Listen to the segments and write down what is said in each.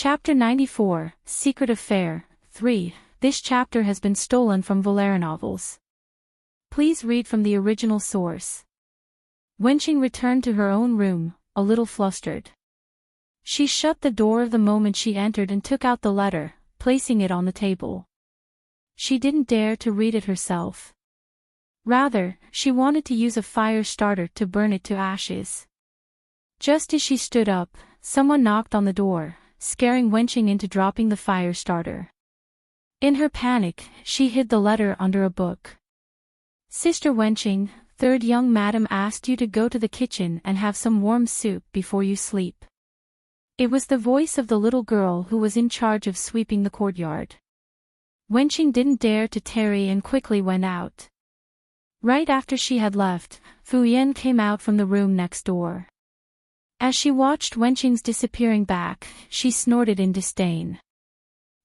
Chapter 94, Secret Affair, 3. This chapter has been stolen from LoveLore novels. Please read from the original source. Wenqing returned to her own room, a little flustered. She shut the door the moment she entered and took out the letter, placing it on the table. She didn't dare to read it herself. Rather, she wanted to use a fire starter to burn it to ashes. Just as she stood up, someone knocked on the door, scaring Wenqing into dropping the fire starter. In her panic, she hid the letter under a book. "Sister Wenqing, third young madam asked you to go to the kitchen and have some warm soup before you sleep." It was the voice of the little girl who was in charge of sweeping the courtyard. Wenqing didn't dare to tarry and quickly went out. Right after she had left, Fuyan came out from the room next door. As she watched Wenqing's disappearing back, she snorted in disdain.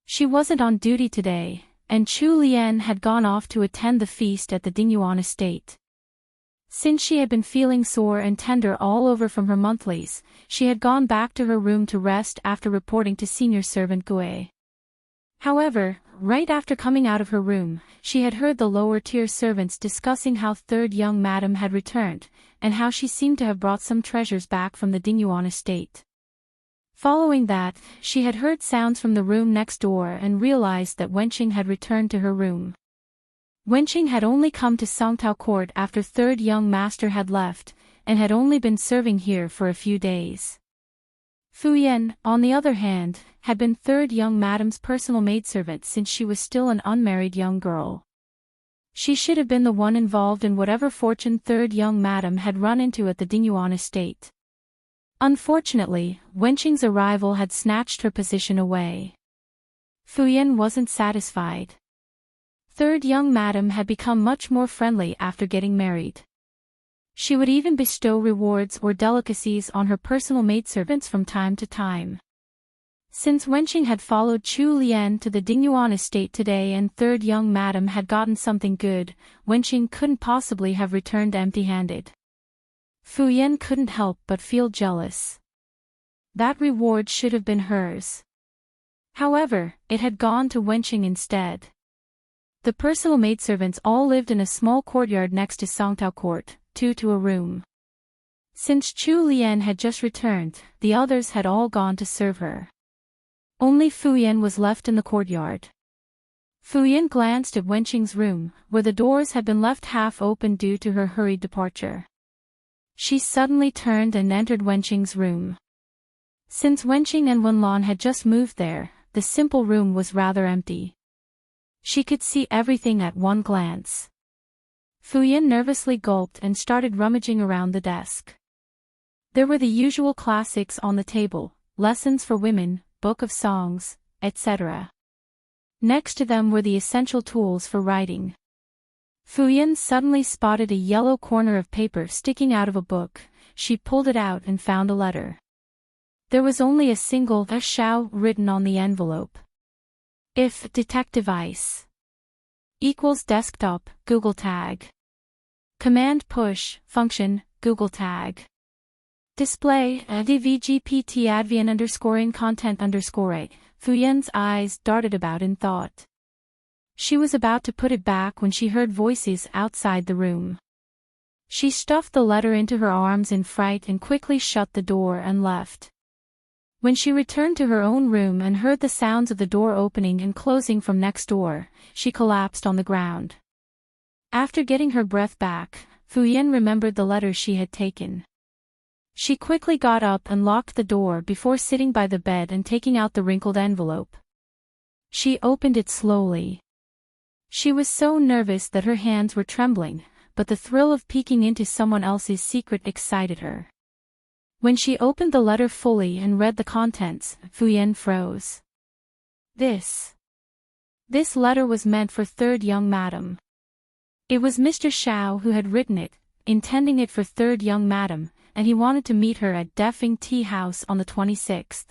She wasn't on duty today, and Chu Lian had gone off to attend the feast at the Dingyuan estate. Since she had been feeling sore and tender all over from her monthlies, she had gone back to her room to rest after reporting to senior servant Gui. However, right after coming out of her room, she had heard the lower-tier servants discussing how third young madam had returned, and how she seemed to have brought some treasures back from the Dingyuan estate. Following that, she had heard sounds from the room next door and realized that Wenqing had returned to her room. Wenqing had only come to Songtao Court after third young master had left, and had only been serving here for a few days. Fuyan, on the other hand, had been third young madam's personal maidservant since she was still an unmarried young girl. She should have been the one involved in whatever fortune third young madam had run into at the Dingyuan estate. Unfortunately, Wenqing's arrival had snatched her position away. Fuyan wasn't satisfied. Third young madam had become much more friendly after getting married. She would even bestow rewards or delicacies on her personal maidservants from time to time. Since Wenqing had followed Chu Lian to the Dingyuan estate today and third young madam had gotten something good, Wenqing couldn't possibly have returned empty-handed. Fuyan couldn't help but feel jealous. That reward should have been hers. However, it had gone to Wenqing instead. The personal maidservants all lived in a small courtyard next to Songtao Court, 2 to a room. Since Chu Lian had just returned, the others had all gone to serve her. Only Fuyan was left in the courtyard. Fuyan glanced at Wenqing's room, where the doors had been left half open due to her hurried departure. She suddenly turned and entered Wenqing's room. Since Wenqing and Wenlan had just moved there, the simple room was rather empty. She could see everything at one glance. Fuyan nervously gulped and started rummaging around the desk. There were the usual classics on the table, lessons for women, book of songs, etc. Next to them were the essential tools for writing. Fuyan suddenly spotted a yellow corner of paper sticking out of a book. She pulled it out and found a letter. There was only a single "Shao" written on the envelope. If detective ice equals desktop, Google tag. Command push, function, Google tag. Display, dvgpt advian _ content _ Fuyan's eyes darted about in thought. She was about to put it back when she heard voices outside the room. She stuffed the letter into her arms in fright and quickly shut the door and left. When she returned to her own room and heard the sounds of the door opening and closing from next door, she collapsed on the ground. After getting her breath back, Fuyan remembered the letter she had taken. She quickly got up and locked the door before sitting by the bed and taking out the wrinkled envelope. She opened it slowly. She was so nervous that her hands were trembling, but the thrill of peeking into someone else's secret excited her. When she opened the letter fully and read the contents, Fuyan froze. This letter was meant for third young madam. It was Mr. Shao who had written it, intending it for third young madam, and he wanted to meet her at Defing Tea House on the 26th.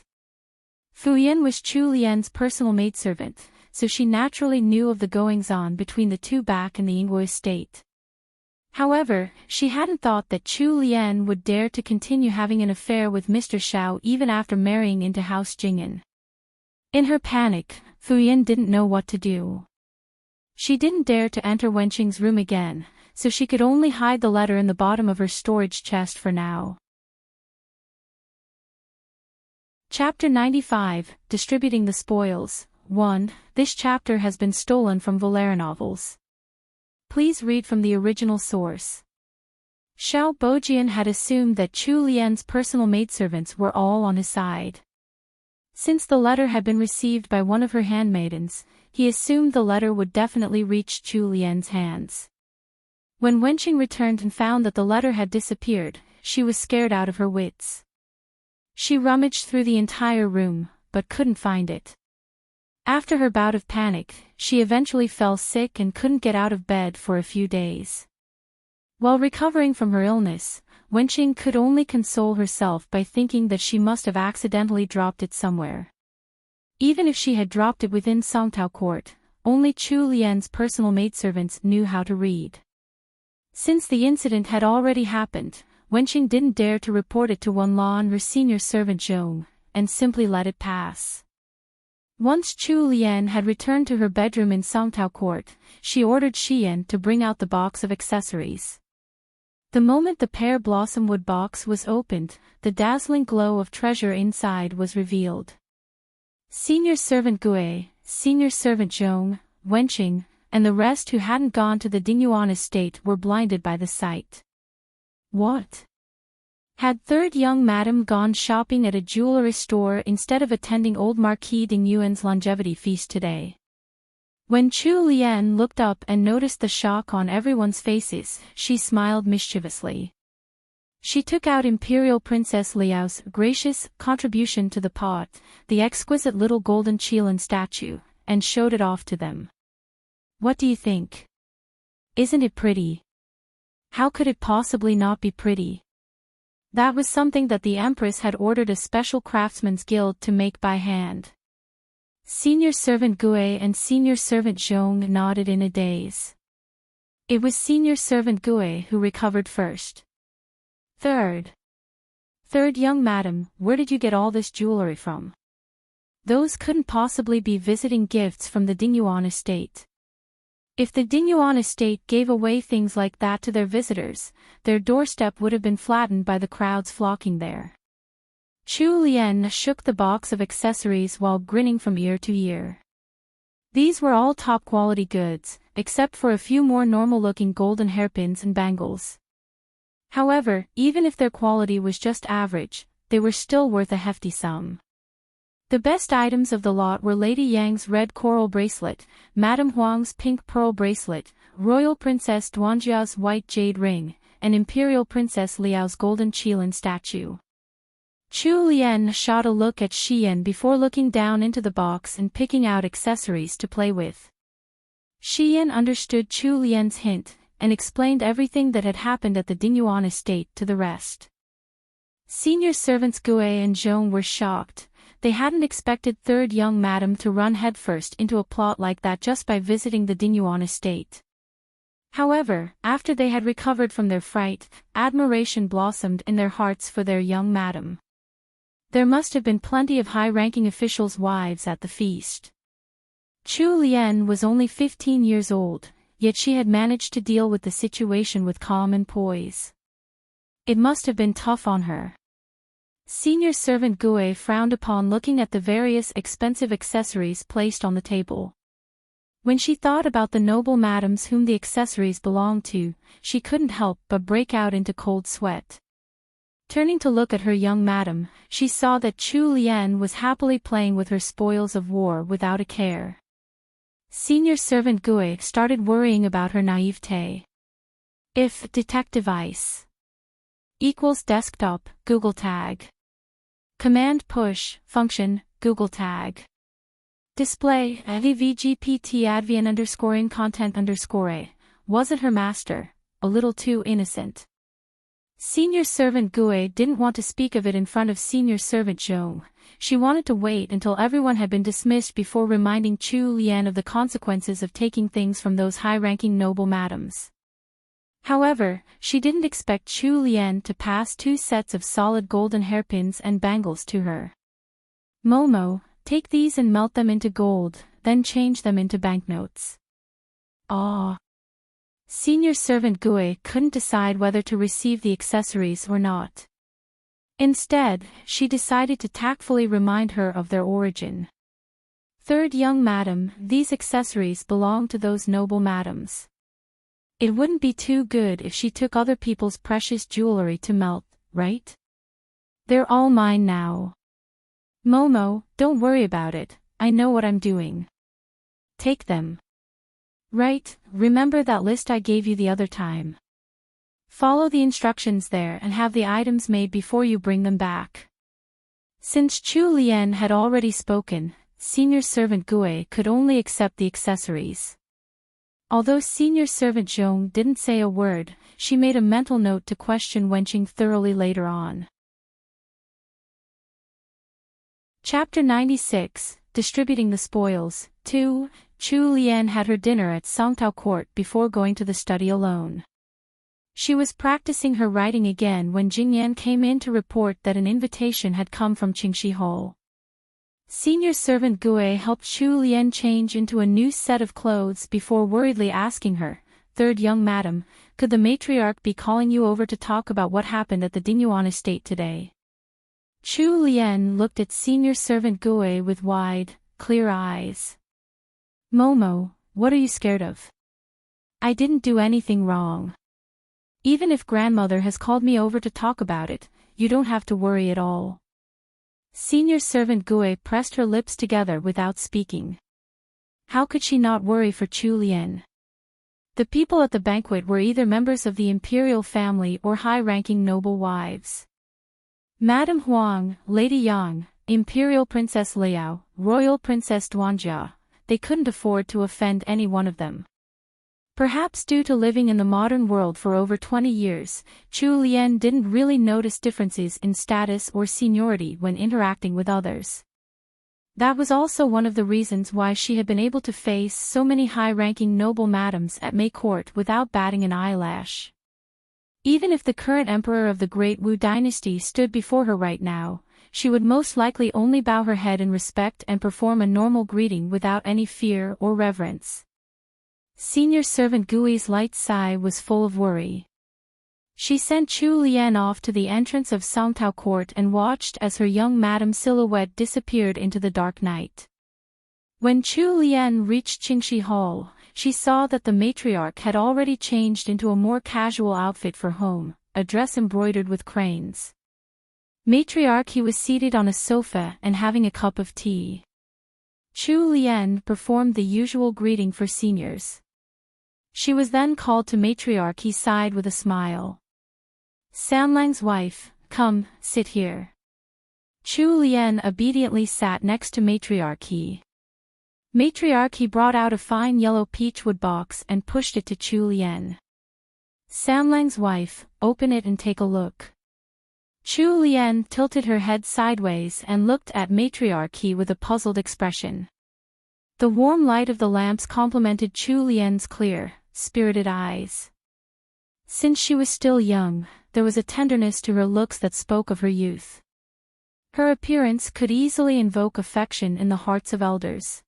Fuyan was Chu Lian's personal maidservant, so she naturally knew of the goings-on between the two back in the Ingguo estate. However, she hadn't thought that Chu Lian would dare to continue having an affair with Mr. Shao even after marrying into House Jing'an. In her panic, Fuyin didn't know what to do. She didn't dare to enter Wenqing's room again, so she could only hide the letter in the bottom of her storage chest for now. Chapter 95, Distributing the Spoils. 1. This chapter has been stolen from LoveLore novels. Please read from the original source. Xiao Bojian had assumed that Chu Lian's personal maidservants were all on his side. Since the letter had been received by one of her handmaidens, he assumed the letter would definitely reach Chu Lian's hands. When Wenqing returned and found that the letter had disappeared, she was scared out of her wits. She rummaged through the entire room, but couldn't find it. After her bout of panic, she eventually fell sick and couldn't get out of bed for a few days. While recovering from her illness, Wenqing could only console herself by thinking that she must have accidentally dropped it somewhere. Even if she had dropped it within Songtao Court, only Chu Lian's personal maidservants knew how to read. Since the incident had already happened, Wenqing didn't dare to report it to Wenlan and her senior servant Zhong, and simply let it pass. Once Chu Lian had returned to her bedroom in Songtao Court, she ordered Xian to bring out the box of accessories. The moment the pear blossom wood box was opened, the dazzling glow of treasure inside was revealed. Senior servant Gue, senior servant Zhong, Wenqing, and the rest who hadn't gone to the Dingyuan estate were blinded by the sight. What? Had third young madam gone shopping at a jewelry store instead of attending old Marquis Dingyuan's longevity feast today? When Chu Lian looked up and noticed the shock on everyone's faces, she smiled mischievously. She took out Imperial Princess Liao's gracious contribution to the pot, the exquisite little golden Qilin statue, and showed it off to them. What do you think? Isn't it pretty? How could it possibly not be pretty? That was something that the Empress had ordered a special craftsman's guild to make by hand. Senior servant Gue and senior servant Zhong nodded in a daze. It was senior servant Gue who recovered first. Third young madam, where did you get all this jewelry from? Those couldn't possibly be visiting gifts from the Dingyuan estate. If the Dingyuan estate gave away things like that to their visitors, their doorstep would have been flattened by the crowds flocking there. Chu Lian shook the box of accessories while grinning from ear to ear. These were all top-quality goods, except for a few more normal-looking golden hairpins and bangles. However, even if their quality was just average, they were still worth a hefty sum. The best items of the lot were Lady Yang's red coral bracelet, Madame Huang's pink pearl bracelet, Royal Princess Duanjia's white jade ring, and Imperial Princess Liao's golden Qilin statue. Chu Lian shot a look at Xian before looking down into the box and picking out accessories to play with. Xian understood Chu Lian's hint, and explained everything that had happened at the Dingyuan estate to the rest. Senior servants Gue and Zhong were shocked. They hadn't expected third young madam to run headfirst into a plot like that just by visiting the Dingyuan estate. However, after they had recovered from their fright, admiration blossomed in their hearts for their young madam. There must have been plenty of high-ranking officials' wives at the feast. Chu Lian was only 15 years old, yet she had managed to deal with the situation with calm and poise. It must have been tough on her. Senior servant Gue frowned upon looking at the various expensive accessories placed on the table. When she thought about the noble madams whom the accessories belonged to, she couldn't help but break out into cold sweat. Turning to look at her young madam, she saw that Chu Lian was happily playing with her spoils of war without a care. Senior servant Gue started worrying about her naivete. If detective ice equals desktop, Google tag. Command push, function, Google tag. Display, VGPT advian _ content _ wasn't her master, a little too innocent. Senior servant Gue didn't want to speak of it in front of senior servant Zhong. She wanted to wait until everyone had been dismissed before reminding Chu Lian of the consequences of taking things from those high-ranking noble madams. However, she didn't expect Chu Lian to pass 2 sets of solid golden hairpins and bangles to her. Momo, Take these and melt them into gold, then change them into banknotes. Ah. Senior servant Gui couldn't decide whether to receive the accessories or not. Instead, she decided to tactfully remind her of their origin. Third young madam, these accessories belong to those noble madams. It wouldn't be too good if she took other people's precious jewelry to melt, right? They're all mine now. Momo, don't worry about it, I know what I'm doing. Take them. Right, remember that list I gave you the other time. Follow the instructions there and have the items made before you bring them back. Since Chu Lian had already spoken, Senior Servant Gui could only accept the accessories. Although Senior Servant Zhong didn't say a word, she made a mental note to question Wenqing thoroughly later on. Chapter 96, Distributing the Spoils. 2. Chu Lian had her dinner at Songtao Court before going to the study alone. She was practicing her writing again when Jingyan came in to report that an invitation had come from Qingxi Hall. Senior servant Gui helped Chu Lian change into a new set of clothes before worriedly asking her, "Third young madam, could the matriarch be calling you over to talk about what happened at the Dingyuan estate today?" Chu Lian looked at senior servant Gui with wide, clear eyes. "Momo, what are you scared of? I didn't do anything wrong. Even if grandmother has called me over to talk about it, you don't have to worry at all." Senior servant Gui pressed her lips together without speaking. How could she not worry for Chu Lian? The people at the banquet were either members of the imperial family or high-ranking noble wives. Madame Huang, Lady Yang, Imperial Princess Liao, Royal Princess Duanjia, they couldn't afford to offend any one of them. Perhaps due to living in the modern world for over 20 years, Chu Lian didn't really notice differences in status or seniority when interacting with others. That was also one of the reasons why she had been able to face so many high-ranking noble madams at Mei Court without batting an eyelash. Even if the current emperor of the Great Wu dynasty stood before her right now, she would most likely only bow her head in respect and perform a normal greeting without any fear or reverence. Senior servant Gui's light sigh was full of worry. She sent Chu Lian off to the entrance of Songtao Court and watched as her young madam's silhouette disappeared into the dark night. When Chu Lian reached Qingxi Hall, she saw that the matriarch had already changed into a more casual outfit for home, a dress embroidered with cranes. Matriarch was seated on a sofa and having a cup of tea. Chu Lian performed the usual greeting for seniors. She was then called to matriarch's side with a smile. "Samlang's wife, come, sit here." Chu Lian obediently sat next to matriarch. Matriarch brought out a fine yellow peachwood box and pushed it to Chu Lian. "Samlang's wife, open it and take a look." Chu Lian tilted her head sideways and looked at matriarch with a puzzled expression. The warm light of the lamps complemented Chu Lian's clear, spirited eyes. Since she was still young, there was a tenderness to her looks that spoke of her youth. Her appearance could easily invoke affection in the hearts of elders.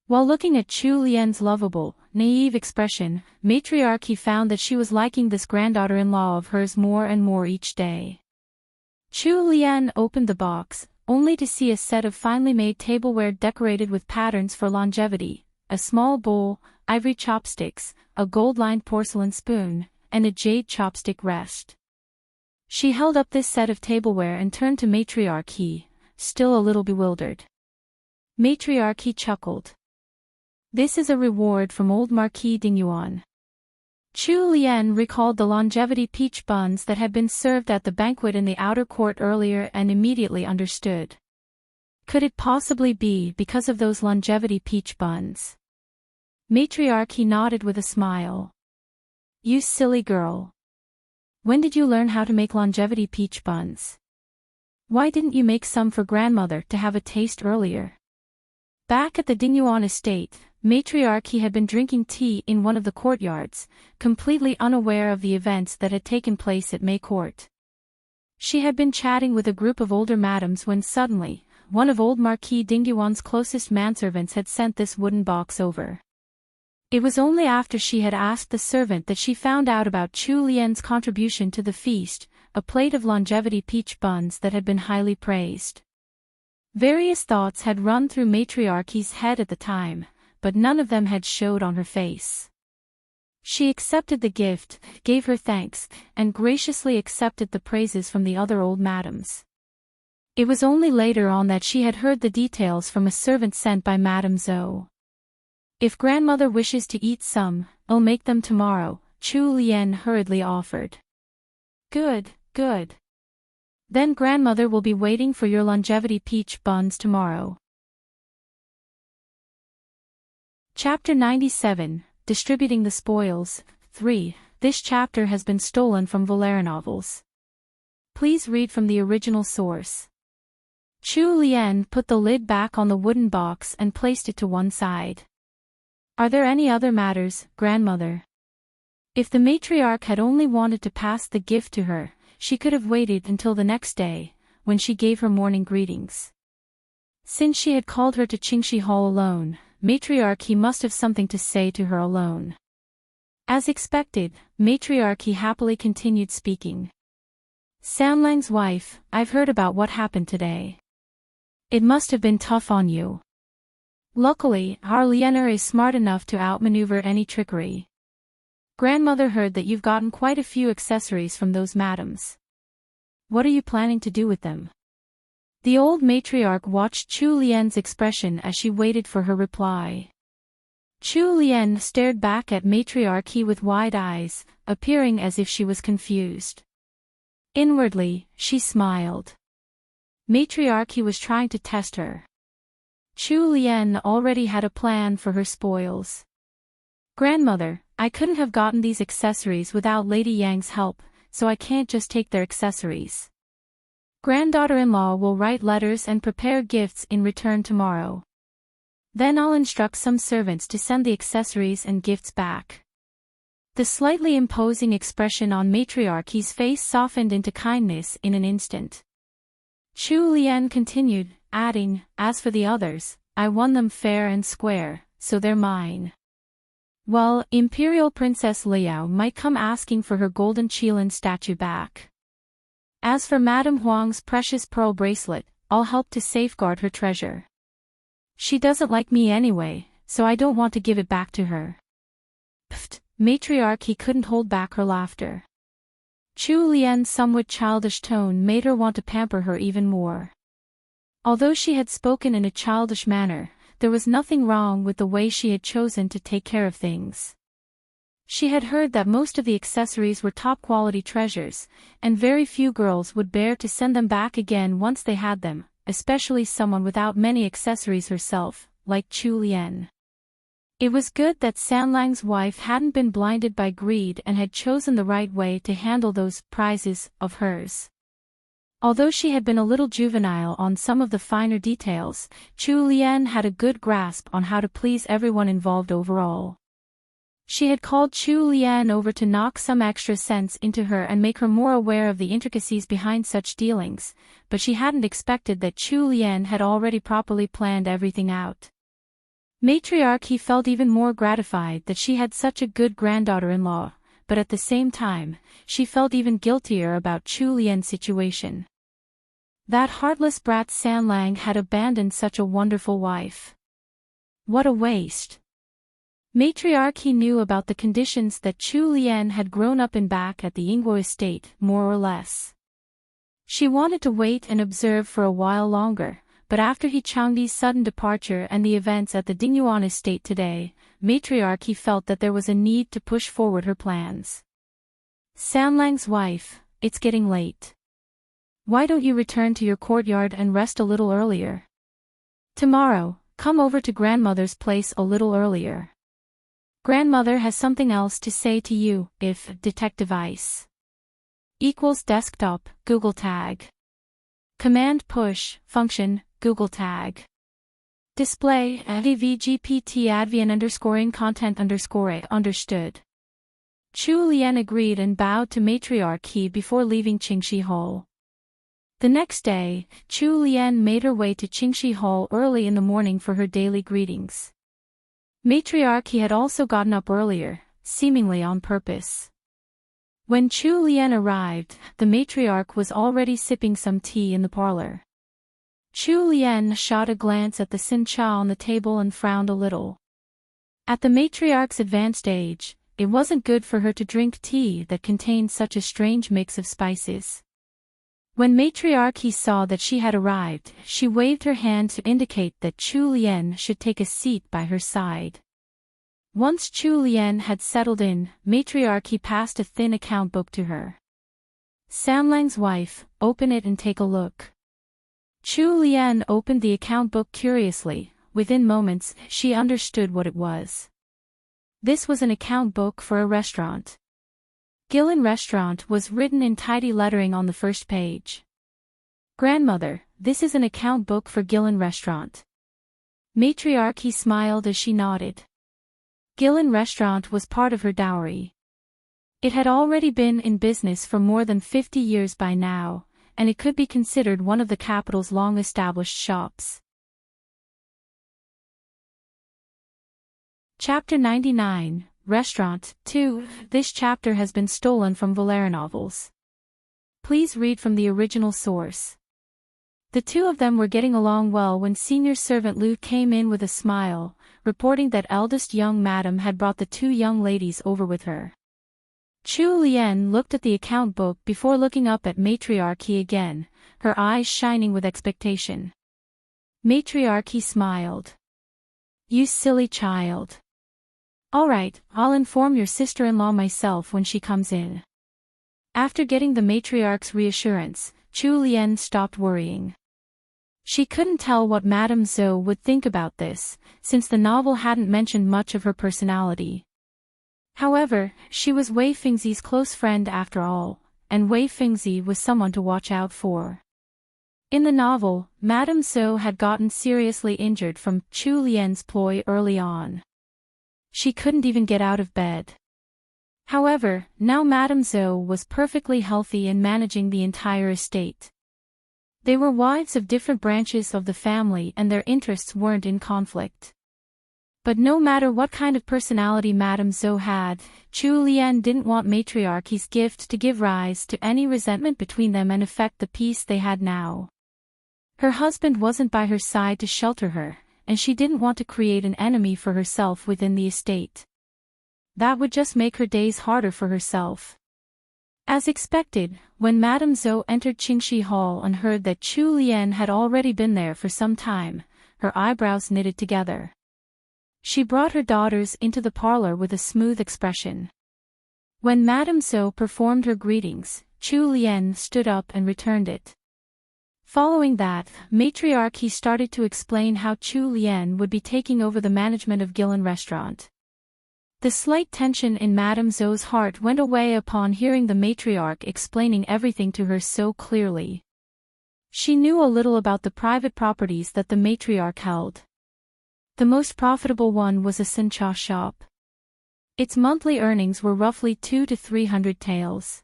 While looking at Chu Lian's lovable, naive expression, matriarch found that she was liking this granddaughter-in-law of hers more and more each day. Chu Lian opened the box, only to see a set of finely made tableware decorated with patterns for longevity, a small bowl, ivory chopsticks, a gold-lined porcelain spoon, and a jade chopstick rest. She held up this set of tableware and turned to matriarch, still a little bewildered. Matriarch chuckled. "This is a reward from old Marquis Dingyuan." Chu Lian recalled the longevity peach buns that had been served at the banquet in the outer court earlier and immediately understood. Could it possibly be because of those longevity peach buns? Matriarch nodded with a smile. "You silly girl. When did you learn how to make longevity peach buns? Why didn't you make some for grandmother to have a taste earlier?" Back at the Dingyuan estate, matriarch had been drinking tea in one of the courtyards, completely unaware of the events that had taken place at Mei Court. She had been chatting with a group of older madams when suddenly, one of old Marquis Dingyuan's closest manservants had sent this wooden box over. It was only after she had asked the servant that she found out about Chu Lian's contribution to the feast, a plate of longevity peach buns that had been highly praised. Various thoughts had run through Matriarchy's head at the time, but none of them had showed on her face. She accepted the gift, gave her thanks, and graciously accepted the praises from the other old madams. It was only later on that she had heard the details from a servant sent by Madame Zhou. "If grandmother wishes to eat some, I'll make them tomorrow," Chu Lian hurriedly offered. Good. Then grandmother will be waiting for your longevity peach buns tomorrow." Chapter 97, Distributing the Spoils, 3. This chapter has been stolen from LoveLore novels. Please read from the original source. Chu Lian put the lid back on the wooden box and placed it to one side. "Are there any other matters, grandmother?" If the matriarch had only wanted to pass the gift to her, she could have waited until the next day, when she gave her morning greetings. Since she had called her to Qingxi Hall alone, Matriarchy must have something to say to her alone. As expected, Matriarchy happily continued speaking. "Sanlang's wife, I've heard about what happened today. It must have been tough on you. Luckily, our Liener is smart enough to outmaneuver any trickery. Grandmother heard that you've gotten quite a few accessories from those madams. What are you planning to do with them?" The old matriarch watched Chu Lian's expression as she waited for her reply. Chu Lian stared back at Matriarchy with wide eyes, appearing as if she was confused. Inwardly, she smiled. Matriarchy was trying to test her. Chu Lian already had a plan for her spoils. "Grandmother, I couldn't have gotten these accessories without Lady Yang's help, so I can't just take their accessories. Granddaughter-in-law will write letters and prepare gifts in return tomorrow. Then I'll instruct some servants to send the accessories and gifts back." The slightly imposing expression on Matriarchy's face softened into kindness in an instant. Chu Lian continued, adding, "As for the others, I won them fair and square, so they're mine. Well, Imperial Princess Liao might come asking for her golden Qilin statue back. As for Madame Huang's precious pearl bracelet, I'll help to safeguard her treasure. She doesn't like me anyway, so I don't want to give it back to her." Pfft, Matriarchy couldn't hold back her laughter. Chu Lian's somewhat childish tone made her want to pamper her even more. Although she had spoken in a childish manner, there was nothing wrong with the way she had chosen to take care of things. She had heard that most of the accessories were top-quality treasures, and very few girls would bear to send them back again once they had them, especially someone without many accessories herself, like Chu Lian. It was good that Sanlang's wife hadn't been blinded by greed and had chosen the right way to handle those prizes of hers. Although she had been a little juvenile on some of the finer details, Chu Lian had a good grasp on how to please everyone involved overall. She had called Chu Lian over to knock some extra sense into her and make her more aware of the intricacies behind such dealings, but she hadn't expected that Chu Lian had already properly planned everything out. Matriarchy felt even more gratified that she had such a good granddaughter-in-law, but at the same time, she felt even guiltier about Chu Lian's situation. That heartless brat Sanlang had abandoned such a wonderful wife. What a waste. Matriarchy knew about the conditions that Chu Lian had grown up in back at the Yingguo estate, more or less. She wanted to wait and observe for a while longer, but after He Changdi's sudden departure and the events at the Dingyuan estate today, Matriarchy felt that there was a need to push forward her plans. "Sanlang's wife, it's getting late. Why don't you return to your courtyard and rest a little earlier? Tomorrow, come over to grandmother's place a little earlier. Grandmother has something else to say to you, if Detective Ice equals desktop, Google tag. Command push, function, Google tag. Display, avgpt advian underscoring content underscore a understood." Chu Lian agreed and bowed to Matriarchy before leaving Qingxi Hall. The next day, Chu Lian made her way to Qingxi Hall early in the morning for her daily greetings. Matriarchy had also gotten up earlier, seemingly on purpose. When Chu Lian arrived, the matriarch was already sipping some tea in the parlor. Chu Lian shot a glance at the xin-cha on the table and frowned a little. At the matriarch's advanced age, it wasn't good for her to drink tea that contained such a strange mix of spices. When matriarchy saw that she had arrived, she waved her hand to indicate that Chu Lian should take a seat by her side. Once Chu Lian had settled in, matriarchy passed a thin account book to her. Sanlang's wife, open it and take a look. Chu Lian opened the account book curiously. Within moments, she understood what it was. This was an account book for a restaurant. Gillen Restaurant was written in tidy lettering on the first page. Grandmother, this is an account book for Gillen Restaurant. Matriarchy smiled as she nodded. Gillen Restaurant was part of her dowry. It had already been in business for more than 50 years by now, and it could be considered one of the capital's long-established shops. Chapter 99, Restaurant 2. This chapter has been stolen from LoveLore novels. Please read from the original source. The two of them were getting along well when senior servant Lu came in with a smile, reporting that eldest young madam had brought the two young ladies over with her. Chu Lian looked at the account book before looking up at matriarchy again, her eyes shining with expectation. Matriarchy smiled. You silly child. All right, I'll inform your sister-in-law myself when she comes in. After getting the matriarch's reassurance, Chu Lian stopped worrying. She couldn't tell what Madame Zhou would think about this, since the novel hadn't mentioned much of her personality. However, she was Wei Fingzi's close friend after all, and Wei Fingzi was someone to watch out for. In the novel, Madame Zhou had gotten seriously injured from Chu Lian's ploy early on. She couldn't even get out of bed. However, now Madame Zhou was perfectly healthy and managing the entire estate. They were wives of different branches of the family and their interests weren't in conflict. But no matter what kind of personality Madame Zhou had, Chu Lian didn't want matriarchy's gift to give rise to any resentment between them and affect the peace they had now. Her husband wasn't by her side to shelter her, and she didn't want to create an enemy for herself within the estate. That would just make her days harder for herself. As expected, when Madame Zhou entered Qingxi Hall and heard that Chu Lian had already been there for some time, her eyebrows knitted together. She brought her daughters into the parlor with a smooth expression. When Madame Zhou performed her greetings, Chu Lian stood up and returned it. Following that, matriarchy started to explain how Chu Lian would be taking over the management of Gillen Restaurant. The slight tension in Madame Zhou's heart went away upon hearing the matriarch explaining everything to her so clearly. She knew a little about the private properties that the matriarch held. The most profitable one was a xin-cha shop. Its monthly earnings were roughly 200 to 300 taels.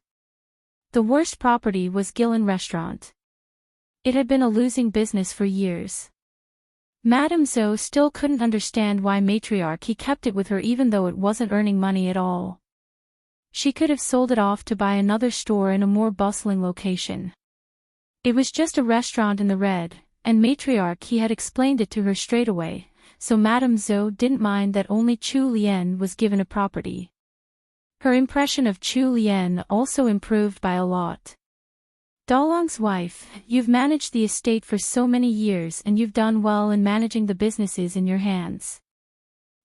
The worst property was Gillen Restaurant. It had been a losing business for years. Madame Zhou still couldn't understand why matriarchy kept it with her even though it wasn't earning money at all. She could have sold it off to buy another store in a more bustling location. It was just a restaurant in the red, and matriarchy had explained it to her straight away, so Madame Zhou didn't mind that only Chu Lian was given a property. Her impression of Chu Lian also improved by a lot. Dalong's wife, you've managed the estate for so many years and you've done well in managing the businesses in your hands.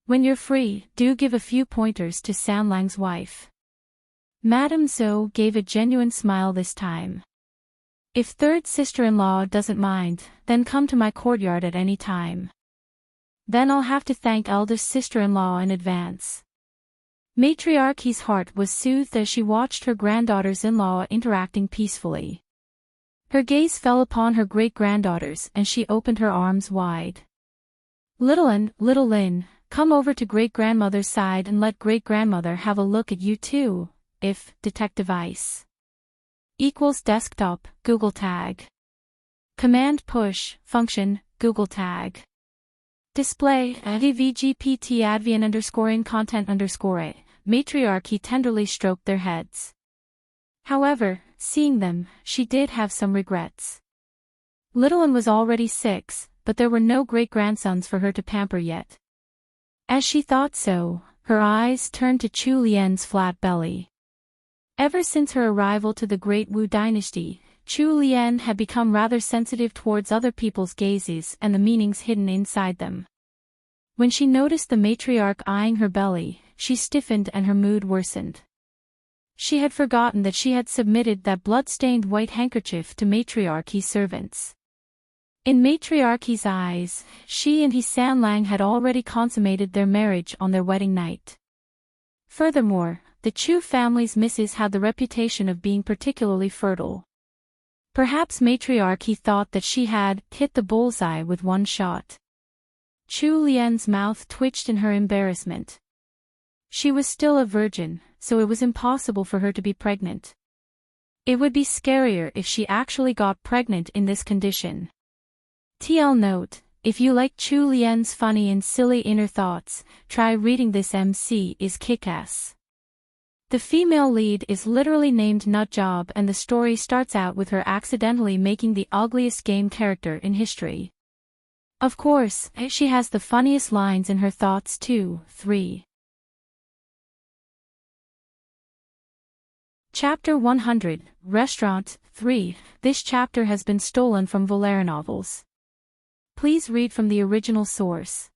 When you're free, do give a few pointers to Sanlang's wife. Madame Zhou gave a genuine smile this time. If third sister-in-law doesn't mind, then come to my courtyard at any time. Then I'll have to thank eldest sister-in-law in advance. Matriarchy's heart was soothed as she watched her granddaughters-in-law interacting peacefully. Her gaze fell upon her great-granddaughters and she opened her arms wide. Little Lin, come over to great-grandmother's side and let great-grandmother have a look at you too, if Detective Ice equals desktop, Google tag. Command push, function, Google tag. Display, VGPT advian _ content _ matriarchy tenderly stroked their heads. However, seeing them, she did have some regrets. Little one was already 6, but there were no great-grandsons for her to pamper yet. As she thought so, her eyes turned to Chu Lien's flat belly. Ever since her arrival to the Great Wu dynasty, Chu Lien had become rather sensitive towards other people's gazes and the meanings hidden inside them. When she noticed the matriarch eyeing her belly, she stiffened and her mood worsened. She had forgotten that she had submitted that blood-stained white handkerchief to matriarchy's servants. In matriarchy's eyes, she and He Sanlang had already consummated their marriage on their wedding night. Furthermore, the Chu family's missus had the reputation of being particularly fertile. Perhaps matriarchy thought that she had hit the bullseye with one shot. Chu Lien's mouth twitched in her embarrassment. She was still a virgin, so it was impossible for her to be pregnant. It would be scarier if she actually got pregnant in this condition. TL note, if you like Chu Lien's funny and silly inner thoughts, try reading this. MC is kick-ass. The female lead is literally named Nutjob and the story starts out with her accidentally making the ugliest game character in history. Of course, she has the funniest lines in her thoughts too. 3. Chapter 100, Restaurant, 3. This chapter has been stolen from LoveLore novels. Please read from the original source.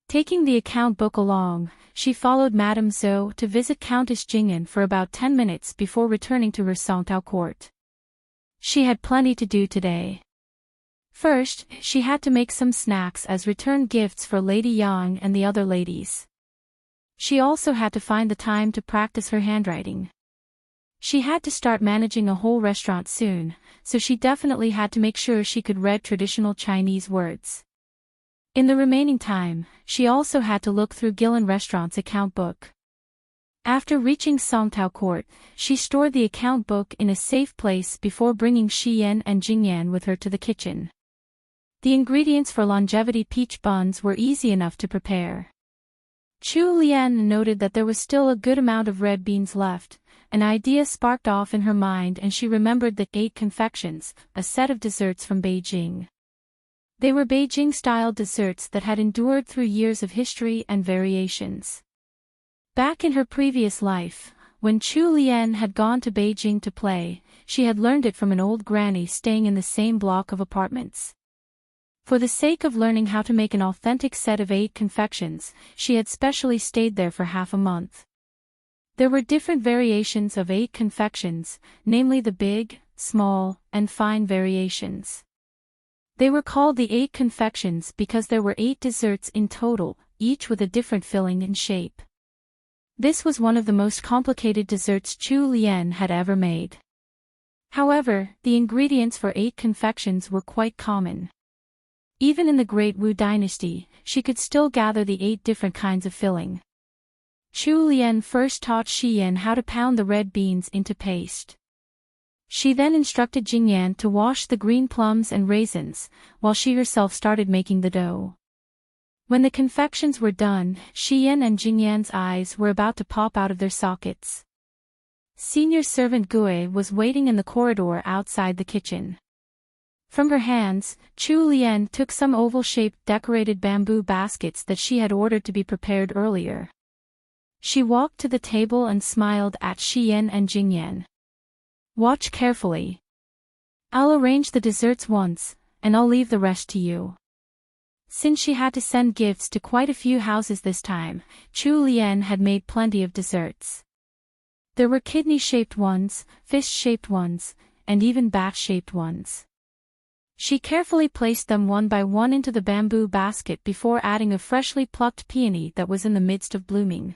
Taking the account book along, she followed Madame Zhou to visit Countess Jingyan for about 10 minutes before returning to her Songtao court. She had plenty to do today. First, she had to make some snacks as return gifts for Lady Yang and the other ladies. She also had to find the time to practice her handwriting. She had to start managing a whole restaurant soon, so she definitely had to make sure she could read traditional Chinese words. In the remaining time, she also had to look through Gillen Restaurant's account book. After reaching Songtao Court, she stored the account book in a safe place before bringing Xiyan and Jingyan with her to the kitchen. The ingredients for longevity peach buns were easy enough to prepare. Chu Lian noted that there was still a good amount of red beans left. An idea sparked off in her mind and she remembered the 8 confections, a set of desserts from Beijing. They were Beijing-style desserts that had endured through years of history and variations. Back in her previous life, when Chu Lian had gone to Beijing to play, she had learned it from an old granny staying in the same block of apartments. For the sake of learning how to make an authentic set of 8 confections, she had specially stayed there for half a month. There were different variations of 8 confections, namely the big, small, and fine variations. They were called the 8 confections because there were 8 desserts in total, each with a different filling and shape. This was one of the most complicated desserts Chu Lian had ever made. However, the ingredients for 8 confections were quite common. Even in the Great Wu dynasty, she could still gather the 8 different kinds of filling. Chu Lian first taught Xiyan how to pound the red beans into paste. She then instructed Jingyan to wash the green plums and raisins, while she herself started making the dough. When the confections were done, Xiyan and Jingyan's eyes were about to pop out of their sockets. Senior servant Gui was waiting in the corridor outside the kitchen. From her hands, Chu Lian took some oval-shaped decorated bamboo baskets that she had ordered to be prepared earlier. She walked to the table and smiled at Xiyan and Jingyan. Watch carefully. I'll arrange the desserts once, and I'll leave the rest to you. Since she had to send gifts to quite a few houses this time, Chu Lian had made plenty of desserts. There were kidney-shaped ones, fish-shaped ones, and even bat-shaped ones. She carefully placed them one by one into the bamboo basket before adding a freshly plucked peony that was in the midst of blooming.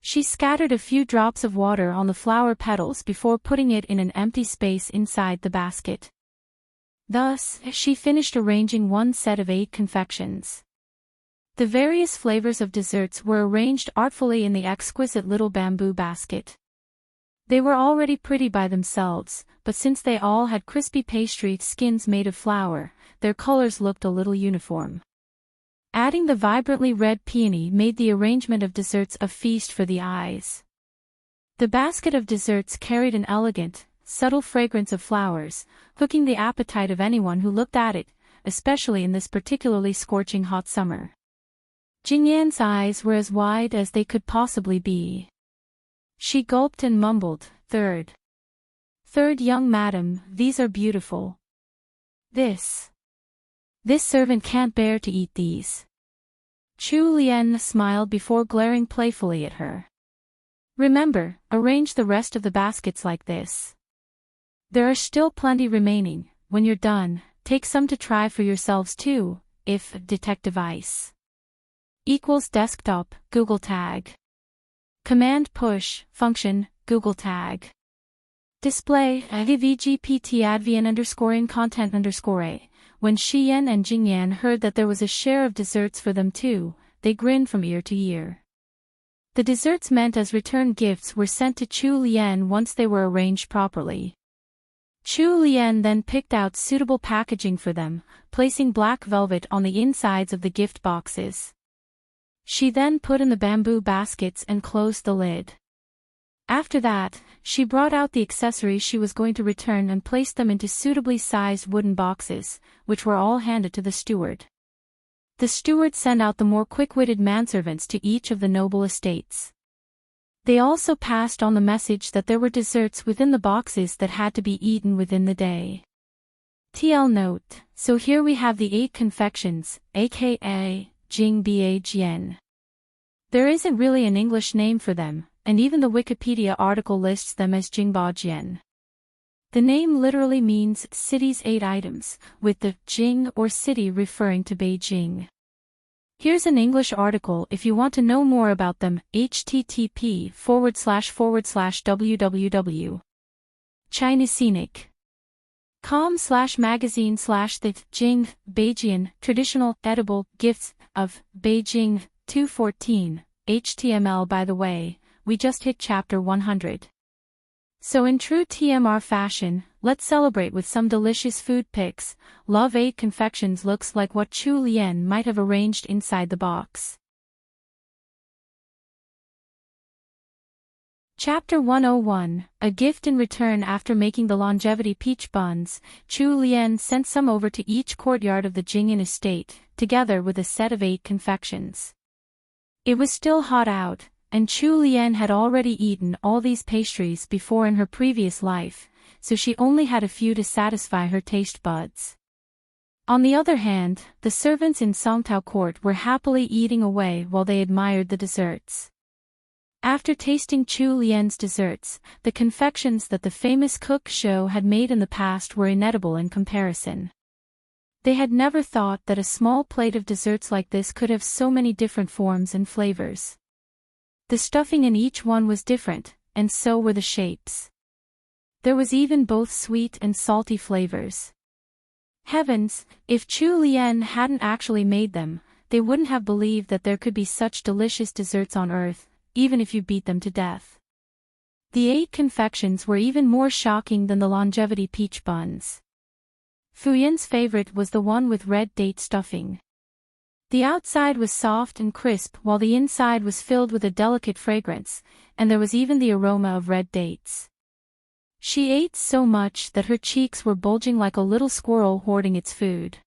She scattered a few drops of water on the flower petals before putting it in an empty space inside the basket. Thus, she finished arranging one set of 8 confections. The various flavors of desserts were arranged artfully in the exquisite little bamboo basket. They were already pretty by themselves, but since they all had crispy pastry skins made of flour, their colors looked a little uniform. Adding the vibrantly red peony made the arrangement of desserts a feast for the eyes. The basket of desserts carried an elegant, subtle fragrance of flowers, hooking the appetite of anyone who looked at it, especially in this particularly scorching hot summer. Jingyan's eyes were as wide as they could possibly be. She gulped and mumbled, Third young madam, these are beautiful. This servant can't bear to eat these. Chu Lian smiled before glaring playfully at her. Remember, arrange the rest of the baskets like this. There are still plenty remaining. When you're done, take some to try for yourselves too, if detect device equals desktop, Google tag. Command push, function, Google tag. Display, VGPT advn _ content _ When Xiyan and Jingyan heard that there was a share of desserts for them too, they grinned from ear to ear. The desserts meant as return gifts were sent to Chu Lian once they were arranged properly. Chu Lian then picked out suitable packaging for them, placing black velvet on the insides of the gift boxes. She then put in the bamboo baskets and closed the lid. After that, she brought out the accessories she was going to return and placed them into suitably sized wooden boxes, which were all handed to the steward. The steward sent out the more quick-witted manservants to each of the noble estates. They also passed on the message that there were desserts within the boxes that had to be eaten within the day. TL note, so here we have the 8 confections, aka Jing Ba Jian. There isn't really an English name for them, and even the Wikipedia article lists them as Jingba Jian. The name literally means city's 8 items, with the Jing or city referring to Beijing. Here's an English article if you want to know more about them, http://www. ChinaScenic.com/magazine/the Jing, Beijing, traditional, edible, gifts, of, Beijing, 214, HTML. By the way, we just hit chapter 100. So in true TMR fashion, let's celebrate with some delicious food pics. Love 8 confections looks like what Chu Lian might have arranged inside the box. Chapter 101, A Gift in Return. After making the longevity peach buns, Chu Lian sent some over to each courtyard of the Jingyan estate, together with a set of 8 confections. It was still hot out, and Chu Lian had already eaten all these pastries before in her previous life, so she only had a few to satisfy her taste buds. On the other hand, the servants in Songtao court were happily eating away while they admired the desserts. After tasting Chu Lian's desserts, the confections that the famous cook show had made in the past were inedible in comparison. They had never thought that a small plate of desserts like this could have so many different forms and flavors. The stuffing in each one was different, and so were the shapes. There was even both sweet and salty flavors. Heavens, if Chu Lian hadn't actually made them, they wouldn't have believed that there could be such delicious desserts on earth, even if you beat them to death. The 8 confections were even more shocking than the longevity peach buns. Fuyan's favorite was the one with red date stuffing. The outside was soft and crisp while the inside was filled with a delicate fragrance, and there was even the aroma of red dates. She ate so much that her cheeks were bulging like a little squirrel hoarding its food.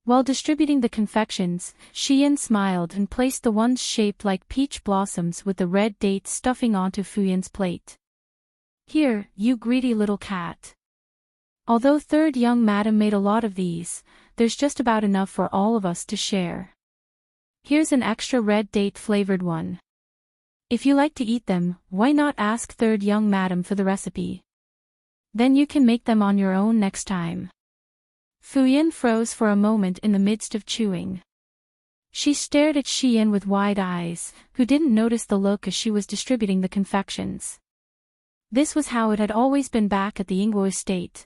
While distributing the confections, Xian smiled and placed the ones shaped like peach blossoms with the red date stuffing onto Fuyan's plate. Here, you greedy little cat. Although third young madam made a lot of these, there's just about enough for all of us to share. Here's an extra red date flavored one. If you like to eat them, why not ask third young madam for the recipe? Then you can make them on your own next time. Fuyan froze for a moment in the midst of chewing. She stared at Xian with wide eyes, who didn't notice the look as she was distributing the confections. This was how it had always been back at the Yingguo estate.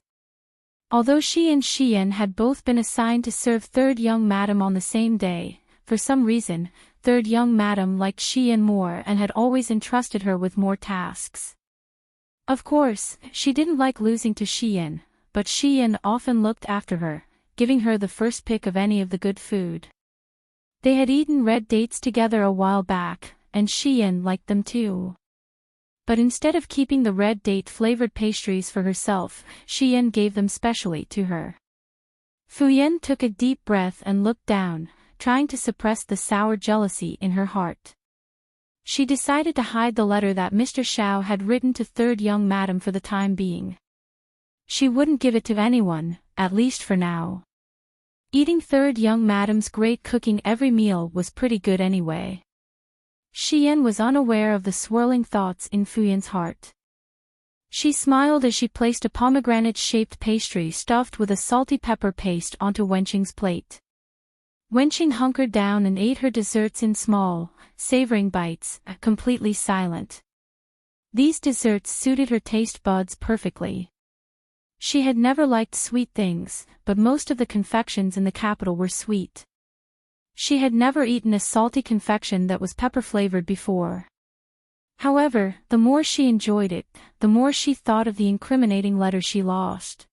Although she and Xian had both been assigned to serve third young madam on the same day, for some reason, third young madam liked Xian more and had always entrusted her with more tasks. Of course, she didn't like losing to Xian, but Xian often looked after her, giving her the first pick of any of the good food. They had eaten red dates together a while back, and Xian liked them too. But instead of keeping the red date-flavored pastries for herself, Xian gave them specially to her. Fuyan took a deep breath and looked down, trying to suppress the sour jealousy in her heart. She decided to hide the letter that Mr. Xiao had written to third young madam for the time being. She wouldn't give it to anyone, at least for now. Eating third young madam's great cooking every meal was pretty good anyway. Xian was unaware of the swirling thoughts in Fuyan's heart. She smiled as she placed a pomegranate-shaped pastry stuffed with a salty pepper paste onto Wenqing's plate. Wenqing hunkered down and ate her desserts in small, savoring bites, completely silent. These desserts suited her taste buds perfectly. She had never liked sweet things, but most of the confections in the capital were sweet. She had never eaten a salty confection that was pepper-flavored before. However, the more she enjoyed it, the more she thought of the incriminating letter she lost.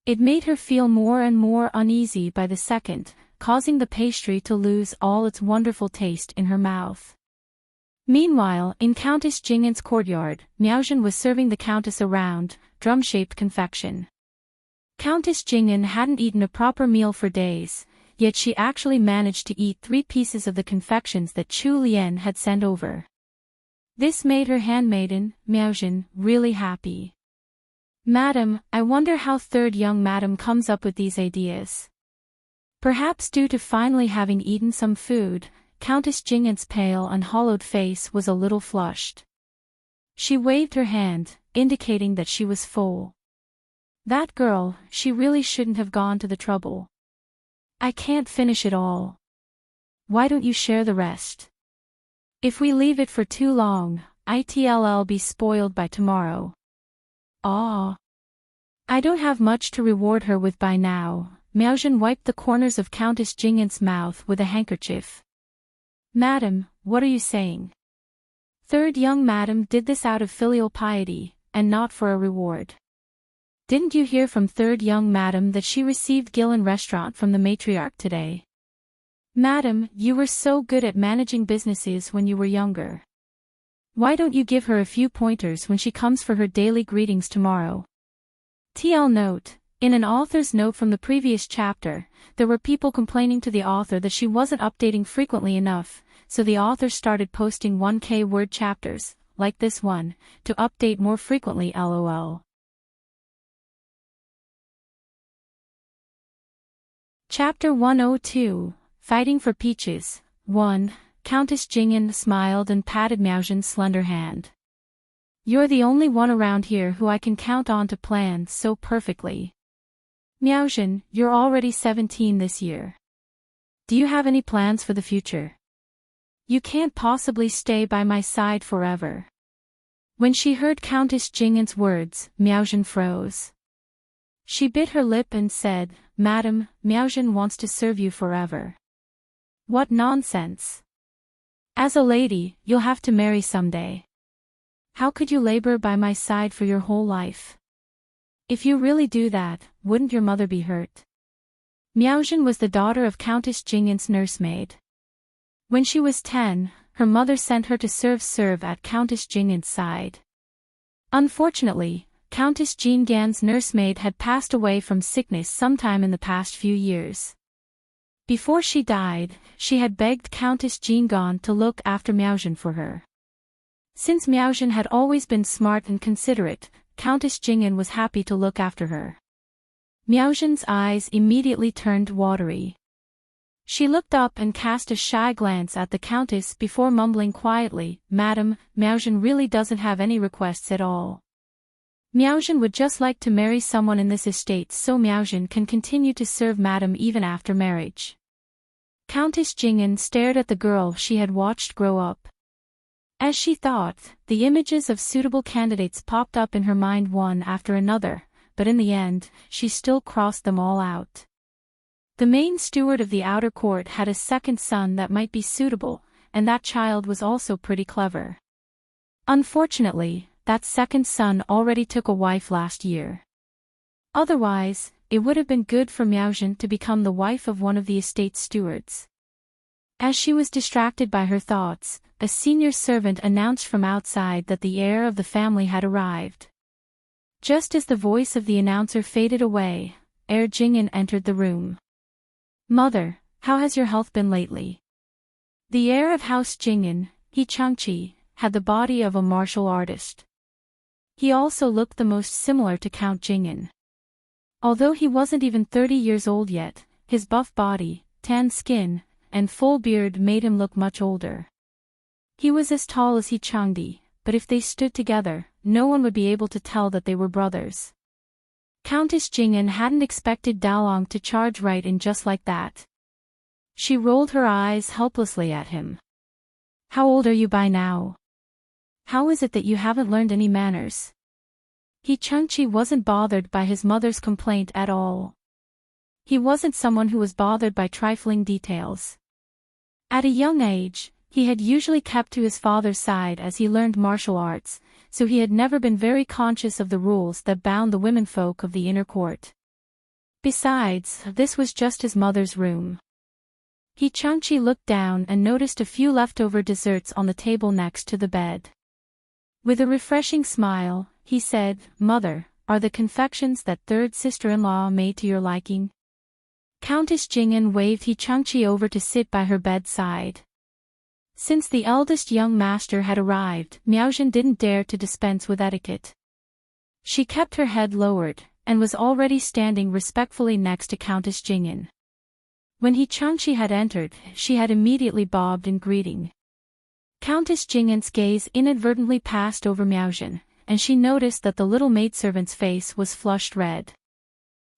It made her feel more and more uneasy by the second, causing the pastry to lose all its wonderful taste in her mouth. Meanwhile, in Countess Jing'an's courtyard, Miaozhen was serving the Countess a round, drum-shaped confection. Countess Jing'an hadn't eaten a proper meal for days, yet she actually managed to eat 3 pieces of the confections that Chu Lian had sent over. This made her handmaiden, Miaozhen, really happy. "Madam, I wonder how third young madam comes up with these ideas." Perhaps due to finally having eaten some food, Countess Jing'an's pale and hollowed face was a little flushed. She waved her hand, indicating that she was full. That girl, she really shouldn't have gone to the trouble. "I can't finish it all. Why don't you share the rest? If we leave it for too long, it'll be spoiled by tomorrow." "Ah. I don't have much to reward her with by now." Miaozhen wiped the corners of Countess Jing'an's mouth with a handkerchief. "Madam, what are you saying? Third young madam did this out of filial piety, and not for a reward. Didn't you hear from third young madam that she received Gillen restaurant from the matriarch today? Madam, you were so good at managing businesses when you were younger. Why don't you give her a few pointers when she comes for her daily greetings tomorrow?" TL note: in an author's note from the previous chapter, there were people complaining to the author that she wasn't updating frequently enough, so the author started posting 1K word chapters, like this one, to update more frequently lol. Chapter 102, Fighting for Peaches. 1. Countess Jing'an smiled and patted Miaozhen's slender hand. "You're the only one around here who I can count on to plan so perfectly. Miaozhen, you're already 17 this year. Do you have any plans for the future? You can't possibly stay by my side forever." When she heard Countess Jing'an's words, Miaozhen froze. She bit her lip and said, "Madam, Miaozhen wants to serve you forever." What nonsense. As a lady, you'll have to marry someday. How could you labor by my side for your whole life? If you really do that, wouldn't your mother be hurt? Miaozhen was the daughter of Countess Jing'an's nursemaid. When she was 10, her mother sent her to serve at Countess Jing'an's side. Unfortunately, Countess Jing'an's nursemaid had passed away from sickness sometime in the past few years. Before she died, she had begged Countess Jing'an to look after Miaozhen for her. Since Miaozhen had always been smart and considerate, Countess Jing'an was happy to look after her. Miaozhen's eyes immediately turned watery. She looked up and cast a shy glance at the Countess before mumbling quietly, "Madam, Miaozhen really doesn't have any requests at all. Miaozhen would just like to marry someone in this estate so Miaozhen can continue to serve Madam even after marriage." Countess Jing'an stared at the girl she had watched grow up. As she thought, the images of suitable candidates popped up in her mind one after another, but in the end, she still crossed them all out. The main steward of the outer court had a second son that might be suitable, and that child was also pretty clever. Unfortunately, that second son already took a wife last year. Otherwise, it would have been good for Miaozhen to become the wife of one of the estate's stewards. As she was distracted by her thoughts, a senior servant announced from outside that the heir of the family had arrived. Just as the voice of the announcer faded away, Heir Jing'an entered the room. "Mother, how has your health been lately?" The heir of House Jing'an, He Changqi, had the body of a martial artist. He also looked the most similar to Count Jing'an. Although he wasn't even 30 years old yet, his buff body, tan skin, and full beard made him look much older. He was as tall as He Changdi, but if they stood together, no one would be able to tell that they were brothers. Countess Jing'an hadn't expected Daolong to charge right in just like that. She rolled her eyes helplessly at him. "How old are you by now? How is it that you haven't learned any manners?" He Changqi wasn't bothered by his mother's complaint at all. He wasn't someone who was bothered by trifling details. At a young age, he had usually kept to his father's side as he learned martial arts, so he had never been very conscious of the rules that bound the womenfolk of the inner court. Besides, this was just his mother's room. He Changqi looked down and noticed a few leftover desserts on the table next to the bed. With a refreshing smile, he said, "Mother, are the confections that third sister-in-law made to your liking?" Countess Jing'an waved He Changqi over to sit by her bedside. Since the eldest young master had arrived, Miaozhen didn't dare to dispense with etiquette. She kept her head lowered, and was already standing respectfully next to Countess Jing'an. When He Changqi had entered, she had immediately bobbed in greeting. Countess Jing'an's gaze inadvertently passed over Miaozhen, and she noticed that the little maidservant's face was flushed red.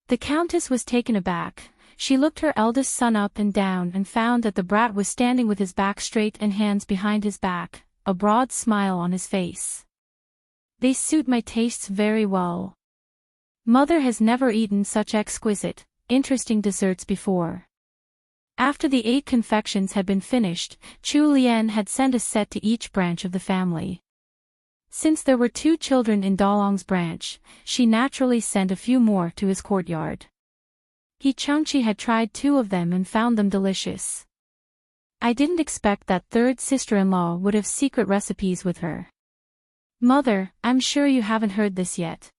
The countess was taken aback. She looked her eldest son up and down and found that the brat was standing with his back straight and hands behind his back, a broad smile on his face. "They suit my tastes very well. Mother has never eaten such exquisite, interesting desserts before." After the 8 confections had been finished, Chu Lian had sent a set to each branch of the family. Since there were 2 children in Daolong's branch, she naturally sent a few more to his courtyard. He Changqi had tried 2 of them and found them delicious. "I didn't expect that third sister-in-law would have secret recipes with her. Mother, I'm sure you haven't heard this yet.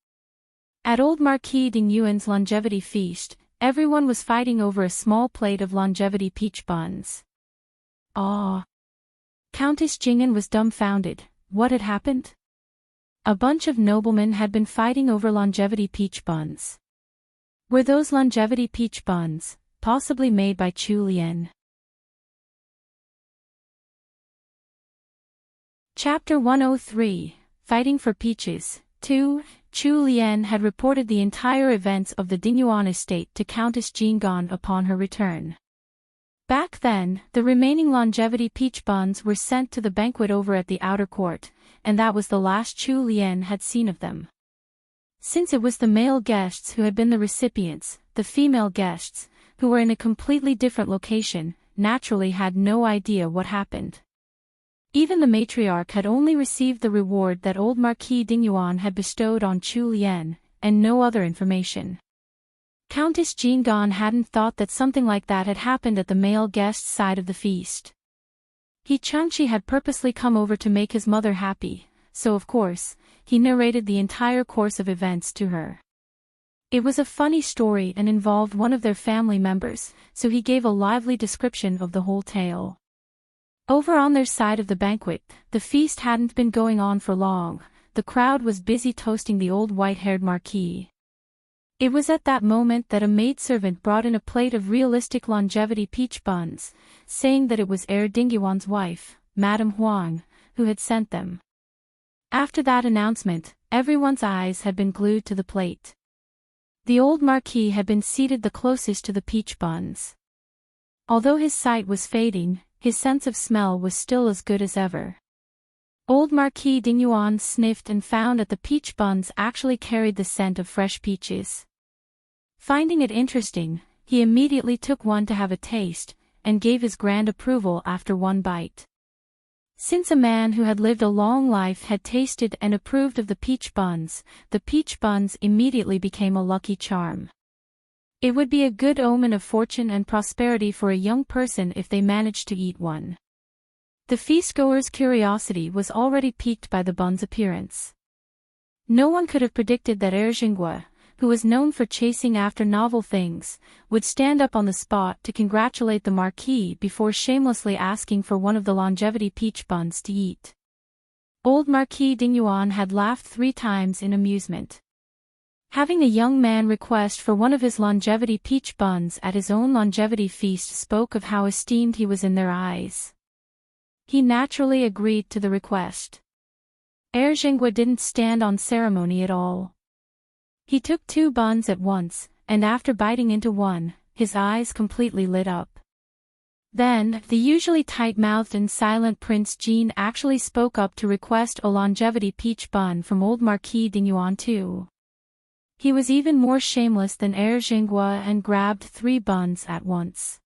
At old Marquis Ding Yuan's longevity feast, everyone was fighting over a small plate of longevity peach buns." "Ah!" Countess Jing'an was dumbfounded. What had happened? A bunch of noblemen had been fighting over longevity peach buns. Were those longevity peach buns, possibly made by Chu Lian? Chapter 103, Fighting for Peaches, 2. Chu Lian had reported the entire events of the Dingyuan estate to Countess Jing'an upon her return. Back then, the remaining longevity peach buns were sent to the banquet over at the outer court, and that was the last Chu Lian had seen of them. Since it was the male guests who had been the recipients, the female guests, who were in a completely different location, naturally had no idea what happened. Even the matriarch had only received the reward that old Marquis Dingyuan had bestowed on Chu Lian, and no other information. Countess Jing'an hadn't thought that something like that had happened at the male guest's side of the feast. He Changqi had purposely come over to make his mother happy, so of course, he narrated the entire course of events to her. It was a funny story and involved one of their family members, so he gave a lively description of the whole tale. Over on their side of the banquet, the feast hadn't been going on for long. The crowd was busy toasting the old white-haired marquis. It was at that moment that a maidservant brought in a plate of realistic longevity peach buns, saying that it was heir Dingyuan's wife, Madame Huang, who had sent them. After that announcement, everyone's eyes had been glued to the plate. The old marquis had been seated the closest to the peach buns. Although his sight was fading, his sense of smell was still as good as ever. Old Marquis Dingyuan sniffed and found that the peach buns actually carried the scent of fresh peaches. Finding it interesting, he immediately took one to have a taste, and gave his grand approval after one bite. Since a man who had lived a long life had tasted and approved of the peach buns immediately became a lucky charm. It would be a good omen of fortune and prosperity for a young person if they managed to eat one. The feastgoer's curiosity was already piqued by the bun's appearance. No one could have predicted that Erjingwa, who was known for chasing after novel things, would stand up on the spot to congratulate the Marquis before shamelessly asking for one of the longevity peach buns to eat. Old Marquis Dingyuan had laughed 3 times in amusement. Having a young man request for one of his longevity peach buns at his own longevity feast spoke of how esteemed he was in their eyes. He naturally agreed to the request. Erjingwa didn't stand on ceremony at all. He took 2 buns at once, and after biting into one, his eyes completely lit up. Then, the usually tight-mouthed and silent Prince Jean actually spoke up to request a longevity peach bun from old Marquis Dingyuan too. He was even more shameless than Erjingwa and grabbed 3 buns at once.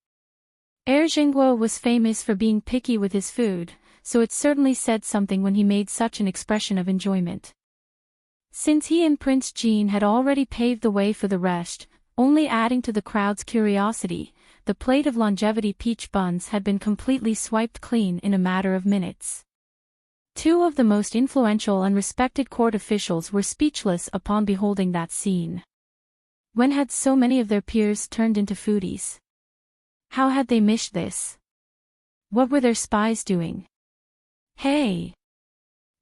Erjingwa was famous for being picky with his food, so it certainly said something when he made such an expression of enjoyment. Since he and Prince Jean had already paved the way for the rest, only adding to the crowd's curiosity, the plate of longevity peach buns had been completely swiped clean in a matter of minutes. 2 of the most influential and respected court officials were speechless upon beholding that scene. When had so many of their peers turned into foodies? How had they missed this? What were their spies doing? Hey!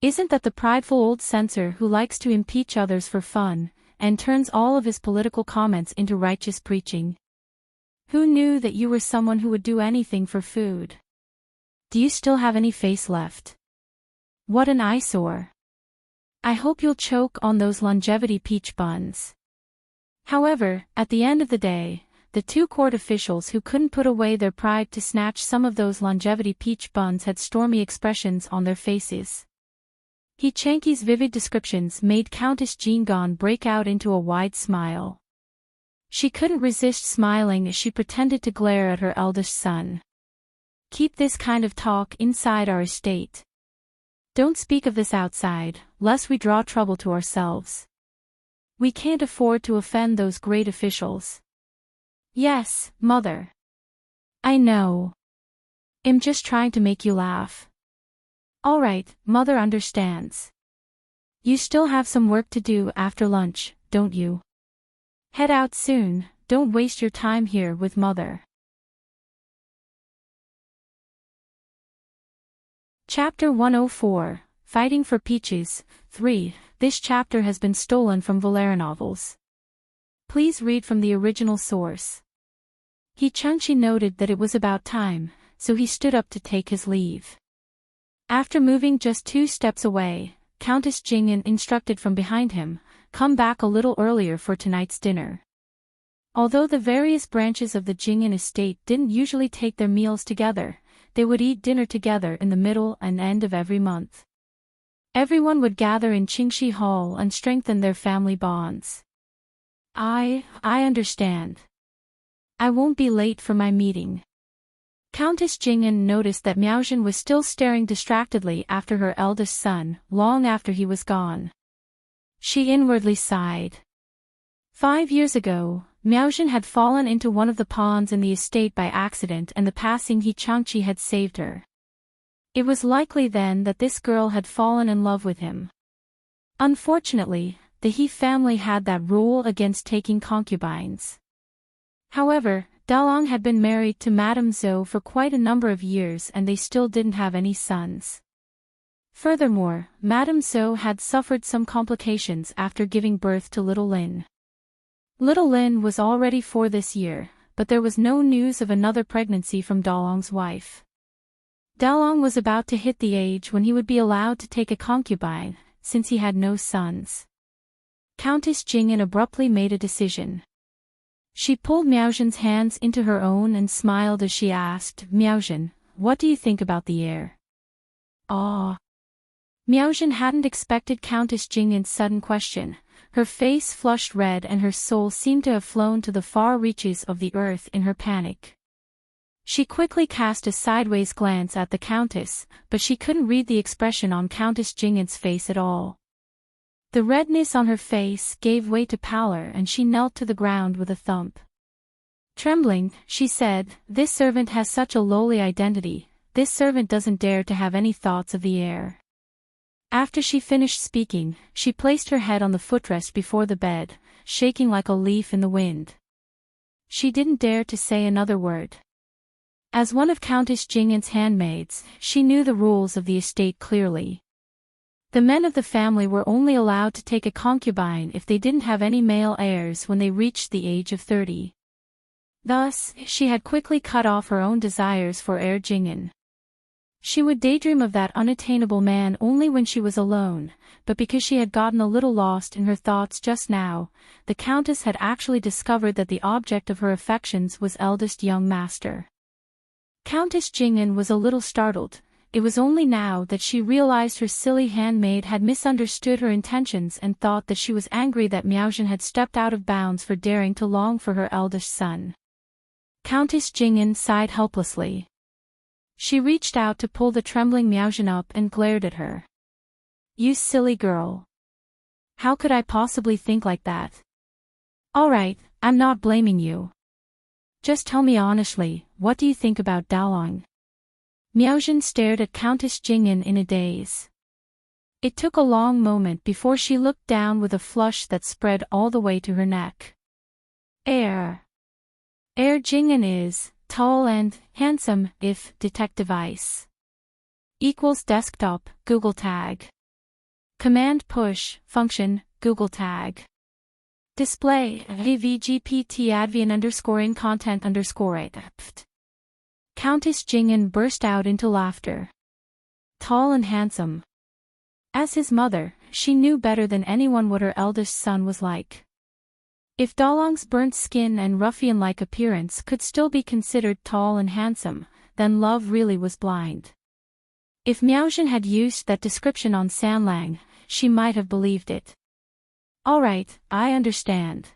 Isn't that the prideful old censor who likes to impeach others for fun, and turns all of his political comments into righteous preaching? Who knew that you were someone who would do anything for food? Do you still have any face left? What an eyesore. I hope you'll choke on those longevity peach buns. However, at the end of the day, the 2 court officials who couldn't put away their pride to snatch some of those longevity peach buns had stormy expressions on their faces. He Chanky's vivid descriptions made Countess Jeangon break out into a wide smile. She couldn't resist smiling as she pretended to glare at her eldest son. Keep this kind of talk inside our estate. Don't speak of this outside, lest we draw trouble to ourselves. We can't afford to offend those great officials. Yes, mother. I know. I'm just trying to make you laugh. All right, mother understands. You still have some work to do after lunch, don't you? Head out soon, don't waste your time here with mother. Chapter 104, Fighting for Peaches, 3. This chapter has been stolen from LoveLore novels. Please read from the original source. He Chunchi noted that it was about time, so he stood up to take his leave. After moving just 2 steps away, Countess Jing'an instructed from behind him, "Come back a little earlier for tonight's dinner." Although the various branches of the Jing'an estate didn't usually take their meals together, they would eat dinner together in the middle and end of every month. Everyone would gather in Qingxi Hall and strengthen their family bonds. I understand. I won't be late for my meeting. Countess Jing'an noticed that Miaozhen was still staring distractedly after her eldest son, long after he was gone. She inwardly sighed. 5 years ago, Miaozhen had fallen into one of the ponds in the estate by accident and the passing He Changqi had saved her. It was likely then that this girl had fallen in love with him. Unfortunately, the He family had that rule against taking concubines. However, Dalong had been married to Madame Zhou for quite a number of years and they still didn't have any sons. Furthermore, Madame Zhou had suffered some complications after giving birth to little Lin. Little Lin was already 4 this year, but there was no news of another pregnancy from Dalong's wife. Dalong was about to hit the age when he would be allowed to take a concubine, since he had no sons. Countess Jing'an abruptly made a decision. She pulled Miaozhen's hands into her own and smiled as she asked, "Miaozhen, what do you think about the heir?" "Ah." Miaozhen hadn't expected Countess Jing'an's sudden question. Her face flushed red and her soul seemed to have flown to the far reaches of the earth in her panic. She quickly cast a sideways glance at the Countess, but she couldn't read the expression on Countess Jingen's face at all. The redness on her face gave way to pallor and she knelt to the ground with a thump. Trembling, she said, "This servant has such a lowly identity, this servant doesn't dare to have any thoughts of the air." After she finished speaking, she placed her head on the footrest before the bed, shaking like a leaf in the wind. She didn't dare to say another word. As one of Countess Jingen's handmaids, she knew the rules of the estate clearly. The men of the family were only allowed to take a concubine if they didn't have any male heirs when they reached the age of 30. Thus, she had quickly cut off her own desires for heir Jingen. She would daydream of that unattainable man only when she was alone, but because she had gotten a little lost in her thoughts just now, the Countess had actually discovered that the object of her affections was eldest young master. Countess Jingen was a little startled. It was only now that she realized her silly handmaid had misunderstood her intentions and thought that she was angry that Miaozhen had stepped out of bounds for daring to long for her eldest son. Countess Jingen sighed helplessly. She reached out to pull the trembling Miaozhen up and glared at her. "You silly girl. How could I possibly think like that? All right, I'm not blaming you. Just tell me honestly, what do you think about Daolong?" Miaozhen stared at Countess Jingen in a daze. It took a long moment before she looked down with a flush that spread all the way to her neck. Heir Jingen is tall and handsome if detect device equals desktop Google tag. Command push function Google tag. Display avgpt advian _ content _. Countess Jingen burst out into laughter. Tall and handsome. As his mother, she knew better than anyone what her eldest son was like. If Daolong's burnt skin and ruffian-like appearance could still be considered tall and handsome, then love really was blind. If Miaozhen had used that description on Sanlang, she might have believed it. All right, I understand.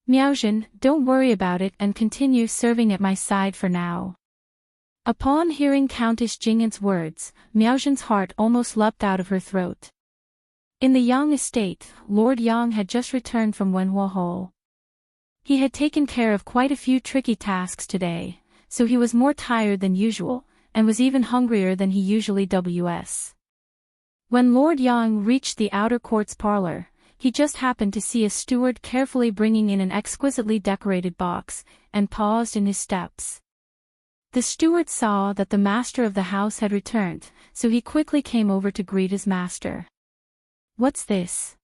Miaozhen, don't worry about it and continue serving at my side for now. Upon hearing Countess Jingen's words, Miaozhen's heart almost leapt out of her throat. In the Yang estate, Lord Yang had just returned from Wenhua Hall. He had taken care of quite a few tricky tasks today, so he was more tired than usual, and was even hungrier than he usually was. When Lord Yang reached the outer courts parlor, he just happened to see a steward carefully bringing in an exquisitely decorated box, and paused in his steps. The steward saw that the master of the house had returned, so he quickly came over to greet his master. What's this?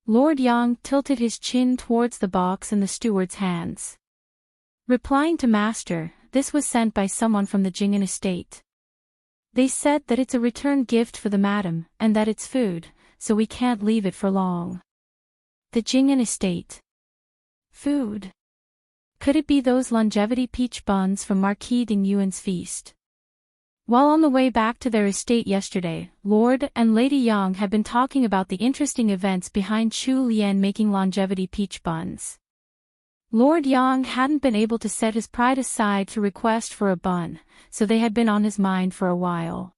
Lord Yang tilted his chin towards the box in the steward's hands. Replying to master, this was sent by someone from the Jingen estate. They said that it's a return gift for the madam, and that it's food, so we can't leave it for long. The Jingen estate. Food. Could it be those longevity peach buns from Marquis Ding Yuan's feast? While on the way back to their estate yesterday, Lord and Lady Yang had been talking about the interesting events behind Chu Lian making longevity peach buns. Lord Yang hadn't been able to set his pride aside to request for a bun, so they had been on his mind for a while.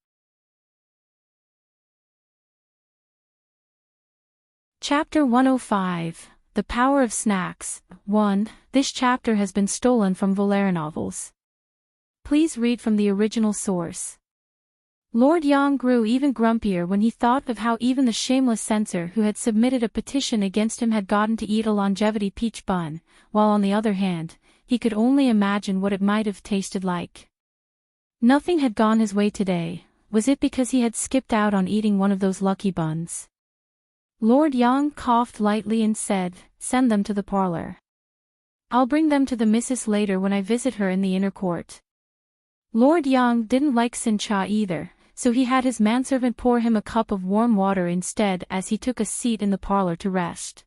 Chapter 105, The Power of Snacks. 1. This chapter has been stolen from LoveLore novels. Please read from the original source. Lord Yang grew even grumpier when he thought of how even the shameless censor who had submitted a petition against him had gotten to eat a longevity peach bun, while on the other hand, he could only imagine what it might have tasted like. Nothing had gone his way today. Was it because he had skipped out on eating one of those lucky buns? Lord Yang coughed lightly and said, "Send them to the parlor. I'll bring them to the missus later when I visit her in the inner court." Lord Yang didn't like Sincha either, so he had his manservant pour him a cup of warm water instead as he took a seat in the parlor to rest.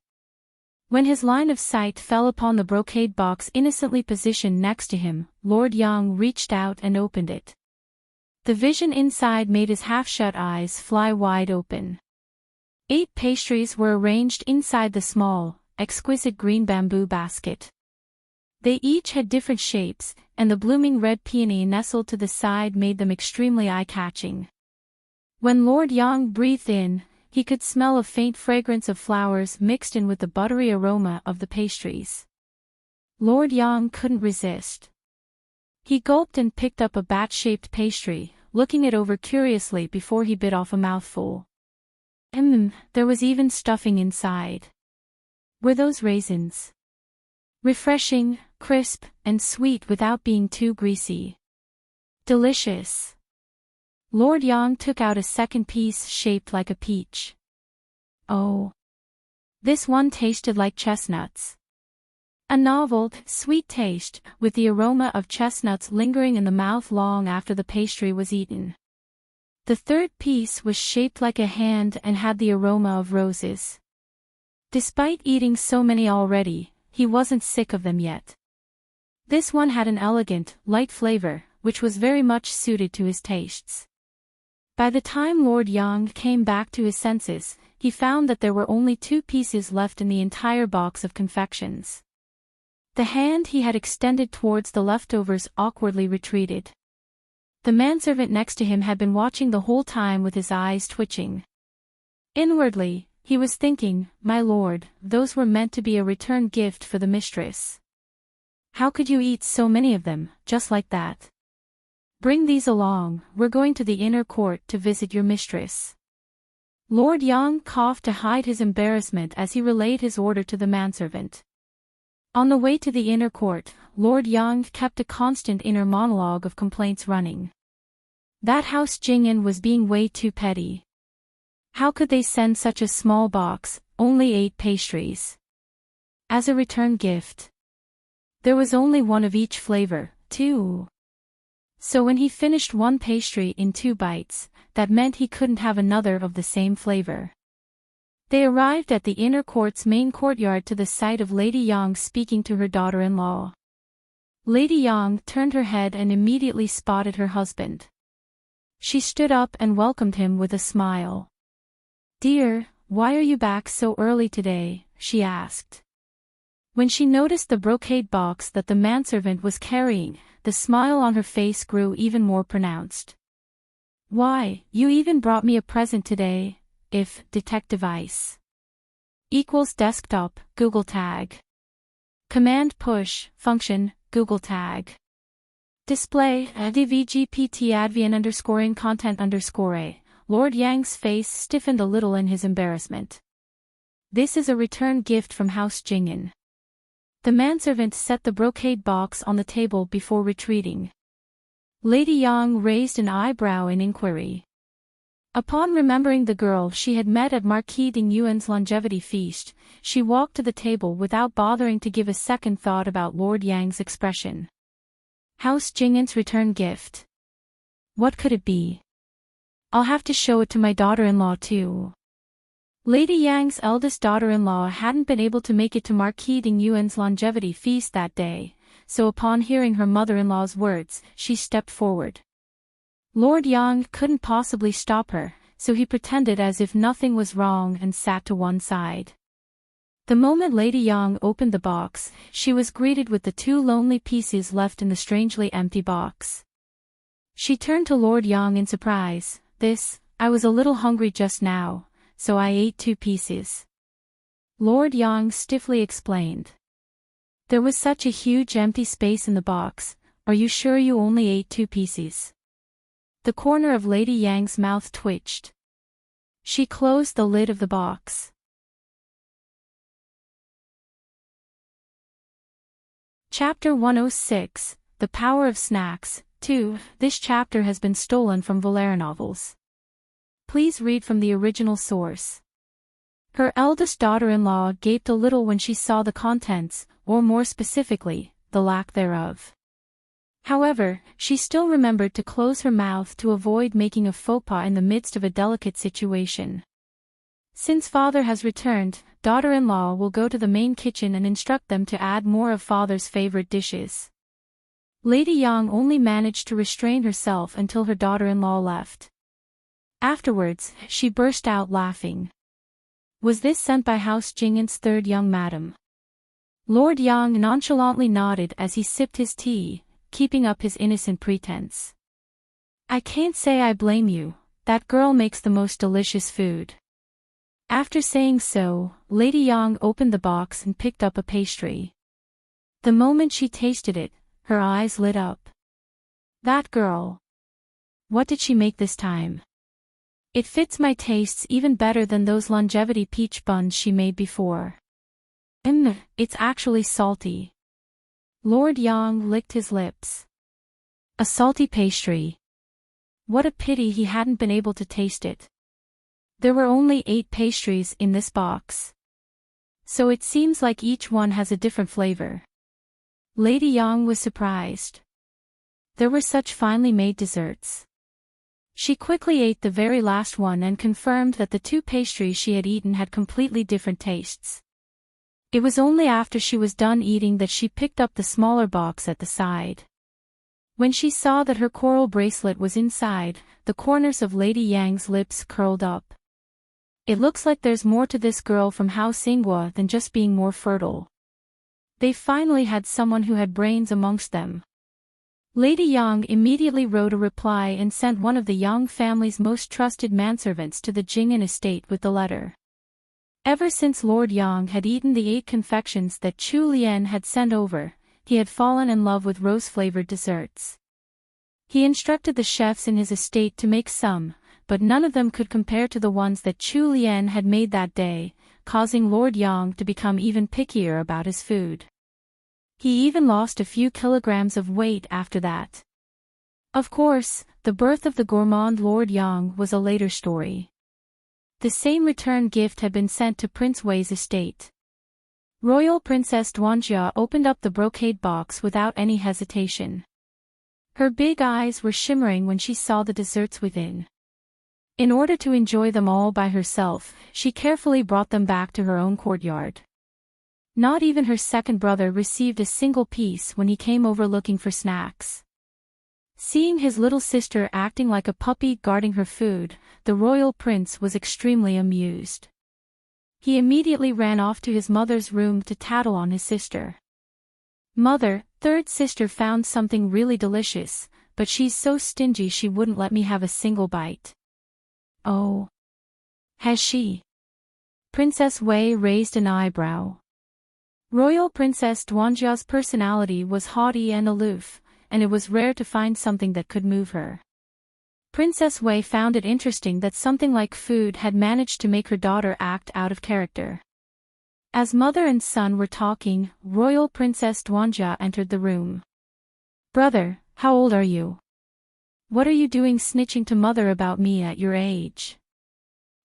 When his line of sight fell upon the brocade box innocently positioned next to him, Lord Yang reached out and opened it. The vision inside made his half-shut eyes fly wide open. 8 pastries were arranged inside the small, exquisite green bamboo basket. They each had different shapes, and the blooming red peony nestled to the side made them extremely eye-catching. When Lord Yang breathed in, he could smell a faint fragrance of flowers mixed in with the buttery aroma of the pastries. Lord Yang couldn't resist. He gulped and picked up a bat-shaped pastry, looking it over curiously before he bit off a mouthful. There was even stuffing inside. Were those raisins? Refreshing, crisp, and sweet without being too greasy. Delicious. Lord Yang took out a second piece shaped like a peach. Oh. This one tasted like chestnuts. A novel, sweet taste, with the aroma of chestnuts lingering in the mouth long after the pastry was eaten. The third piece was shaped like a hand and had the aroma of roses. Despite eating so many already, he wasn't sick of them yet. This one had an elegant, light flavor, which was very much suited to his tastes. By the time Lord Yang came back to his senses, he found that there were only 2 pieces left in the entire box of confections. The hand he had extended towards the leftovers awkwardly retreated. The manservant next to him had been watching the whole time with his eyes twitching. Inwardly, he was thinking, "My lord, those were meant to be a return gift for the mistress. How could you eat so many of them, just like that? Bring these along, we're going to the inner court to visit your mistress." Lord Yang coughed to hide his embarrassment as he relayed his order to the manservant. On the way to the inner court, Lord Yang kept a constant inner monologue of complaints running. That House Jing'an was being way too petty. How could they send such a small box, only 8 pastries? As a return gift. There was only one of each flavor, too. So when he finished one pastry in 2 bites, that meant he couldn't have another of the same flavor. They arrived at the inner court's main courtyard to the sight of Lady Yang speaking to her daughter-in-law. Lady Yang turned her head and immediately spotted her husband. She stood up and welcomed him with a smile. "Dear, why are you back so early today?" she asked. When she noticed the brocade box that the manservant was carrying, the smile on her face grew even more pronounced. "Why, you even brought me a present today. If detect device equals desktop, Google tag. Command push, function, Google tag. Display, dvgpt advian _ content _ a. Lord Yang's face stiffened a little in his embarrassment. "This is a return gift from House Jing'an." The manservant set the brocade box on the table before retreating. Lady Yang raised an eyebrow in inquiry. Upon remembering the girl she had met at Marquis Ding Yuan's longevity feast, she walked to the table without bothering to give a second thought about Lord Yang's expression. House Jing'an's return gift. What could it be? I'll have to show it to my daughter-in-law too. Lady Yang's eldest daughter-in-law hadn't been able to make it to Marquis Ding Yuan's longevity feast that day, so upon hearing her mother-in-law's words, she stepped forward. Lord Yang couldn't possibly stop her, so he pretended as if nothing was wrong and sat to one side. The moment Lady Yang opened the box, she was greeted with the 2 lonely pieces left in the strangely empty box. She turned to Lord Yang in surprise. I was a little hungry just now, so I ate 2 pieces. Lord Yang stiffly explained. There was such a huge empty space in the box. Are you sure you only ate 2 pieces? The corner of Lady Yang's mouth twitched. She closed the lid of the box. Chapter 106, The Power of Snacks, 2. This chapter has been stolen from LoveLore novels. Please read from the original source. Her eldest daughter-in-law gaped a little when she saw the contents, or more specifically, the lack thereof. However, she still remembered to close her mouth to avoid making a faux pas in the midst of a delicate situation. Since father has returned, daughter-in-law will go to the main kitchen and instruct them to add more of father's favorite dishes. Lady Yang only managed to restrain herself until her daughter-in-law left. Afterwards, she burst out laughing. Was this sent by House Jing'an's 3rd young madam? Lord Yang nonchalantly nodded as he sipped his tea, keeping up his innocent pretense. I can't say I blame you, that girl makes the most delicious food. After saying so, Lady Yang opened the box and picked up a pastry. The moment she tasted it, her eyes lit up. That girl. What did she make this time? It fits my tastes even better than those longevity peach buns she made before. It's actually salty. Lord Yang licked his lips. A salty pastry. What a pity he hadn't been able to taste it. There were only 8 pastries in this box. So it seems like each one has a different flavor. Lady Yang was surprised. There were such finely made desserts. She quickly ate the very last one and confirmed that the 2 pastries she had eaten had completely different tastes. It was only after she was done eating that she picked up the smaller box at the side. When she saw that her coral bracelet was inside, the corners of Lady Yang's lips curled up. It looks like there's more to this girl from Hao Xinghua than just being more fertile. They finally had someone who had brains amongst them. Lady Yang immediately wrote a reply and sent one of the Yang family's most trusted manservants to the Jing'an estate with the letter. Ever since Lord Yang had eaten the 8 confections that Chu Lian had sent over, he had fallen in love with rose-flavored desserts. He instructed the chefs in his estate to make some, but none of them could compare to the ones that Chu Lian had made that day, causing Lord Yang to become even pickier about his food. He even lost a few kilograms of weight after that. Of course, the birth of the gourmand Lord Yang was a later story. The same return gift had been sent to Prince Wei's estate. Royal Princess Duanjia opened up the brocade box without any hesitation. Her big eyes were shimmering when she saw the desserts within. In order to enjoy them all by herself, she carefully brought them back to her own courtyard. Not even her second brother received a single piece when he came over looking for snacks. Seeing his little sister acting like a puppy guarding her food, the royal prince was extremely amused. He immediately ran off to his mother's room to tattle on his sister. Mother, third sister found something really delicious, but she's so stingy she wouldn't let me have a single bite. Oh. Has she? Princess Wei raised an eyebrow. Royal Princess Duanjia's personality was haughty and aloof, and it was rare to find something that could move her. Princess Wei found it interesting that something like food had managed to make her daughter act out of character. As mother and son were talking, Royal Princess Duanjia entered the room. Brother, how old are you? What are you doing snitching to mother about me at your age?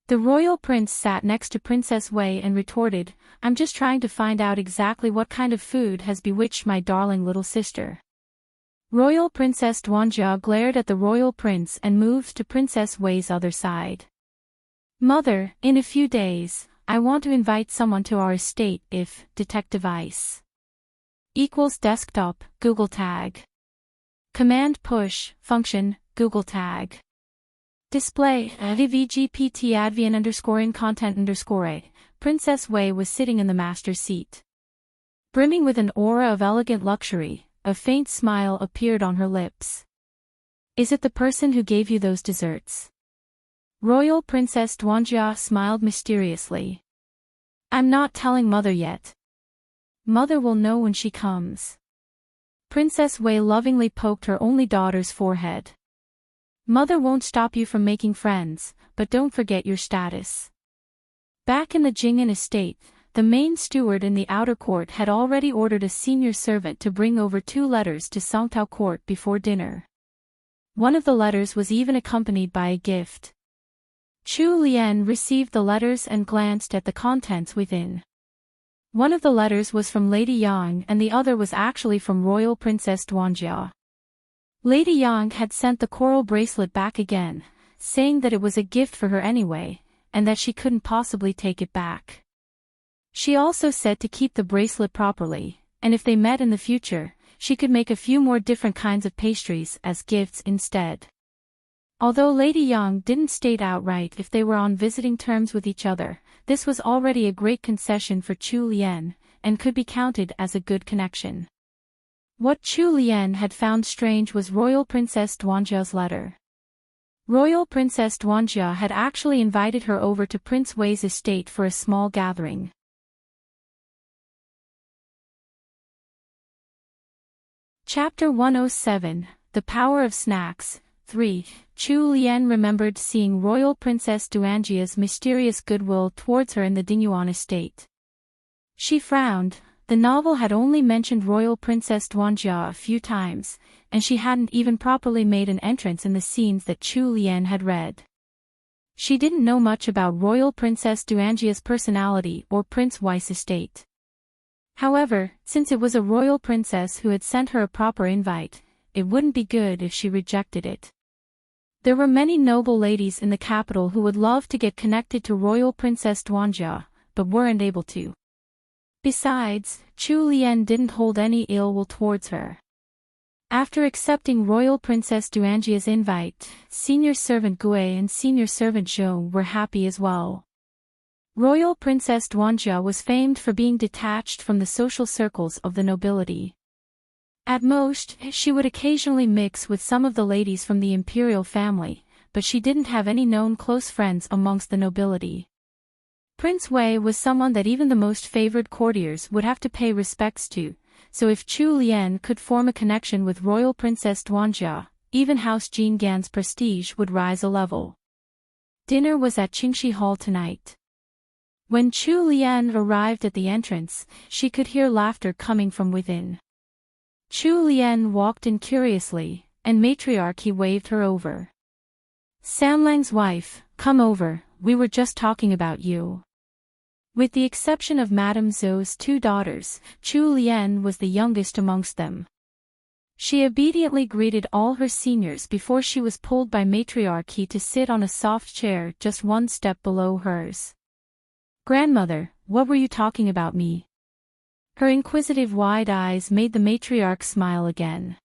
The royal prince sat next to Princess Wei and retorted, I'm just trying to find out exactly what kind of food has bewitched my darling little sister. Royal Princess Duanjia glared at the royal prince and moved to Princess Wei's other side. Mother, in a few days, I want to invite someone to our estate if detective ice equals desktop, Google tag. Command push, function, Google tag. Display, vgpt advian underscoring content underscore. Princess Wei was sitting in the master's seat. Brimming with an aura of elegant luxury, a faint smile appeared on her lips. Is it the person who gave you those desserts? Royal Princess Duanjia smiled mysteriously. I'm not telling mother yet. Mother will know when she comes. Princess Wei lovingly poked her only daughter's forehead. Mother won't stop you from making friends, but don't forget your status. Back in the Jing'an estate, the main steward in the outer court had already ordered a senior servant to bring over 2 letters to Songtao court before dinner. One of the letters was even accompanied by a gift. Chu Lian received the letters and glanced at the contents within. One of the letters was from Lady Yang and the other was actually from Royal Princess Duanjia. Lady Yang had sent the coral bracelet back again, saying that it was a gift for her anyway, and that she couldn't possibly take it back. She also said to keep the bracelet properly, and if they met in the future, she could make a few more different kinds of pastries as gifts instead. Although Lady Yang didn't state outright if they were on visiting terms with each other, this was already a great concession for Chu Lian, and could be counted as a good connection. What Chu Lian had found strange was Royal Princess Duanjia's letter. Royal Princess Duanjia had actually invited her over to Prince Wei's estate for a small gathering. Chapter 107, The Power of Snacks. 3. Chu Lian remembered seeing Royal Princess Duanjia's mysterious goodwill towards her in the Dingyuan estate. She frowned. The novel had only mentioned Royal Princess Duanjia a few times, and she hadn't even properly made an entrance in the scenes that Chu Lian had read. She didn't know much about Royal Princess Duanjia's personality or Prince Wei's estate. However, since it was a royal princess who had sent her a proper invite, it wouldn't be good if she rejected it. There were many noble ladies in the capital who would love to get connected to Royal Princess Duanjia, but weren't able to. Besides, Chu Lian didn't hold any ill will towards her. After accepting Royal Princess Duanjia's invite, Senior Servant Gui and Senior Servant Zhou were happy as well. Royal Princess Duanjia was famed for being detached from the social circles of the nobility. At most, she would occasionally mix with some of the ladies from the imperial family, but she didn't have any known close friends amongst the nobility. Prince Wei was someone that even the most favored courtiers would have to pay respects to, so if Chu Lian could form a connection with Royal Princess Duanjia, even House Jin Gan's prestige would rise a level. Dinner was at Qingxi Hall tonight. When Chu Lian arrived at the entrance, she could hear laughter coming from within. Chu Lian walked in curiously, and matriarchy waved her over. Samlang's wife, come over, we were just talking about you. With the exception of Madame Zhou's two daughters, Chu Lian was the youngest amongst them. She obediently greeted all her seniors before she was pulled by matriarchy to sit on a soft chair just one step below hers. Grandmother, what were you talking about me? Her inquisitive wide eyes made the matriarch smile again.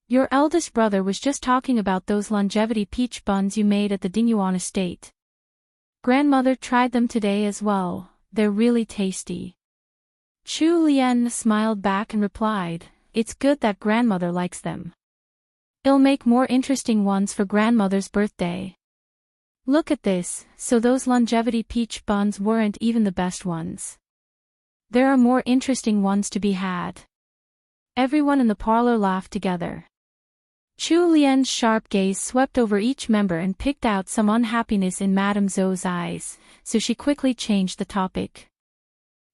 Your eldest brother was just talking about those longevity peach buns you made at the Dingyuan estate. Grandmother tried them today as well, they're really tasty. Chu Lian smiled back and replied, it's good that grandmother likes them. It'll make more interesting ones for grandmother's birthday. Look at this, so those longevity peach buns weren't even the best ones. There are more interesting ones to be had. Everyone in the parlor laughed together. Chu Lian's sharp gaze swept over each member and picked out some unhappiness in Madame Zhou's eyes, so she quickly changed the topic.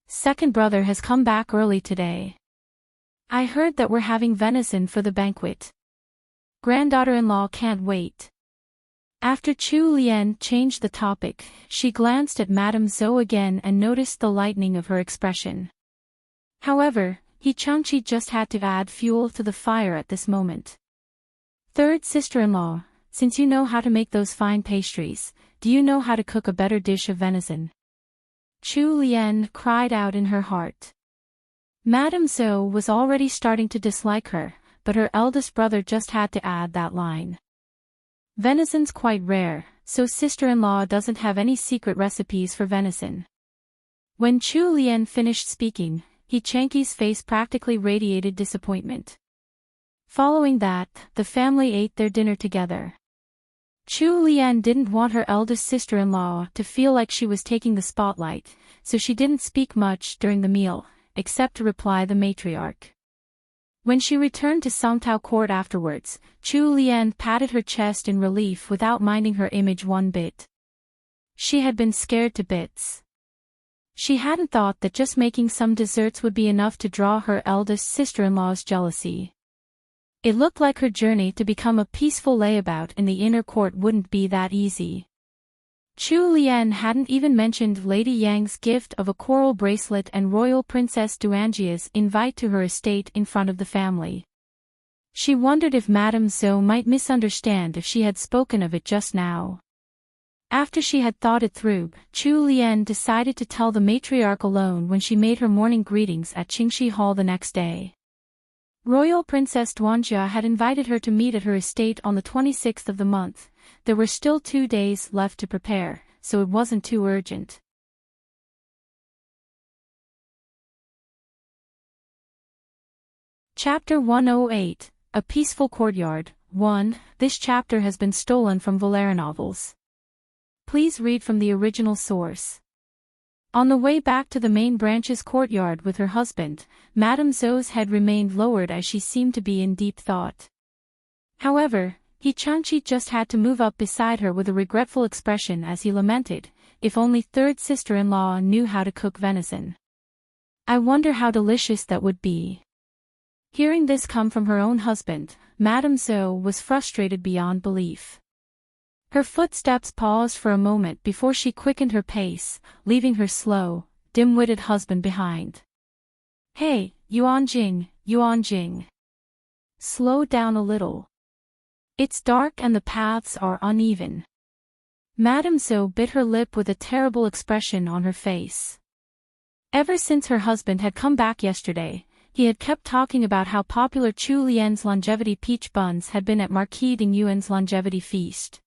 Second brother has come back early today. I heard that we're having venison for the banquet. Granddaughter-in-law can't wait. After Chu Lian changed the topic, she glanced at Madame Zhou again and noticed the lightening of her expression. However, Changqi just had to add fuel to the fire at this moment. Third sister-in-law, since you know how to make those fine pastries, do you know how to cook a better dish of venison? Chu Lian cried out in her heart. Madame Zhou was already starting to dislike her, but her eldest brother just had to add that line. Venison's quite rare, so sister-in-law doesn't have any secret recipes for venison. When Chu Lian finished speaking, Changqi's face practically radiated disappointment. Following that, the family ate their dinner together. Chu Lian didn't want her eldest sister-in-law to feel like she was taking the spotlight, so she didn't speak much during the meal, except to reply the matriarch. When she returned to Songtao Court afterwards, Chu Lian patted her chest in relief without minding her image one bit. She had been scared to bits. She hadn't thought that just making some desserts would be enough to draw her eldest sister-in-law's jealousy. It looked like her journey to become a peaceful layabout in the inner court wouldn't be that easy. Chu Lian hadn't even mentioned Lady Yang's gift of a coral bracelet and Royal Princess Duanjia's invite to her estate in front of the family. She wondered if Madame Zhou might misunderstand if she had spoken of it just now. After she had thought it through, Chu Lian decided to tell the matriarch alone when she made her morning greetings at Qingxi Hall the next day. Royal Princess Duanjia had invited her to meet at her estate on the 26th of the month. There were still 2 days left to prepare, so it wasn't too urgent. Chapter 108, A Peaceful Courtyard. 1. This chapter has been stolen from LoveLore novels. Please read from the original source. On the way back to the main branch's courtyard with her husband, Madame Zhou's head remained lowered as she seemed to be in deep thought. However, Changqi just had to move up beside her with a regretful expression as he lamented, if only third sister-in-law knew how to cook venison. I wonder how delicious that would be. Hearing this come from her own husband, Madame Zhou was frustrated beyond belief. Her footsteps paused for a moment before she quickened her pace, leaving her slow, dim-witted husband behind. Hey, Yuanjing. Slow down a little. It's dark and the paths are uneven. Madame Zhou bit her lip with a terrible expression on her face. Ever since her husband had come back yesterday, he had kept talking about how popular Chu Lian's longevity peach buns had been at Marquis Ding Yuan's longevity feast.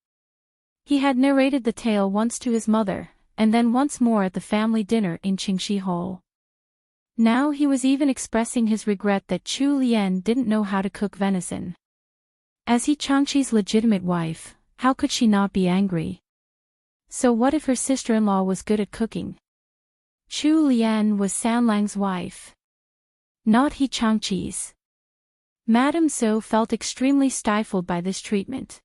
He had narrated the tale once to his mother, and then once more at the family dinner in Qingxi Hall. Now he was even expressing his regret that Chu Lian didn't know how to cook venison. As he Changqi's legitimate wife, how could she not be angry? So what if her sister-in-law was good at cooking? Chu Lian was Sanlang's wife. Not he Changqi's. Madame Zhou felt extremely stifled by this treatment.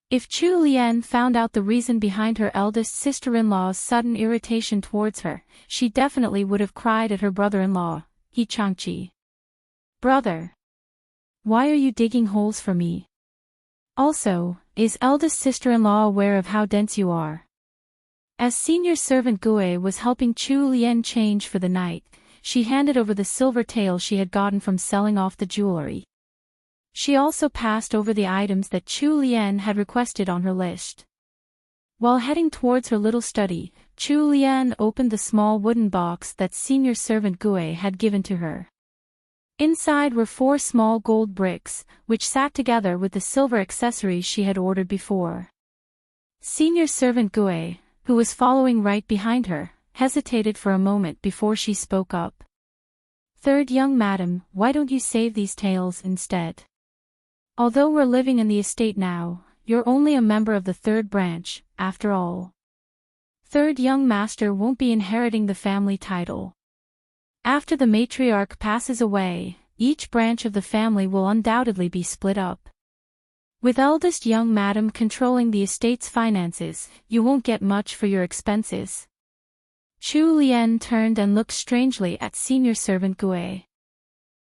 If Chu Lian found out the reason behind her eldest sister-in-law's sudden irritation towards her, she definitely would have cried at her brother-in-law, he Changqi. Brother. Why are you digging holes for me? Also, is eldest sister-in-law aware of how dense you are? As senior servant Gui was helping Chu Lian change for the night, she handed over the silver tael she had gotten from selling off the jewelry. She also passed over the items that Chu Lian had requested on her list. While heading towards her little study, Chu Lian opened the small wooden box that senior servant Gui had given to her. Inside were 4 small gold bricks, which sat together with the silver accessories she had ordered before. Senior servant Gui, who was following right behind her, hesitated for a moment before she spoke up. Third young madam, why don't you save these taels instead? Although we're living in the estate now, you're only a member of the third branch, after all. Third young master won't be inheriting the family title. After the matriarch passes away, each branch of the family will undoubtedly be split up. With eldest young madam controlling the estate's finances, you won't get much for your expenses. Chu Lian turned and looked strangely at senior servant Gui.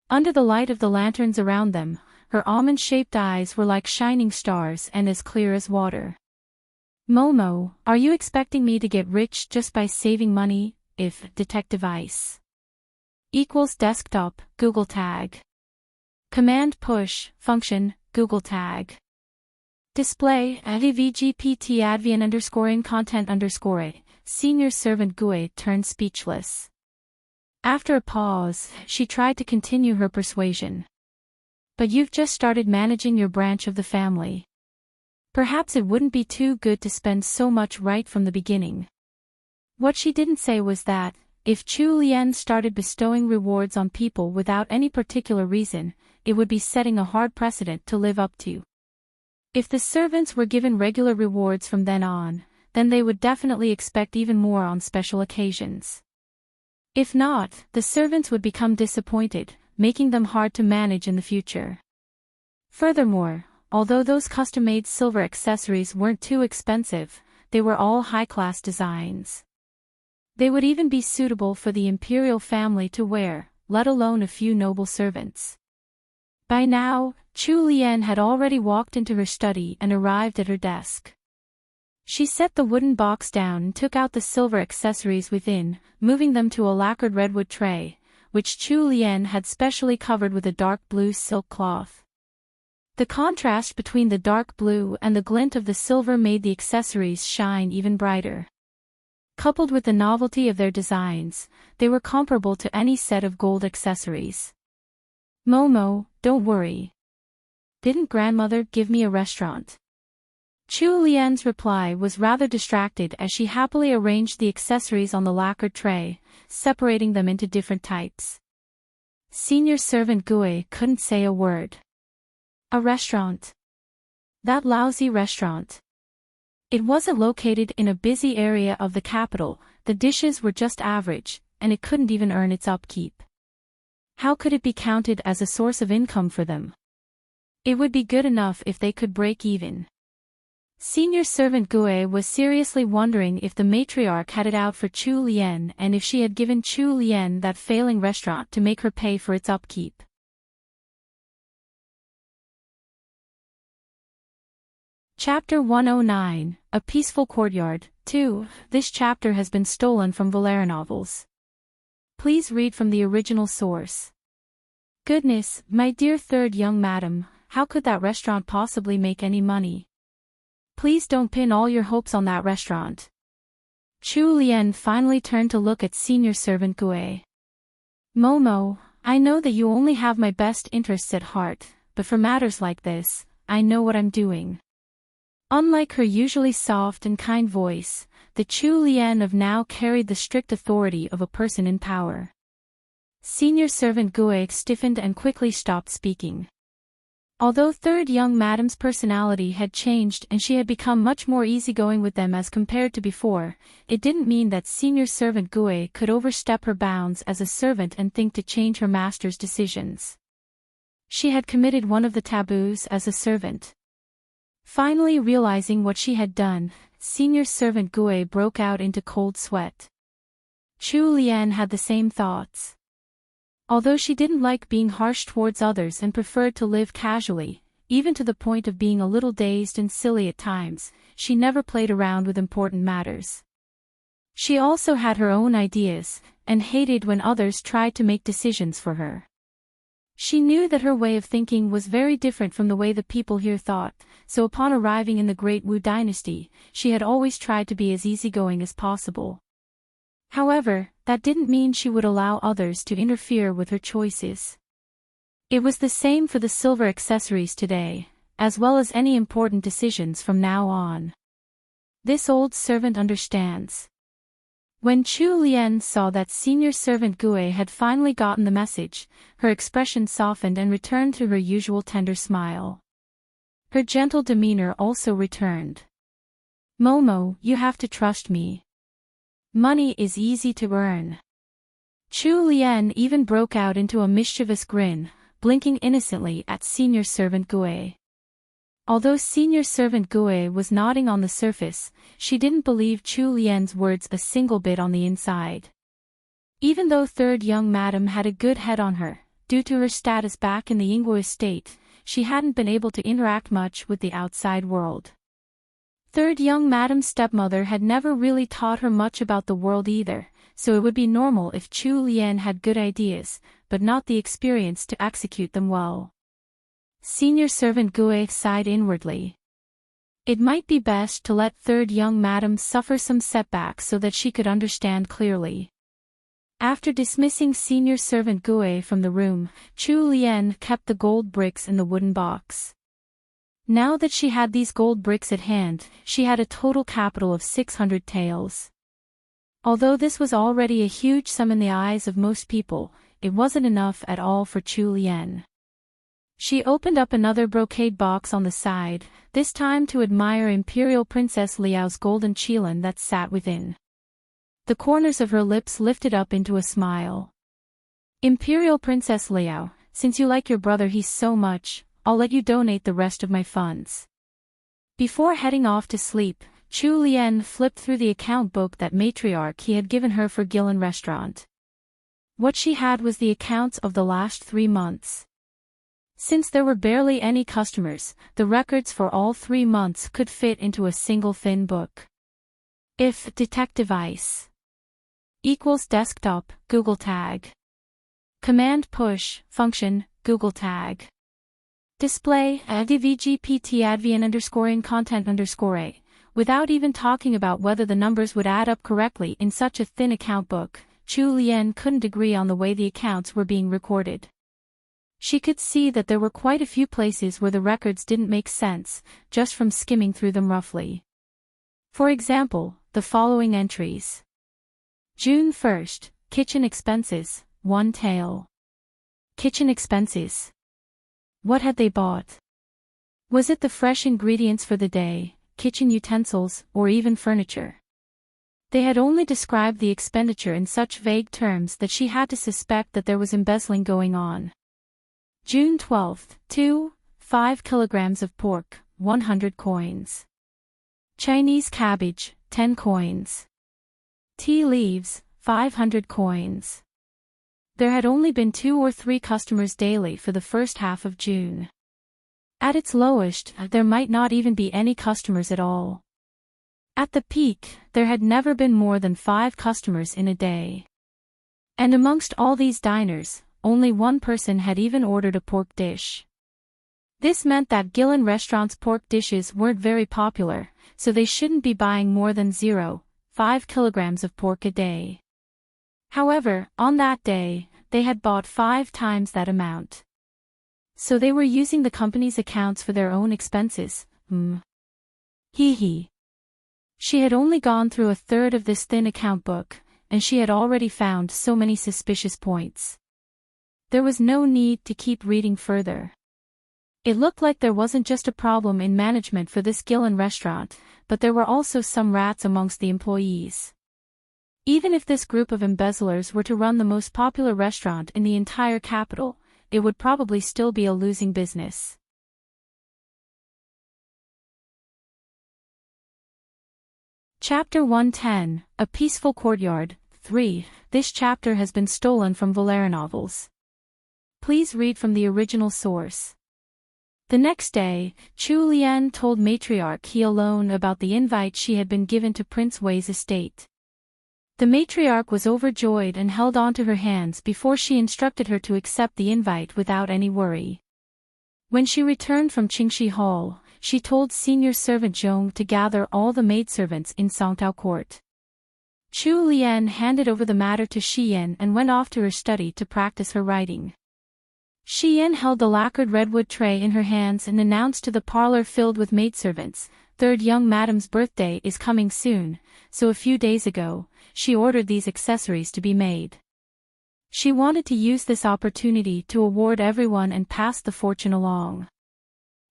Under the light of the lanterns around them, her almond-shaped eyes were like shining stars and as clear as water. Momo, are you expecting me to get rich just by saving money, if Detective Ice equals desktop, Google tag. Command push, function, Google tag. Display, advgpt advian _ content _ Senior servant Gui turned speechless. After a pause, she tried to continue her persuasion. But you've just started managing your branch of the family. Perhaps it wouldn't be too good to spend so much right from the beginning. What she didn't say was that, if Chu Lian started bestowing rewards on people without any particular reason, it would be setting a hard precedent to live up to. If the servants were given regular rewards from then on, then they would definitely expect even more on special occasions. If not, the servants would become disappointed, making them hard to manage in the future. Furthermore, although those custom-made silver accessories weren't too expensive, they were all high-class designs. They would even be suitable for the imperial family to wear, let alone a few noble servants. By now, Chu Lian had already walked into her study and arrived at her desk. She set the wooden box down and took out the silver accessories within, moving them to a lacquered redwood tray, which Chu Lian had specially covered with a dark blue silk cloth. The contrast between the dark blue and the glint of the silver made the accessories shine even brighter. Coupled with the novelty of their designs, they were comparable to any set of gold accessories. Momo, don't worry. Didn't grandmother give me a restaurant? Chu Lian's reply was rather distracted as she happily arranged the accessories on the lacquered tray, separating them into different types. Senior servant Gue couldn't say a word. A restaurant. That lousy restaurant. It wasn't located in a busy area of the capital, the dishes were just average, and it couldn't even earn its upkeep. How could it be counted as a source of income for them? It would be good enough if they could break even. Senior servant Gue was seriously wondering if the matriarch had it out for Chu Lien and if she had given Chu Lien that failing restaurant to make her pay for its upkeep. Chapter 109, A Peaceful Courtyard, 2. This chapter has been stolen from LoveLore novels. Please read from the original source. Goodness, my dear third young madam, how could that restaurant possibly make any money? Please don't pin all your hopes on that restaurant. Chu Lien finally turned to look at senior servant Gue. Momo, I know that you only have my best interests at heart, but for matters like this, I know what I'm doing. Unlike her usually soft and kind voice, the Chu Lien of now carried the strict authority of a person in power. Senior servant Gue stiffened and quickly stopped speaking. Although third young madam's personality had changed and she had become much more easygoing with them as compared to before, it didn't mean that senior servant Gue could overstep her bounds as a servant and think to change her master's decisions. She had committed one of the taboos as a servant. Finally realizing what she had done, senior servant Gue broke out into cold sweat. Chu Lien had the same thoughts. Although she didn't like being harsh towards others and preferred to live casually, even to the point of being a little dazed and silly at times, she never played around with important matters. She also had her own ideas, and hated when others tried to make decisions for her. She knew that her way of thinking was very different from the way the people here thought, so upon arriving in the Great Wu dynasty, she had always tried to be as easygoing as possible. However, that didn't mean she would allow others to interfere with her choices. It was the same for the silver accessories today, as well as any important decisions from now on. This old servant understands. When Chu Lien saw that senior servant Gue had finally gotten the message, her expression softened and returned to her usual tender smile. Her gentle demeanor also returned. Momo, you have to trust me. Money is easy to earn. Chu Lien even broke out into a mischievous grin, blinking innocently at senior servant Gue. Although senior servant Gue was nodding on the surface, she didn't believe Chu Lien's words a single bit on the inside. Even though third young madam had a good head on her, due to her status back in the Yingguo estate, she hadn't been able to interact much with the outside world. Third young madam's stepmother had never really taught her much about the world either, so it would be normal if Chu Lien had good ideas, but not the experience to execute them well. Senior servant Gue sighed inwardly. It might be best to let third young madam suffer some setbacks so that she could understand clearly. After dismissing senior servant Gue from the room, Chu Lien kept the gold bricks in the wooden box. Now that she had these gold bricks at hand, she had a total capital of 600 taels. Although this was already a huge sum in the eyes of most people, it wasn't enough at all for Chu Lien. She opened up another brocade box on the side, this time to admire Imperial Princess Liao's golden qilin that sat within. The corners of her lips lifted up into a smile. Imperial Princess Liao, since you like your brother he so much, I'll let you donate the rest of my funds. Before heading off to sleep, Chu Lien flipped through the account book that matriarch he had given her for Gillen Restaurant. What she had was the accounts of the last 3 months. Since there were barely any customers, the records for all 3 months could fit into a single thin book. If detective ice equals desktop, Google tag. Command push, function, Google tag. Display, advgpt advian underscoring content underscore a. Without even talking about whether the numbers would add up correctly in such a thin account book, Chu Lien couldn't agree on the way the accounts were being recorded. She could see that there were quite a few places where the records didn't make sense, just from skimming through them roughly. For example, the following entries. June 1st, kitchen expenses, 1 tael. Kitchen expenses. What had they bought? Was it the fresh ingredients for the day, kitchen utensils, or even furniture? They had only described the expenditure in such vague terms that she had to suspect that there was embezzling going on. June 12th, 5 kilograms of pork, 100 coins. Chinese cabbage, 10 coins. Tea leaves, 500 coins. There had only been 2 or 3 customers daily for the first half of June. At its lowest, there might not even be any customers at all. At the peak, there had never been more than 5 customers in a day. And amongst all these diners, only one person had even ordered a pork dish. This meant that Gillen restaurant's pork dishes weren't very popular, so they shouldn't be buying more than 0.5 kilograms of pork a day. However, on that day, they had bought 5 times that amount. So they were using the company's accounts for their own expenses. Hee hee. She had only gone through a third of this thin account book, and she had already found so many suspicious points. There was no need to keep reading further. It looked like there wasn't just a problem in management for this Gillen restaurant, but there were also some rats amongst the employees. Even if this group of embezzlers were to run the most popular restaurant in the entire capital, it would probably still be a losing business. Chapter 110, A Peaceful Courtyard, 3. This chapter has been stolen from LoveLore novels. Please read from the original source. The next day, Chu Lian told Matriarch He Alone about the invite she had been given to Prince Wei's estate. The matriarch was overjoyed and held onto her hands before she instructed her to accept the invite without any worry. When she returned from Qingxi Hall, she told senior servant Zhong to gather all the maidservants in Songtao Court. Chu Lian handed over the matter to Xian and went off to her study to practice her writing. Xian held the lacquered redwood tray in her hands and announced to the parlor filled with maidservants, "Third young madam's birthday is coming soon, so a few days ago, she ordered these accessories to be made." She wanted to use this opportunity to award everyone and pass the fortune along.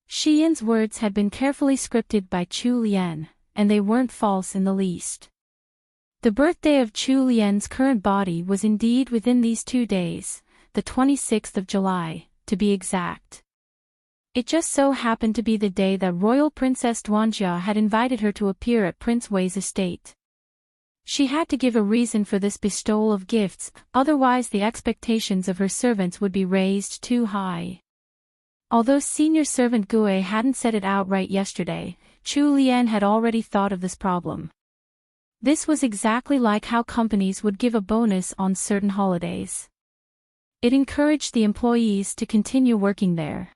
Xian's words had been carefully scripted by Chu Lian, and they weren't false in the least. The birthday of Chu Lian's current body was indeed within these 2 days, the 26th of July, to be exact. It just so happened to be the day that Royal Princess Duanjia had invited her to appear at Prince Wei's estate. She had to give a reason for this bestowal of gifts, otherwise the expectations of her servants would be raised too high. Although senior servant Gue hadn't said it outright yesterday, Chu Lian had already thought of this problem. This was exactly like how companies would give a bonus on certain holidays. It encouraged the employees to continue working there.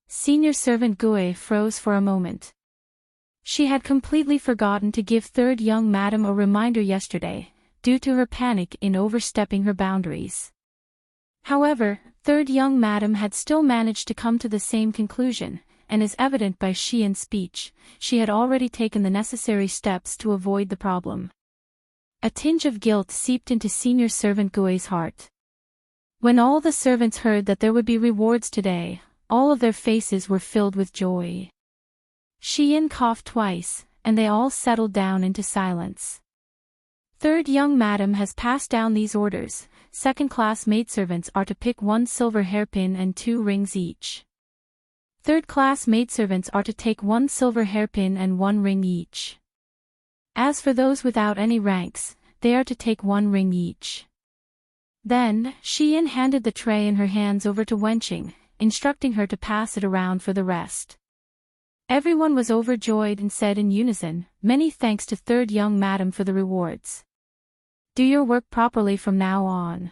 Senior servant Gue froze for a moment. She had completely forgotten to give third young madam a reminder yesterday, due to her panic in overstepping her boundaries. However, third young madam had still managed to come to the same conclusion, and as evident by Xian's speech, she had already taken the necessary steps to avoid the problem. A tinge of guilt seeped into senior servant Gue's heart. When all the servants heard that there would be rewards today, all of their faces were filled with joy. Xian coughed twice, and they all settled down into silence. Third young madam has passed down these orders. Second-class maidservants are to pick 1 silver hairpin and 2 rings each. Third-class maidservants are to take 1 silver hairpin and 1 ring each. As for those without any ranks, they are to take 1 ring each. Then, Xian handed the tray in her hands over to Wenqing, instructing her to pass it around for the rest. Everyone was overjoyed and said in unison, "Many thanks to third young madam for the rewards. Do your work properly from now on.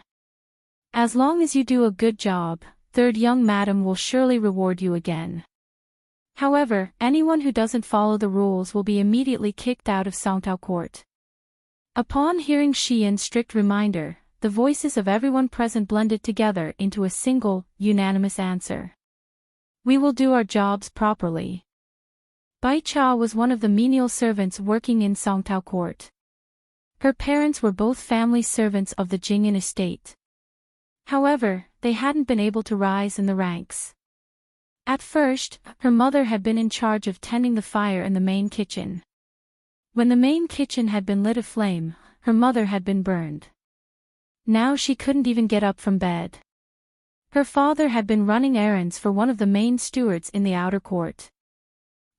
As long as you do a good job, third young madam will surely reward you again. However, anyone who doesn't follow the rules will be immediately kicked out of Songtao Court." Upon hearing Xian's strict reminder, the voices of everyone present blended together into a single, unanimous answer. "We will do our jobs properly." Bai Cha was one of the menial servants working in Songtao Court. Her parents were both family servants of the Jingyan estate. However, they hadn't been able to rise in the ranks. At first, her mother had been in charge of tending the fire in the main kitchen. When the main kitchen had been lit aflame, her mother had been burned. Now she couldn't even get up from bed. Her father had been running errands for one of the main stewards in the outer court.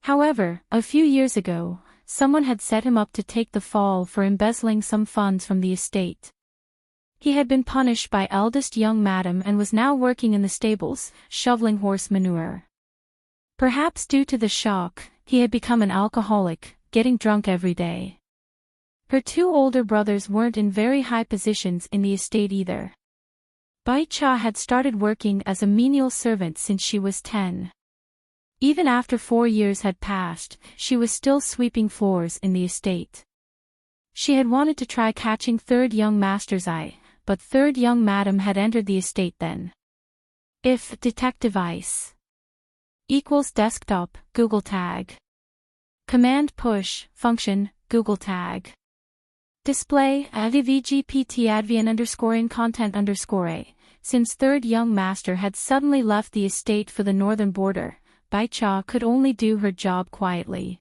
However, a few years ago, someone had set him up to take the fall for embezzling some funds from the estate. He had been punished by eldest young madam and was now working in the stables, shoveling horse manure. Perhaps due to the shock, he had become an alcoholic, getting drunk every day. Her two older brothers weren't in very high positions in the estate either. Bai Cha had started working as a menial servant since she was 10. Even after 4 years had passed, she was still sweeping floors in the estate. She had wanted to try catching third young master's eye, but third young madam had entered the estate then. If detective ice equals desktop, Google tag. Command push, function, Google tag. Display, advgpt advian _ content _ a. Since third young master had suddenly left the estate for the northern border, Bai Cha could only do her job quietly.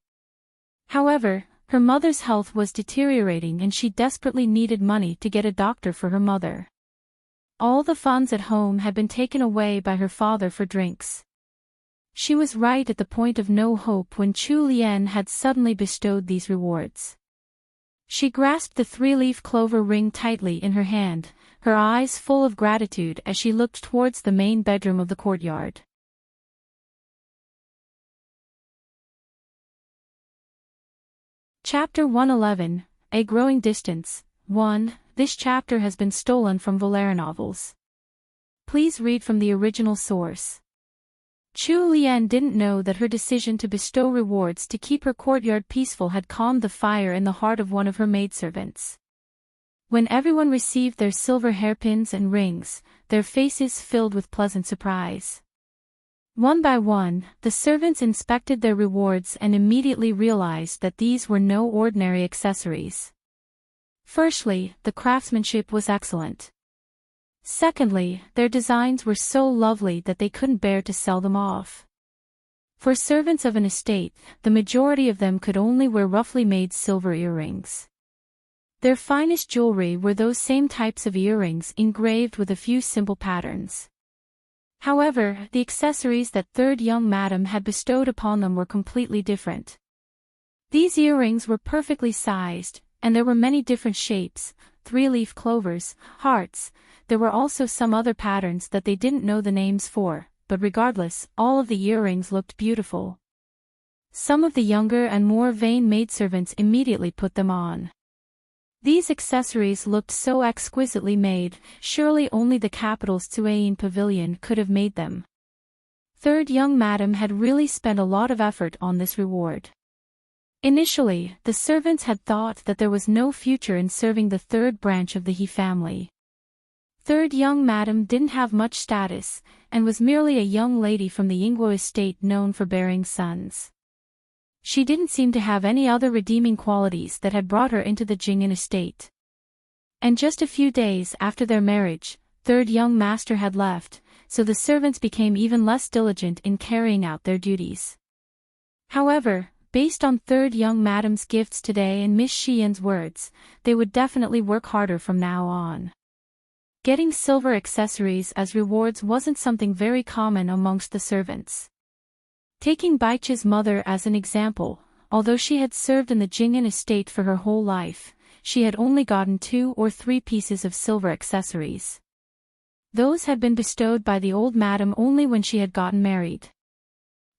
However, her mother's health was deteriorating and she desperately needed money to get a doctor for her mother. All the funds at home had been taken away by her father for drinks. She was right at the point of no hope when Chu Lien had suddenly bestowed these rewards. She grasped the 3-leaf clover ring tightly in her hand, her eyes full of gratitude as she looked towards the main bedroom of the courtyard. Chapter 111, A Growing Distance. 1. This chapter has been stolen from LoveLore novels. Please read from the original source. Chu Lien didn't know that her decision to bestow rewards to keep her courtyard peaceful had calmed the fire in the heart of one of her maidservants. When everyone received their silver hairpins and rings, their faces filled with pleasant surprise. One by one, the servants inspected their rewards and immediately realized that these were no ordinary accessories. Firstly, the craftsmanship was excellent. Secondly, their designs were so lovely that they couldn't bear to sell them off. For servants of an estate, the majority of them could only wear roughly made silver earrings. Their finest jewelry were those same types of earrings engraved with a few simple patterns. However, the accessories that third young madam had bestowed upon them were completely different. These earrings were perfectly sized, and there were many different shapes, 3-leaf clovers, hearts. There were also some other patterns that they didn't know the names for, but regardless, all of the earrings looked beautiful. Some of the younger and more vain maidservants immediately put them on. These accessories looked so exquisitely made, surely only the capital's Tsuayin pavilion could have made them. Third young madam had really spent a lot of effort on this reward. Initially, the servants had thought that there was no future in serving the third branch of the He family. Third young madam didn't have much status, and was merely a young lady from the Yingguo estate known for bearing sons. She didn't seem to have any other redeeming qualities that had brought her into the Jing'an estate. And just a few days after their marriage, third young master had left, so the servants became even less diligent in carrying out their duties. However, based on third young madam's gifts today and Miss Xian's words, they would definitely work harder from now on. Getting silver accessories as rewards wasn't something very common amongst the servants. Taking Baicha's mother as an example, although she had served in the Jing'an estate for her whole life, she had only gotten 2 or 3 pieces of silver accessories. Those had been bestowed by the old madam only when she had gotten married.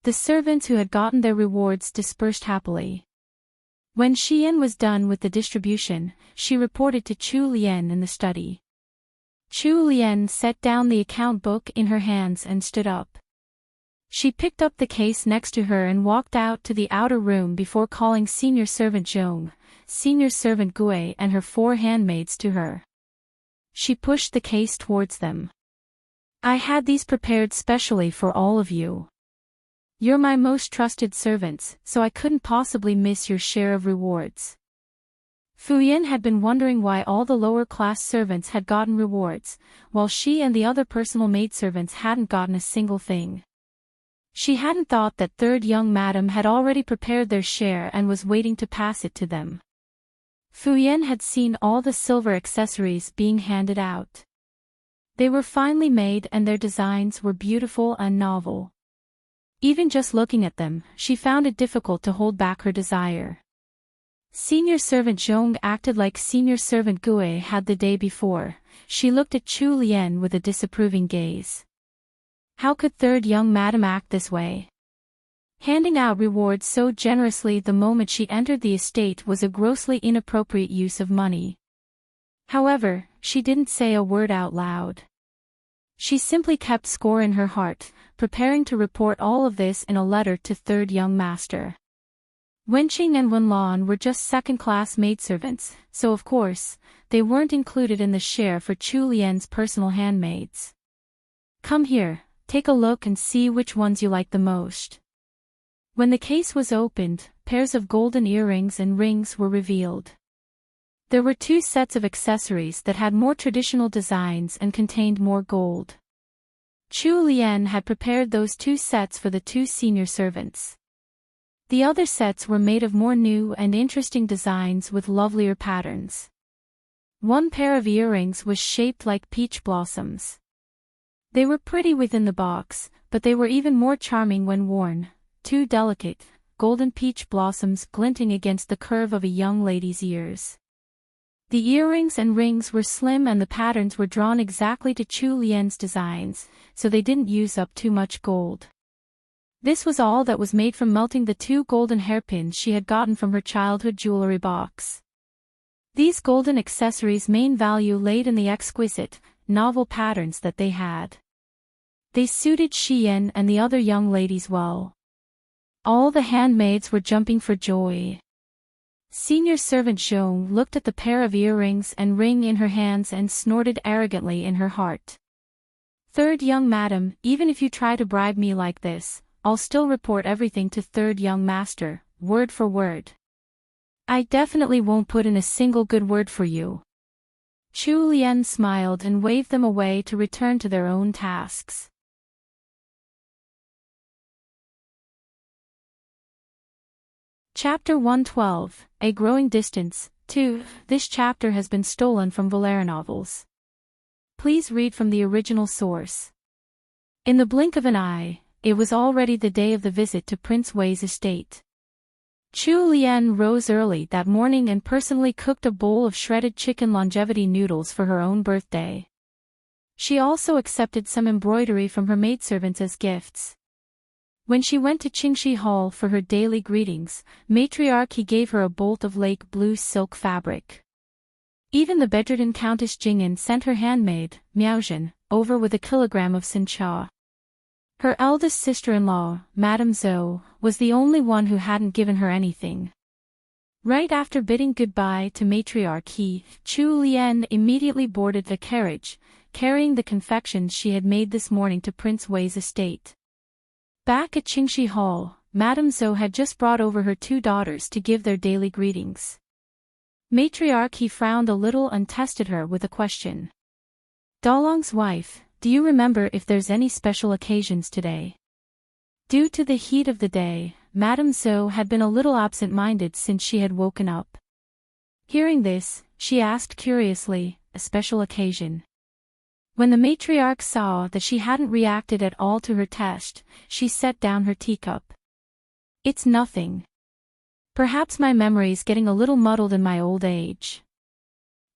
The servants who had gotten their rewards dispersed happily. When Xian was done with the distribution, she reported to Chu Lien in the study. Chu Lien set down the account book in her hands and stood up. She picked up the case next to her and walked out to the outer room before calling senior servant Zhong, senior servant Gui and her 4 handmaids to her. She pushed the case towards them. I had these prepared specially for all of you. You're my most trusted servants, so I couldn't possibly miss your share of rewards. Fuyin had been wondering why all the lower-class servants had gotten rewards, while she and the other personal maidservants hadn't gotten a single thing. She hadn't thought that third young madam had already prepared their share and was waiting to pass it to them. Fuyin had seen all the silver accessories being handed out. They were finely made and their designs were beautiful and novel. Even just looking at them, she found it difficult to hold back her desire. Senior Servant Zhong acted like Senior Servant Gue had the day before. She looked at Chu Lian with a disapproving gaze. How could third young madam act this way? Handing out rewards so generously the moment she entered the estate was a grossly inappropriate use of money. However, she didn't say a word out loud. She simply kept score in her heart, preparing to report all of this in a letter to third young master. Wenqing and Wenlan were just second-class maidservants, so of course, they weren't included in the share for Chu Lian's personal handmaids. Come here, take a look and see which ones you like the most. When the case was opened, pairs of golden earrings and rings were revealed. There were 2 sets of accessories that had more traditional designs and contained more gold. Chu Lian had prepared those 2 sets for the 2 senior servants. The other sets were made of more new and interesting designs with lovelier patterns. One pair of earrings was shaped like peach blossoms. They were pretty within the box, but they were even more charming when worn, 2 delicate, golden peach blossoms glinting against the curve of a young lady's ears. The earrings and rings were slim and the patterns were drawn exactly to Chu Lian's designs, so they didn't use up too much gold. This was all that was made from melting the 2 golden hairpins she had gotten from her childhood jewelry box. These golden accessories' main value laid in the exquisite, novel patterns that they had. They suited Xian and the other young ladies well. All the handmaids were jumping for joy. Senior Servant Zhong looked at the pair of earrings and ring in her hands and snorted arrogantly in her heart. Third young madam, even if you try to bribe me like this, I'll still report everything to third young master, word for word. I definitely won't put in a single good word for you. Chu Lian smiled and waved them away to return to their own tasks. Chapter 112, A Growing Distance, 2. This chapter has been stolen from LoveLore novels. Please read from the original source. In the blink of an eye, it was already the day of the visit to Prince Wei's estate. Chu Lian rose early that morning and personally cooked a bowl of shredded chicken longevity noodles for her own birthday. She also accepted some embroidery from her maidservants as gifts. When she went to Qingxi Hall for her daily greetings, matriarch gave her a bolt of lake blue silk fabric. Even the bedridden Countess Jing'an sent her handmaid, Miaozhen, over with a kilogram of sincha. Her eldest sister-in-law, Madame Zhou, was the only one who hadn't given her anything. Right after bidding goodbye to matriarch, Chu Lian immediately boarded the carriage, carrying the confections she had made this morning to Prince Wei's estate. Back at Qingxi Hall, Madame Zhou had just brought over her 2 daughters to give their daily greetings. Matriarch frowned a little and tested her with a question. Dalong's wife, do you remember if there's any special occasions today? Due to the heat of the day, Madame Zhou had been a little absent-minded since she had woken up. Hearing this, she asked curiously, a special occasion. When the matriarch saw that she hadn't reacted at all to her test, she set down her teacup. It's nothing. Perhaps my memory's getting a little muddled in my old age.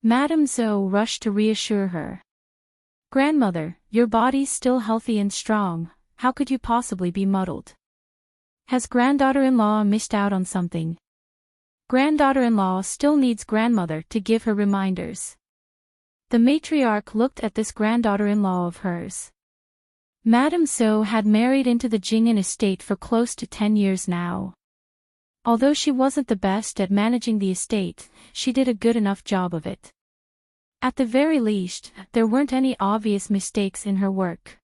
Madame Zhou rushed to reassure her. Grandmother, your body's still healthy and strong, how could you possibly be muddled? Has granddaughter-in-law missed out on something? Granddaughter-in-law still needs grandmother to give her reminders. The matriarch looked at this granddaughter-in-law of hers. Madame Zhou had married into the Jing'an estate for close to 10 years now. Although she wasn't the best at managing the estate, she did a good enough job of it. At the very least, there weren't any obvious mistakes in her work.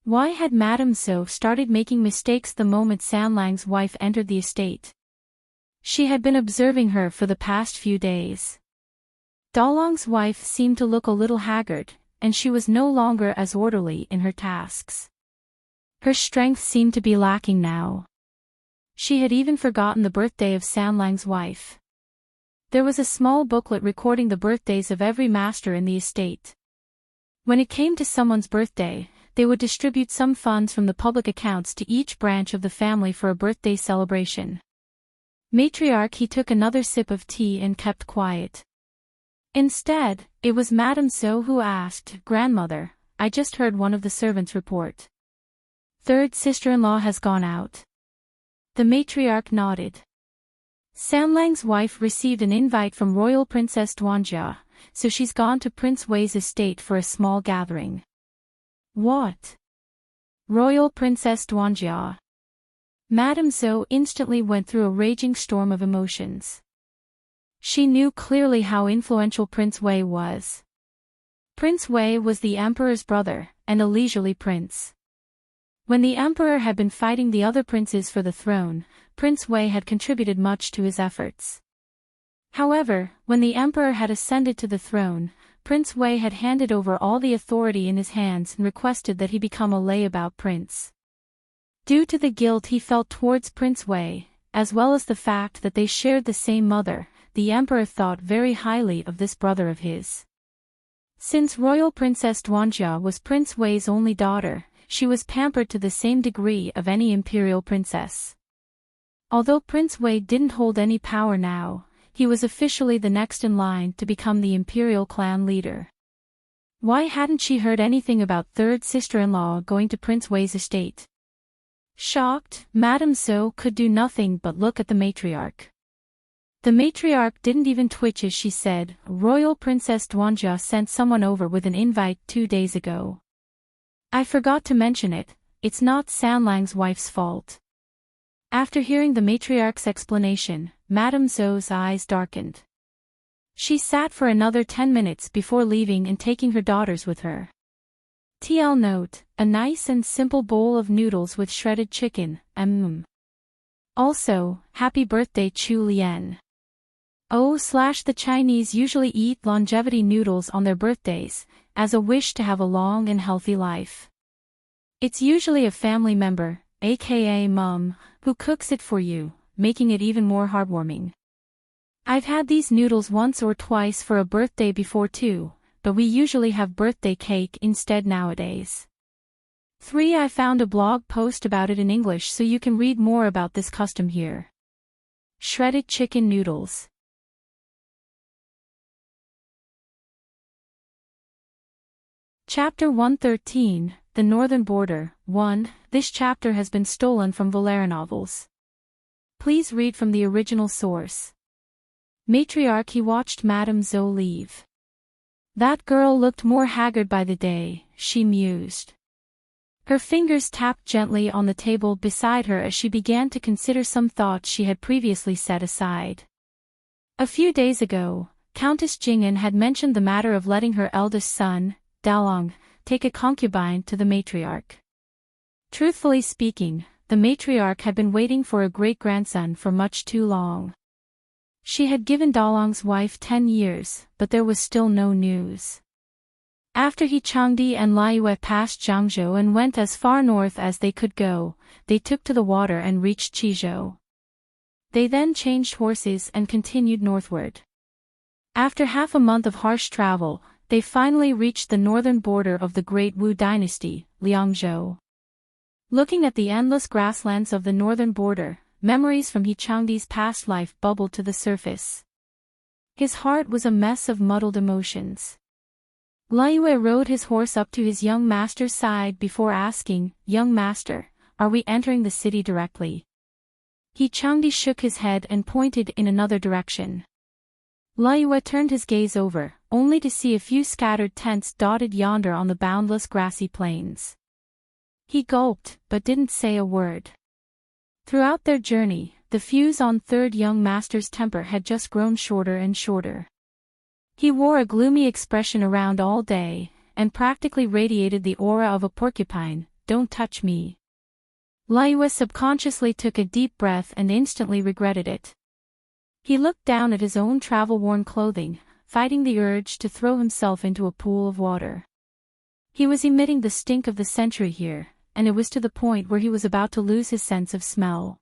Why had Madame Zhou started making mistakes the moment Sanlang's wife entered the estate? She had been observing her for the past few days. Dalong's wife seemed to look a little haggard, and she was no longer as orderly in her tasks. Her strength seemed to be lacking now. She had even forgotten the birthday of Sanlang's wife. There was a small booklet recording the birthdays of every master in the estate. When it came to someone's birthday, they would distribute some funds from the public accounts to each branch of the family for a birthday celebration. Matriarch he took another sip of tea and kept quiet. Instead, it was Madame So who asked, "Grandmother, I just heard one of the servants report. Third sister-in-law has gone out." The matriarch nodded. Sanlang's wife received an invite from Royal Princess Duanjia, so she's gone to Prince Wei's estate for a small gathering. What? Royal Princess Duanjia. Madame Zhou instantly went through a raging storm of emotions. She knew clearly how influential Prince Wei was. Prince Wei was the emperor's brother, and a leisurely prince. When the emperor had been fighting the other princes for the throne, Prince Wei had contributed much to his efforts. However, when the emperor had ascended to the throne, Prince Wei had handed over all the authority in his hands and requested that he become a layabout prince. Due to the guilt he felt towards Prince Wei, as well as the fact that they shared the same mother, the emperor thought very highly of this brother of his. Since Royal Princess Duanjia was Prince Wei's only daughter, she was pampered to the same degree of any imperial princess. Although Prince Wei didn't hold any power now, he was officially the next in line to become the imperial clan leader. Why hadn't she heard anything about third sister-in-law going to Prince Wei's estate? Shocked, Madame So could do nothing but look at the matriarch. The matriarch didn't even twitch as she said, "Royal Princess Duanjia sent someone over with an invite 2 days ago. I forgot to mention it, it's not Sanlang's wife's fault." After hearing the matriarch's explanation, Madame Zhou's eyes darkened. She sat for another 10 minutes before leaving and taking her daughters with her. TL note, a nice and simple bowl of noodles with shredded chicken, Also, happy birthday Chu Lian. The Chinese usually eat longevity noodles on their birthdays, as a wish to have a long and healthy life. It's usually a family member, aka mom, who cooks it for you, making it even more heartwarming. I've had these noodles once or twice for a birthday before too, but we usually have birthday cake instead nowadays. 3. I found a blog post about it in English so you can read more about this custom here. Shredded chicken noodles. Chapter 113, The Northern Border, 1. This chapter has been stolen from LoveLore novels. Please read from the original source. Matriarch he watched Madame Zhou leave. That girl looked more haggard by the day, she mused. Her fingers tapped gently on the table beside her as she began to consider some thoughts she had previously set aside. A few days ago, Countess Jing'an had mentioned the matter of letting her eldest son, Dalong, take a concubine to the matriarch. Truthfully speaking, the matriarch had been waiting for a great-grandson for much too long. She had given Dalong's wife 10 years, but there was still no news. After he Changdi and Liyue passed Jiangzhou and went as far north as they could go, they took to the water and reached Qizhou. They then changed horses and continued northward. After half a month of harsh travel, they finally reached the northern border of the Great Wu Dynasty, Liangzhou. Looking at the endless grasslands of the northern border, memories from He Changdi's past life bubbled to the surface. His heart was a mess of muddled emotions. Liyue rode his horse up to his young master's side before asking, "Young master, are we entering the city directly?" He Changdi shook his head and pointed in another direction. Liyue turned his gaze over, only to see a few scattered tents dotted yonder on the boundless grassy plains. He gulped, but didn't say a word. Throughout their journey, the fuse on third young master's temper had just grown shorter and shorter. He wore a gloomy expression around all day, and practically radiated the aura of a porcupine, "Don't touch me." Liyue subconsciously took a deep breath and instantly regretted it. He looked down at his own travel-worn clothing, fighting the urge to throw himself into a pool of water. He was emitting the stink of the century here, and it was to the point where he was about to lose his sense of smell.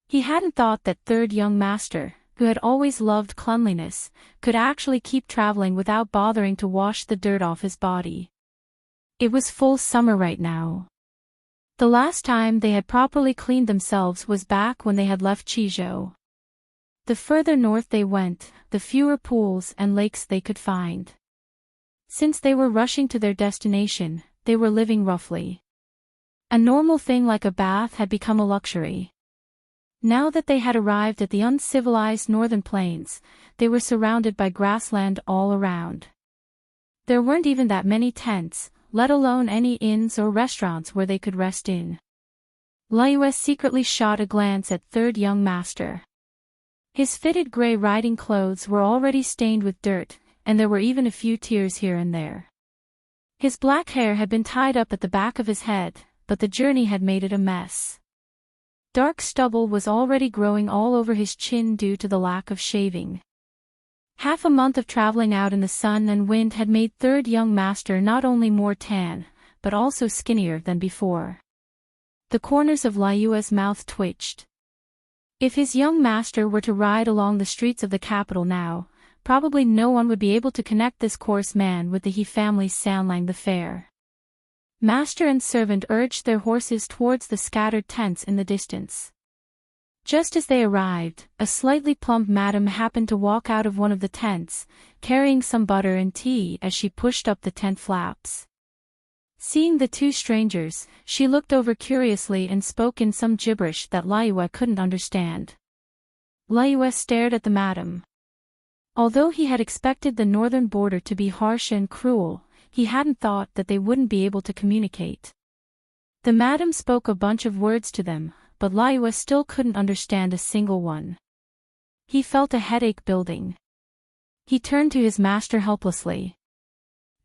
He hadn't thought that third young master, who had always loved cleanliness, could actually keep traveling without bothering to wash the dirt off his body. It was full summer right now. The last time they had properly cleaned themselves was back when they had left Chizhou. The further north they went, the fewer pools and lakes they could find. Since they were rushing to their destination, they were living roughly. A normal thing like a bath had become a luxury. Now that they had arrived at the uncivilized northern plains, they were surrounded by grassland all around. There weren't even that many tents, let alone any inns or restaurants where they could rest in. Liyue secretly shot a glance at third young master. His fitted gray riding clothes were already stained with dirt, and there were even a few tears here and there. His black hair had been tied up at the back of his head, but the journey had made it a mess. Dark stubble was already growing all over his chin due to the lack of shaving. Half a month of traveling out in the sun and wind had made third young master not only more tan, but also skinnier than before. The corners of Liyue's mouth twitched. If his young master were to ride along the streets of the capital now, probably no one would be able to connect this coarse man with the He family's Sanlang the Fair. Master and servant urged their horses towards the scattered tents in the distance. Just as they arrived, a slightly plump madam happened to walk out of one of the tents, carrying some butter and tea as she pushed up the tent flaps. Seeing the two strangers, she looked over curiously and spoke in some gibberish that Liyue couldn't understand. Liyue stared at the madam. Although he had expected the northern border to be harsh and cruel, he hadn't thought that they wouldn't be able to communicate. The madam spoke a bunch of words to them, but Liyue still couldn't understand a single one. He felt a headache building. He turned to his master helplessly.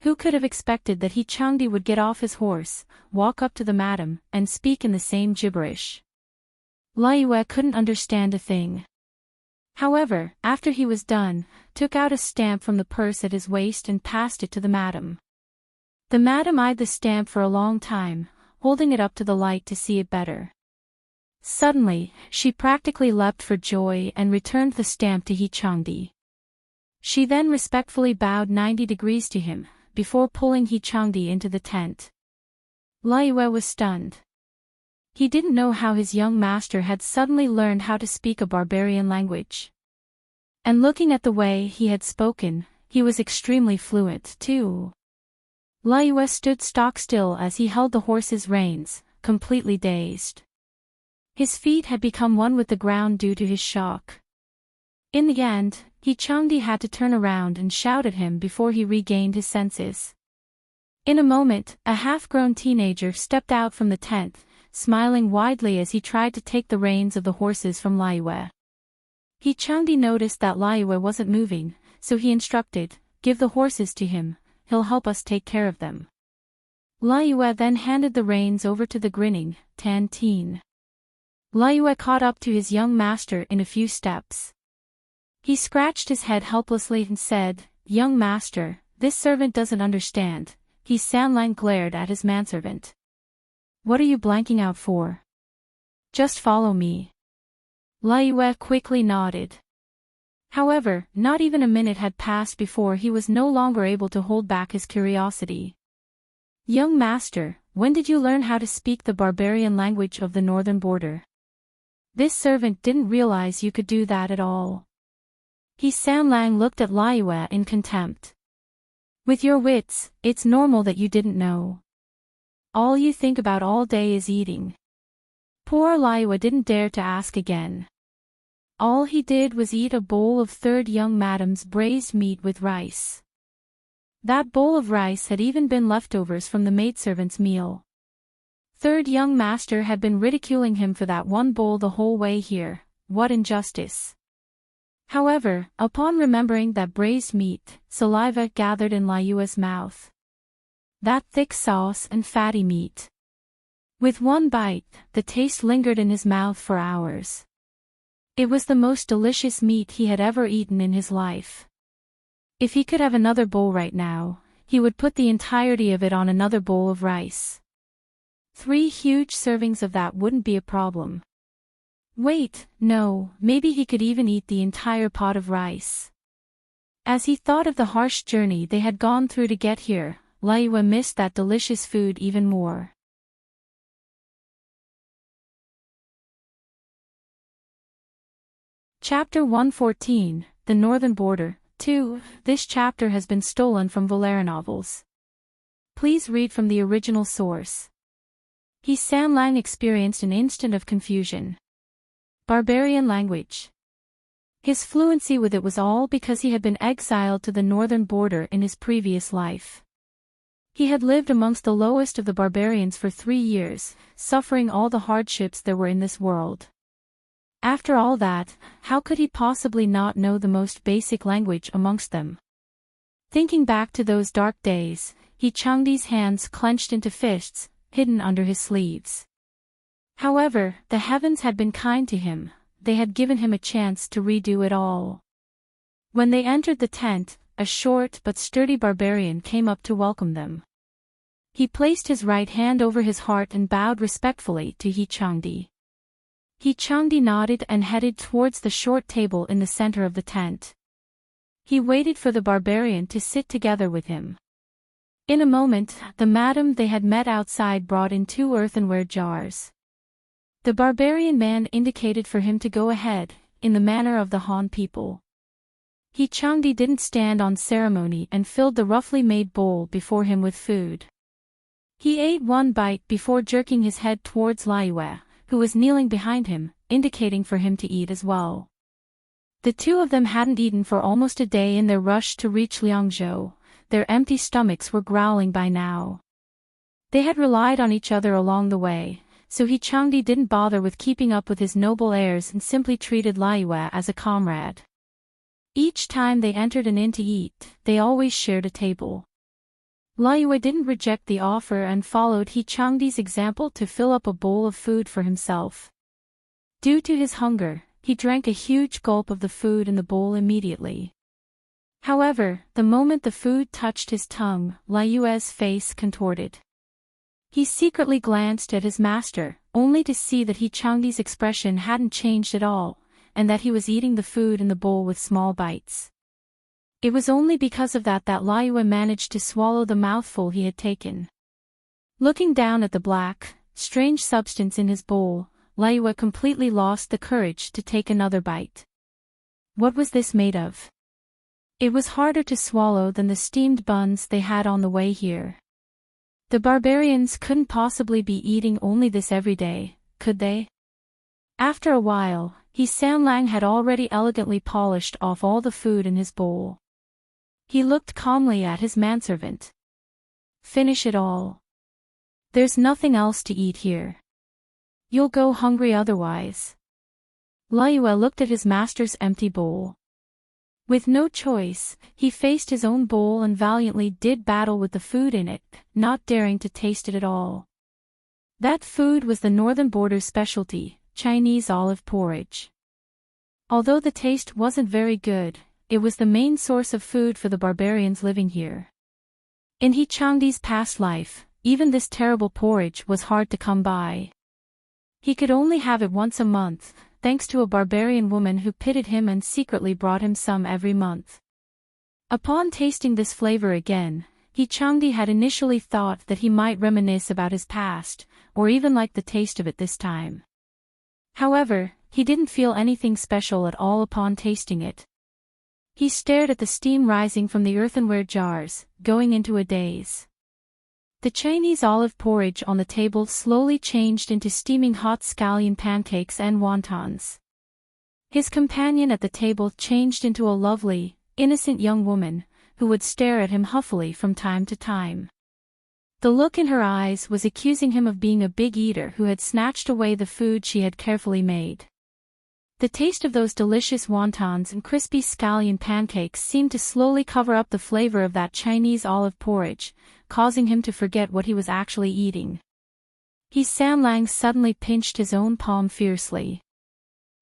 Who could have expected that Changdi would get off his horse, walk up to the madam, and speak in the same gibberish? Liyue couldn't understand a thing. However, after he was done, took out a stamp from the purse at his waist and passed it to the madam. The madam eyed the stamp for a long time, holding it up to the light to see it better. Suddenly, she practically leapt for joy and returned the stamp to Changdi. She then respectfully bowed 90 degrees to him, before pulling Changdi into the tent. Liyue was stunned. He didn't know how his young master had suddenly learned how to speak a barbarian language. And looking at the way he had spoken, he was extremely fluent, too. Liyue stood stock still as he held the horse's reins, completely dazed. His feet had become one with the ground due to his shock. In the end, Changdi had to turn around and shout at him before he regained his senses. In a moment, a half-grown teenager stepped out from the tent, smiling widely as he tried to take the reins of the horses from Liyue. Changdi noticed that Liyue wasn't moving, so he instructed, "Give the horses to him, he'll help us take care of them." Liyue then handed the reins over to the grinning, tan teen. Liyue caught up to his young master in a few steps. He scratched his head helplessly and said, "Young master, this servant doesn't understand." Sanlang glared at his manservant. "What are you blanking out for? Just follow me." Liyue quickly nodded. However, not even a minute had passed before he was no longer able to hold back his curiosity. "Young master, when did you learn how to speak the barbarian language of the northern border?" This servant didn't realize you could do that at all. Sanlang looked at Liyue in contempt. "With your wits, it's normal that you didn't know. All you think about all day is eating." Poor Liyue didn't dare to ask again. All he did was eat a bowl of third young madam's braised meat with rice. That bowl of rice had even been leftovers from the maidservant's meal. Third young master had been ridiculing him for that one bowl the whole way here. What injustice! However, upon remembering that braised meat, saliva gathered in Liyue's mouth. That thick sauce and fatty meat. With one bite, the taste lingered in his mouth for hours. It was the most delicious meat he had ever eaten in his life. If he could have another bowl right now, he would put the entirety of it on another bowl of rice. 3 huge servings of that wouldn't be a problem. Wait, no, maybe he could even eat the entire pot of rice. As he thought of the harsh journey they had gone through to get here, Liyue missed that delicious food even more. Chapter 114, The Northern Border, 2. This chapter has been stolen from LoveLore novels. Please read from the original source. San Lang experienced an instant of confusion. Barbarian language. His fluency with it was all because he had been exiled to the northern border in his previous life. He had lived amongst the lowest of the barbarians for 3 years, suffering all the hardships there were in this world. After all that, how could he possibly not know the most basic language amongst them? Thinking back to those dark days, Changdi's hands clenched into fists, hidden under his sleeves. However, the heavens had been kind to him, they had given him a chance to redo it all. When they entered the tent, a short but sturdy barbarian came up to welcome them. He placed his right hand over his heart and bowed respectfully to Changdi. Changdi nodded and headed towards the short table in the center of the tent. He waited for the barbarian to sit together with him. In a moment, the madam they had met outside brought in 2 earthenware jars. The barbarian man indicated for him to go ahead, in the manner of the Han people. Changdi didn't stand on ceremony and filled the roughly made bowl before him with food. He ate 1 bite before jerking his head towards Liyue, who was kneeling behind him, indicating for him to eat as well. The 2 of them hadn't eaten for almost a day in their rush to reach Liangzhou, their empty stomachs were growling by now. They had relied on each other along the way, so Changdi didn't bother with keeping up with his noble airs and simply treated Liyue as a comrade. Each time they entered an inn to eat, they always shared a table. Liyue didn't reject the offer and followed Changdi's example to fill up a bowl of food for himself. Due to his hunger, he drank a huge gulp of the food in the bowl immediately. However, the moment the food touched his tongue, Liyue's face contorted. He secretly glanced at his master, only to see that Changdi's expression hadn't changed at all, and that he was eating the food in the bowl with small bites. It was only because of that Liyue managed to swallow the mouthful he had taken. Looking down at the black, strange substance in his bowl, Liyue completely lost the courage to take another bite. What was this made of? It was harder to swallow than the steamed buns they had on the way here. The barbarians couldn't possibly be eating only this every day, could they? After a while, San Lang had already elegantly polished off all the food in his bowl. He looked calmly at his manservant. Finish it all. There's nothing else to eat here. You'll go hungry otherwise. Liyue looked at his master's empty bowl. With no choice, he faced his own bowl and valiantly did battle with the food in it, not daring to taste it at all. That food was the northern border's specialty, Chinese olive porridge. Although the taste wasn't very good, it was the main source of food for the barbarians living here. In Changdi's past life, even this terrible porridge was hard to come by. He could only have it once a month, thanks to a barbarian woman who pitied him and secretly brought him some every month. Upon tasting this flavor again, Changdi had initially thought that he might reminisce about his past, or even like the taste of it this time. However, he didn't feel anything special at all upon tasting it. He stared at the steam rising from the earthenware jars, going into a daze. The Chinese olive porridge on the table slowly changed into steaming hot scallion pancakes and wontons. His companion at the table changed into a lovely, innocent young woman, who would stare at him huffily from time to time. The look in her eyes was accusing him of being a big eater who had snatched away the food she had carefully made. The taste of those delicious wontons and crispy scallion pancakes seemed to slowly cover up the flavor of that Chinese olive porridge, causing him to forget what he was actually eating. San Lang suddenly pinched his own palm fiercely.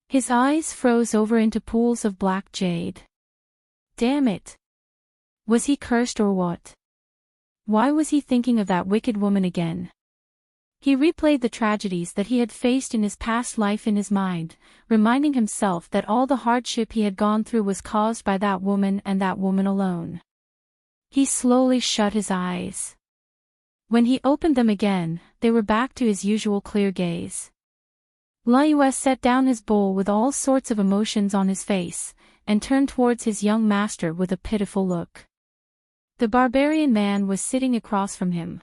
His eyes froze over into pools of black jade. Damn it! Was he cursed or what? Why was he thinking of that wicked woman again? He replayed the tragedies that he had faced in his past life in his mind, reminding himself that all the hardship he had gone through was caused by that woman and that woman alone. He slowly shut his eyes. When he opened them again, they were back to his usual clear gaze. Liu set down his bowl with all sorts of emotions on his face, and turned towards his young master with a pitiful look. The barbarian man was sitting across from him.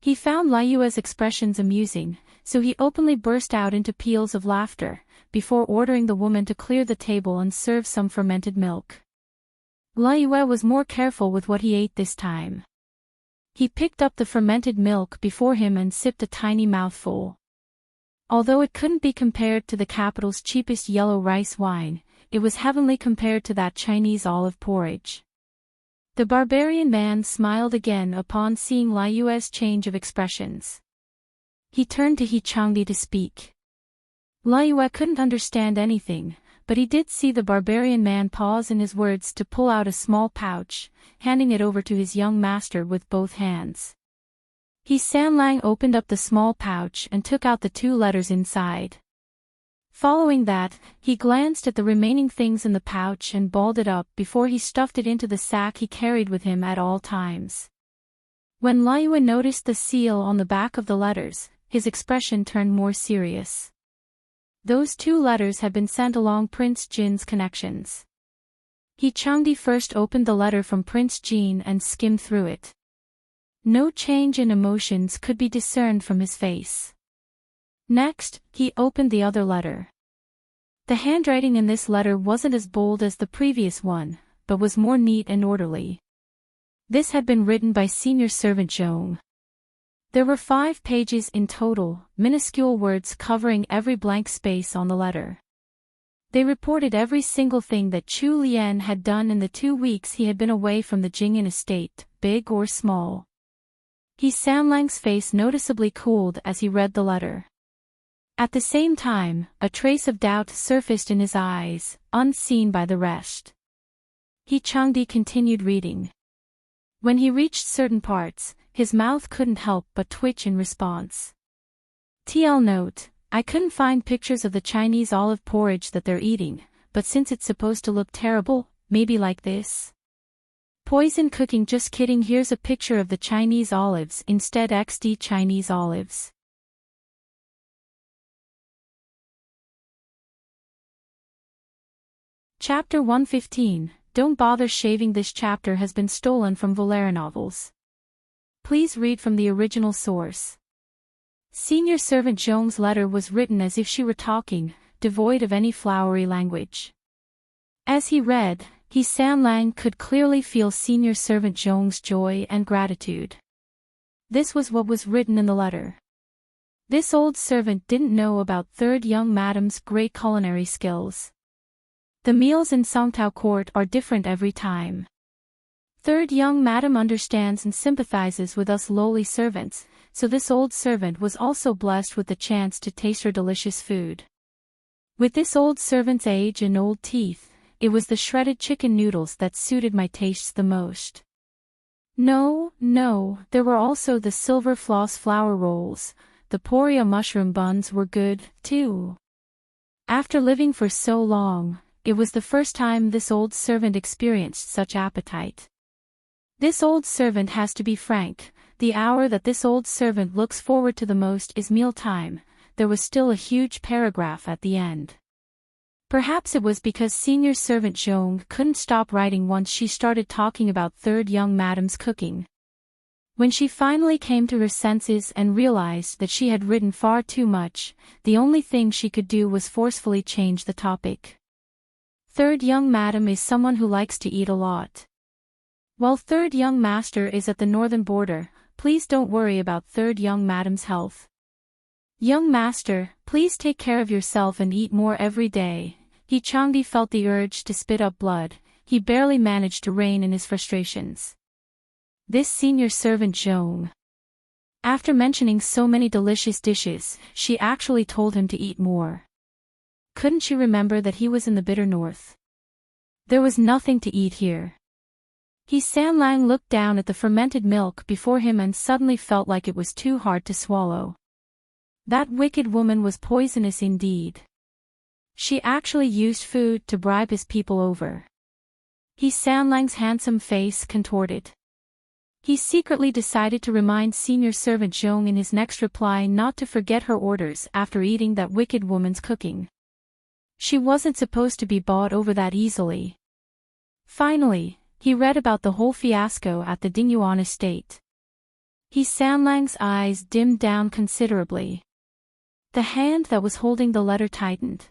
He found Liu's expressions amusing, so he openly burst out into peals of laughter, before ordering the woman to clear the table and serve some fermented milk. Liu was more careful with what he ate this time. He picked up the fermented milk before him and sipped a tiny mouthful. Although it couldn't be compared to the capital's cheapest yellow rice wine, it was heavenly compared to that Chinese olive porridge. The barbarian man smiled again upon seeing Liu's change of expressions. He turned to Changdi to speak. Liu couldn't understand anything, but he did see the barbarian man pause in his words to pull out a small pouch, handing it over to his young master with both hands. Sanlang opened up the small pouch and took out the 2 letters inside. Following that, he glanced at the remaining things in the pouch and balled it up before he stuffed it into the sack he carried with him at all times. When Liu noticed the seal on the back of the letters, his expression turned more serious. Those 2 letters had been sent along Prince Jin's connections. Changdi first opened the letter from Prince Jin and skimmed through it. No change in emotions could be discerned from his face. Next, he opened the other letter. The handwriting in this letter wasn't as bold as the previous one, but was more neat and orderly. This had been written by senior servant Zhong. There were 5 pages in total, minuscule words covering every blank space on the letter. They reported every single thing that Chu Lian had done in the 2 weeks he had been away from the Jingyan estate, big or small. Sanlang's face noticeably cooled as he read the letter. At the same time, a trace of doubt surfaced in his eyes, unseen by the rest. Changdi continued reading. When he reached certain parts, his mouth couldn't help but twitch in response. TL note, I couldn't find pictures of the Chinese olive porridge that they're eating, but since it's supposed to look terrible, maybe like this. Poison cooking, just kidding, here's a picture of the Chinese olives instead XD Chinese olives. Chapter 115, Don't bother shaving. This chapter has been stolen from LoveLore novels. Please read from the original source. Senior servant Zhong's letter was written as if she were talking, devoid of any flowery language. As he read, Sanlang could clearly feel senior servant Zhong's joy and gratitude. This was what was written in the letter. This old servant didn't know about third young madam's great culinary skills. The meals in Songtao court are different every time. Third young madam understands and sympathizes with us lowly servants, so this old servant was also blessed with the chance to taste her delicious food. With this old servant's age and old teeth, it was the shredded chicken noodles that suited my tastes the most. No, there were also the silver floss flour rolls. The poria mushroom buns were good, too. After living for so long, it was the first time this old servant experienced such appetite. This old servant has to be frank, the hour that this old servant looks forward to the most is mealtime. There was still a huge paragraph at the end. Perhaps it was because senior servant Zhong couldn't stop writing once she started talking about third young madam's cooking. When she finally came to her senses and realized that she had written far too much, the only thing she could do was forcefully change the topic. Third young madam is someone who likes to eat a lot. While third young master is at the northern border, please don't worry about third young madam's health. Young master, please take care of yourself and eat more every day. Changdi felt the urge to spit up blood. He barely managed to rein in his frustrations. This senior servant Zhong. After mentioning so many delicious dishes, she actually told him to eat more. Couldn't she remember that he was in the bitter north? There was nothing to eat here. Sanlang looked down at the fermented milk before him and suddenly felt like it was too hard to swallow. That wicked woman was poisonous indeed. She actually used food to bribe his people over. Sanlang's handsome face contorted. He secretly decided to remind senior servant Zhong in his next reply not to forget her orders after eating that wicked woman's cooking. She wasn't supposed to be bought over that easily. Finally, he read about the whole fiasco at the Dingyuan estate. Sanlang's eyes dimmed down considerably. The hand that was holding the letter tightened.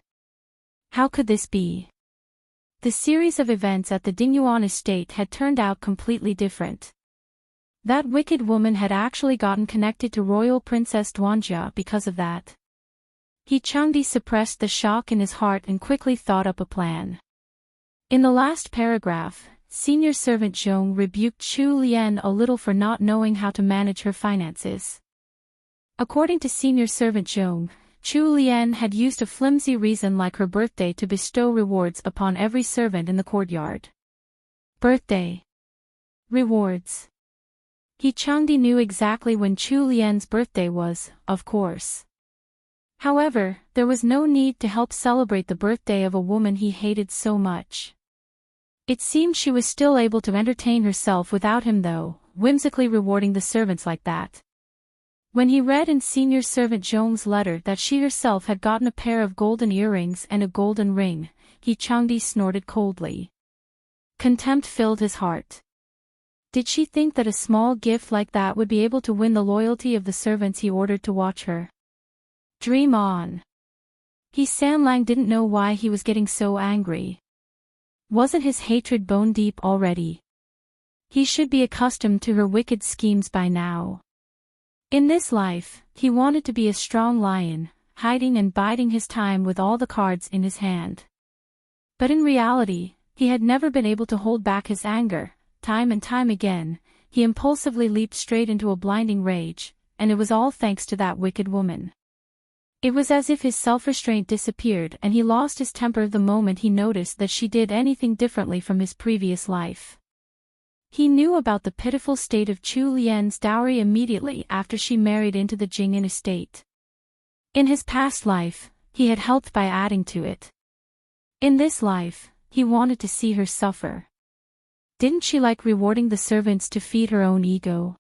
How could this be? The series of events at the Dingyuan estate had turned out completely different. That wicked woman had actually gotten connected to Royal Princess Duanjia because of that. Changdi suppressed the shock in his heart and quickly thought up a plan. In the last paragraph, senior servant Zhong rebuked Chu Lian a little for not knowing how to manage her finances. According to senior servant Zhong, Chu Lian had used a flimsy reason like her birthday to bestow rewards upon every servant in the courtyard. Birthday. Rewards. Changdi knew exactly when Chu Lian's birthday was, of course. However, there was no need to help celebrate the birthday of a woman he hated so much. It seemed she was still able to entertain herself without him though, whimsically rewarding the servants like that. When he read in senior servant Zhong's letter that she herself had gotten a pair of golden earrings and a golden ring, Changdi snorted coldly. Contempt filled his heart. Did she think that a small gift like that would be able to win the loyalty of the servants he ordered to watch her? Dream on. Sanlang didn't know why he was getting so angry. Wasn't his hatred bone deep already? He should be accustomed to her wicked schemes by now. In this life, he wanted to be a strong lion, hiding and biding his time with all the cards in his hand. But in reality, he had never been able to hold back his anger. Time and time again, he impulsively leaped straight into a blinding rage, and it was all thanks to that wicked woman. It was as if his self-restraint disappeared and he lost his temper the moment he noticed that she did anything differently from his previous life. He knew about the pitiful state of Chu Lian's dowry immediately after she married into the Jing'an estate. In his past life, he had helped by adding to it. In this life, he wanted to see her suffer. Didn't she like rewarding the servants to feed her own ego?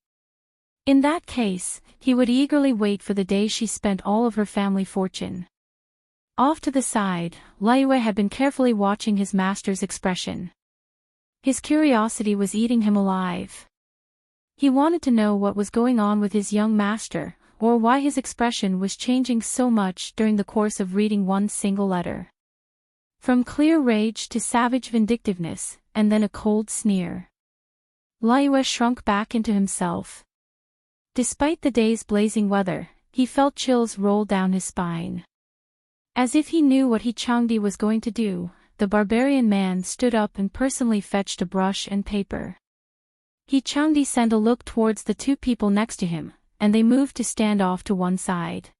In that case, he would eagerly wait for the day she spent all of her family fortune. Off to the side, Liyue had been carefully watching his master's expression. His curiosity was eating him alive. He wanted to know what was going on with his young master, or why his expression was changing so much during the course of reading one single letter. From clear rage to savage vindictiveness, and then a cold sneer. Liyue shrunk back into himself. Despite the day's blazing weather, he felt chills roll down his spine. As if he knew what Changdi was going to do, the barbarian man stood up and personally fetched a brush and paper. Changdi sent a look towards the two people next to him, and they moved to stand off to one side.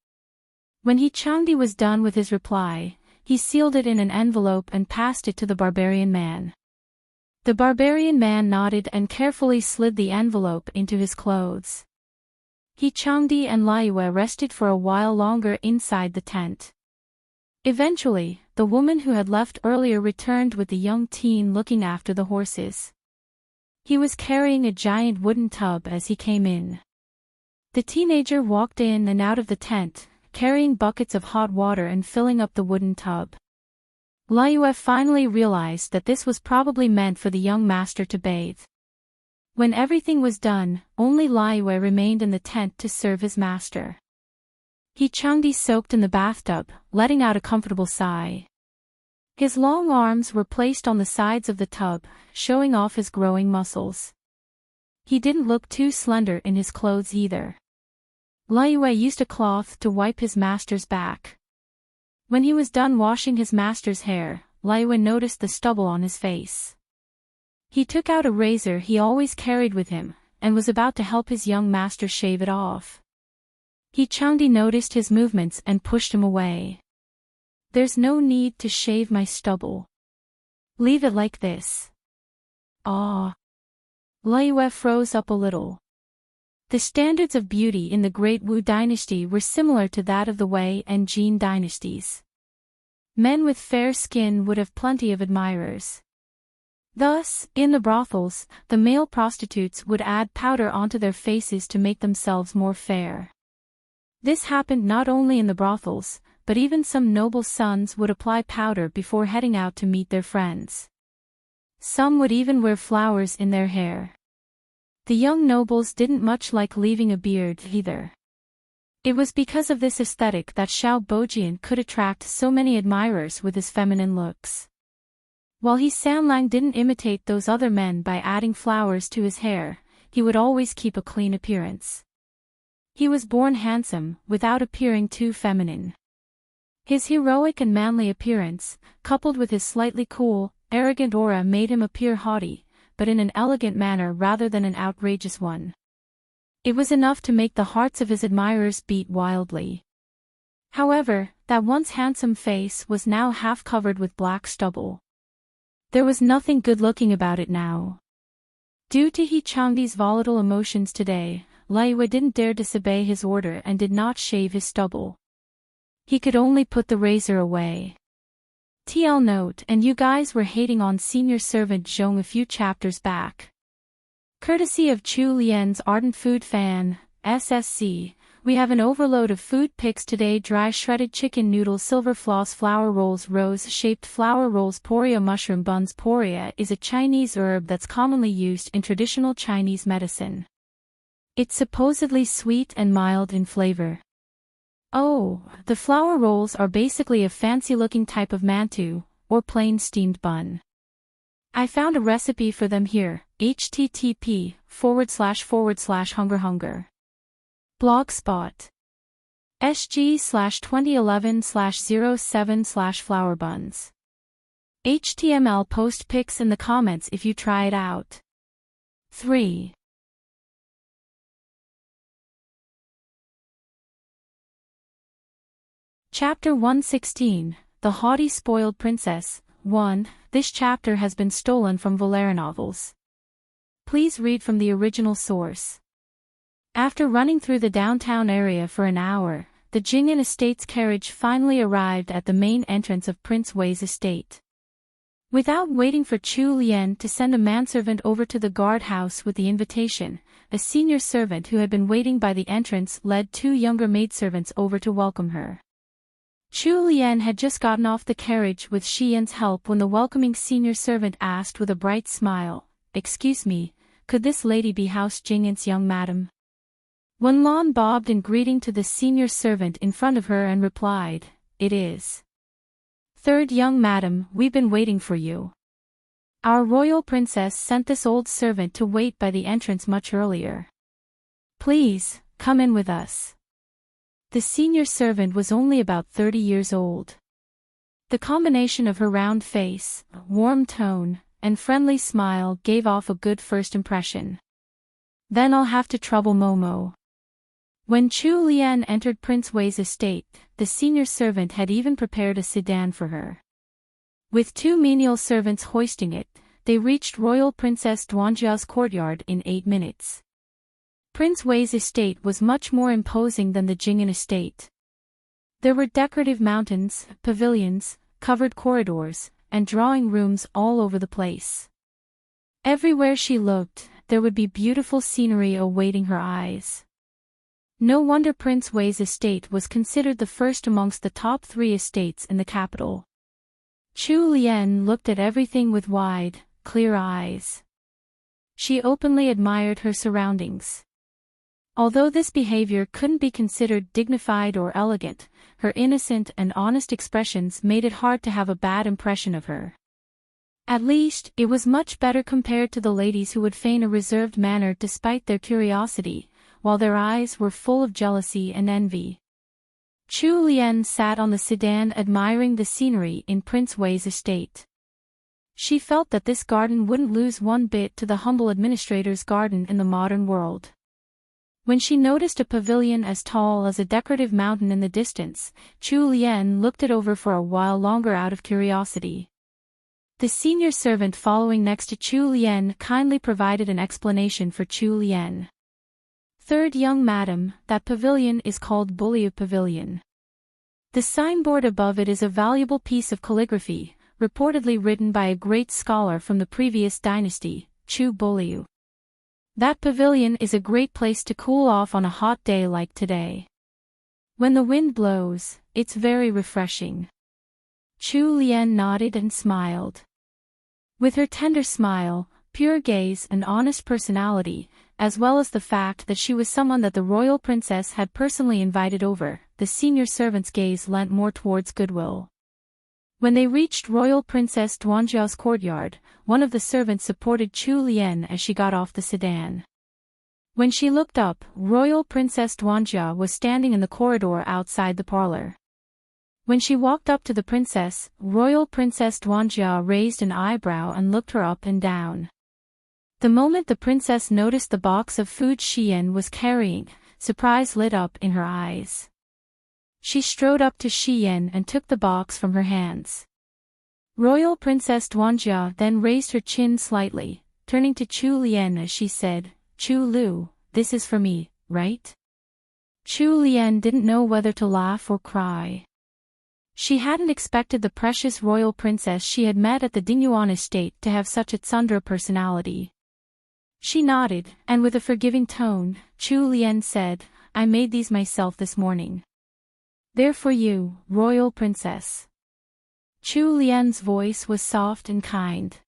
When Changdi was done with his reply, he sealed it in an envelope and passed it to the barbarian man. The barbarian man nodded and carefully slid the envelope into his clothes. Changdi and Liyue rested for a while longer inside the tent. Eventually, the woman who had left earlier returned with the young teen looking after the horses. He was carrying a giant wooden tub as he came in. The teenager walked in and out of the tent, carrying buckets of hot water and filling up the wooden tub. Liyue finally realized that this was probably meant for the young master to bathe. When everything was done, only Liyue remained in the tent to serve his master. Changdi soaked in the bathtub, letting out a comfortable sigh. His long arms were placed on the sides of the tub, showing off his growing muscles. He didn't look too slender in his clothes either. Liyue used a cloth to wipe his master's back. When he was done washing his master's hair, Liyue noticed the stubble on his face. He took out a razor he always carried with him, and was about to help his young master shave it off. Changdi noticed his movements and pushed him away. There's no need to shave my stubble. Leave it like this. Ah. Liyue froze up a little. The standards of beauty in the Great Wu dynasty were similar to that of the Wei and Jin dynasties. Men with fair skin would have plenty of admirers. Thus, in the brothels, the male prostitutes would add powder onto their faces to make themselves more fair. This happened not only in the brothels, but even some noble sons would apply powder before heading out to meet their friends. Some would even wear flowers in their hair. The young nobles didn't much like leaving a beard either. It was because of this aesthetic that Xiao Bojian could attract so many admirers with his feminine looks. While he Sanlang didn't imitate those other men by adding flowers to his hair, he would always keep a clean appearance. He was born handsome, without appearing too feminine. His heroic and manly appearance, coupled with his slightly cool, arrogant aura made him appear haughty, but in an elegant manner rather than an outrageous one. It was enough to make the hearts of his admirers beat wildly. However, that once handsome face was now half covered with black stubble. There was nothing good-looking about it now. Due to He Changdi's volatile emotions today, Liyue didn't dare disobey his order and did not shave his stubble. He could only put the razor away. TL note: and you guys were hating on senior servant Zhong a few chapters back. Courtesy of Chu Lian's ardent food fan, SSC, we have an overload of food pics today: dry shredded chicken noodles, silver floss flour rolls, rose-shaped flour rolls, poria mushroom buns. Poria is a Chinese herb that's commonly used in traditional Chinese medicine. It's supposedly sweet and mild in flavor. Oh, the flour rolls are basically a fancy-looking type of mantou, or plain steamed bun. I found a recipe for them here, http://hunger. Blogspot. SG/2011/07/flour buns. HTML post pics in the comments if you try it out. 3. Chapter 116, The Haughty Spoiled Princess, 1. This chapter has been stolen from LoveLore novels. Please read from the original source. After running through the downtown area for an hour, the Jing'an estate's carriage finally arrived at the main entrance of Prince Wei's estate. Without waiting for Chu Lian to send a manservant over to the guardhouse with the invitation, a senior servant who had been waiting by the entrance led 2 younger maidservants over to welcome her. Chu Lian had just gotten off the carriage with Xian's help when the welcoming senior servant asked with a bright smile, "Excuse me, could this lady be House Jing'an's young madam?" Wenlan bobbed in greeting to the senior servant in front of her and replied, "It is." "Third young madam, we've been waiting for you. Our royal princess sent this old servant to wait by the entrance much earlier. Please, come in with us." The senior servant was only about 30 years old. The combination of her round face, warm tone, and friendly smile gave off a good first impression. "Then I'll have to trouble Momo." When Chu Lian entered Prince Wei's estate, the senior servant had even prepared a sedan for her. With 2 menial servants hoisting it, they reached Royal Princess Duanjia's courtyard in 8 minutes. Prince Wei's estate was much more imposing than the Jing'an estate. There were decorative mountains, pavilions, covered corridors, and drawing rooms all over the place. Everywhere she looked, there would be beautiful scenery awaiting her eyes. No wonder Prince Wei's estate was considered the first amongst the top 3 estates in the capital. Chu Lian looked at everything with wide, clear eyes. She openly admired her surroundings. Although this behavior couldn't be considered dignified or elegant, her innocent and honest expressions made it hard to have a bad impression of her. At least, it was much better compared to the ladies who would feign a reserved manner despite their curiosity, while their eyes were full of jealousy and envy. Chu Lian sat on the sedan admiring the scenery in Prince Wei's estate. She felt that this garden wouldn't lose one bit to the humble administrator's garden in the modern world. When she noticed a pavilion as tall as a decorative mountain in the distance, Chu Lian looked it over for a while longer out of curiosity. The senior servant following next to Chu Lian kindly provided an explanation for Chu Lian. "Third young madam, that pavilion is called Bulliu Pavilion. The signboard above it is a valuable piece of calligraphy, reportedly written by a great scholar from the previous dynasty, Chu Bulliu. That pavilion is a great place to cool off on a hot day like today. When the wind blows, it's very refreshing." Chu Lian nodded and smiled. With her tender smile, pure gaze and honest personality, as well as the fact that she was someone that the royal princess had personally invited over, the senior servant's gaze leant more towards goodwill. When they reached Royal Princess Duanjia's courtyard, one of the servants supported Chu Lian as she got off the sedan. When she looked up, Royal Princess Duanjia was standing in the corridor outside the parlor. When she walked up to the princess, Royal Princess Duanjia raised an eyebrow and looked her up and down. The moment the princess noticed the box of food Xian was carrying, surprise lit up in her eyes. She strode up to Xian and took the box from her hands. Royal Princess Duanjia then raised her chin slightly, turning to Chu Lian as she said, "Chu Lu, this is for me, right?" Chu Lian didn't know whether to laugh or cry. She hadn't expected the precious royal princess she had met at the Dingyuan estate to have such a tsundere personality. She nodded, and with a forgiving tone, Chu Lian said, "I made these myself this morning. They're for you, royal princess." Chu Lian's voice was soft and kind.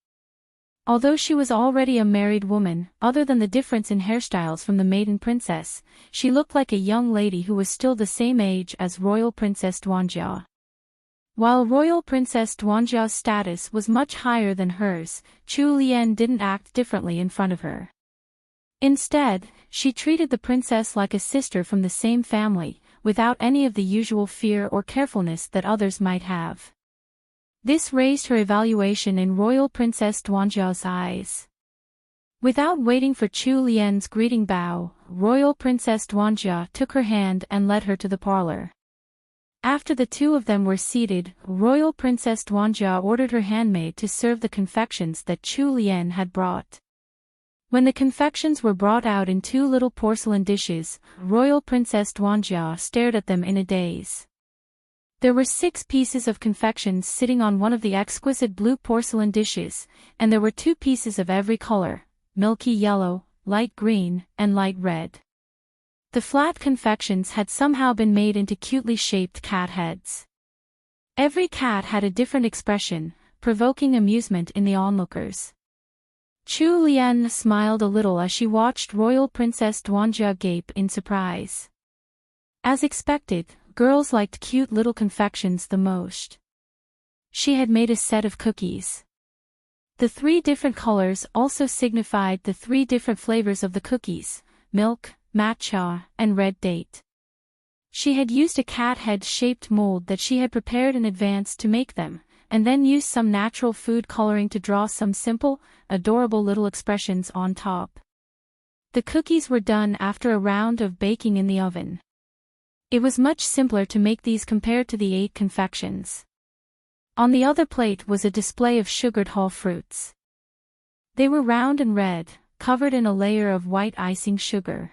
Although she was already a married woman, other than the difference in hairstyles from the maiden princess, she looked like a young lady who was still the same age as Royal Princess Duanjia. While Royal Princess Duanjia's status was much higher than hers, Chu Lian didn't act differently in front of her. Instead, she treated the princess like a sister from the same family, without any of the usual fear or carefulness that others might have. This raised her evaluation in Royal Princess Duanjia's eyes. Without waiting for Chu Lian's greeting bow, Royal Princess Duanjia took her hand and led her to the parlor. After the two of them were seated, Royal Princess Duanjia ordered her handmaid to serve the confections that Chu Lian had brought. When the confections were brought out in two little porcelain dishes, Royal Princess Duanjia stared at them in a daze. There were 6 pieces of confections sitting on one of the exquisite blue porcelain dishes, and there were 2 pieces of every color, milky yellow, light green, and light red. The flat confections had somehow been made into cutely shaped cat heads. Every cat had a different expression, provoking amusement in the onlookers. Chu Lian smiled a little as she watched Royal Princess Duanjia gape in surprise. As expected, girls liked cute little confections the most. She had made a set of cookies. The 3 different colors also signified the 3 different flavors of the cookies, milk, matcha, and red date. She had used a cat head-shaped mold that she had prepared in advance to make them, and then used some natural food coloring to draw some simple, adorable little expressions on top. The cookies were done after a round of baking in the oven. It was much simpler to make these compared to the 8 confections. On the other plate was a display of sugared whole fruits. They were round and red, covered in a layer of white icing sugar.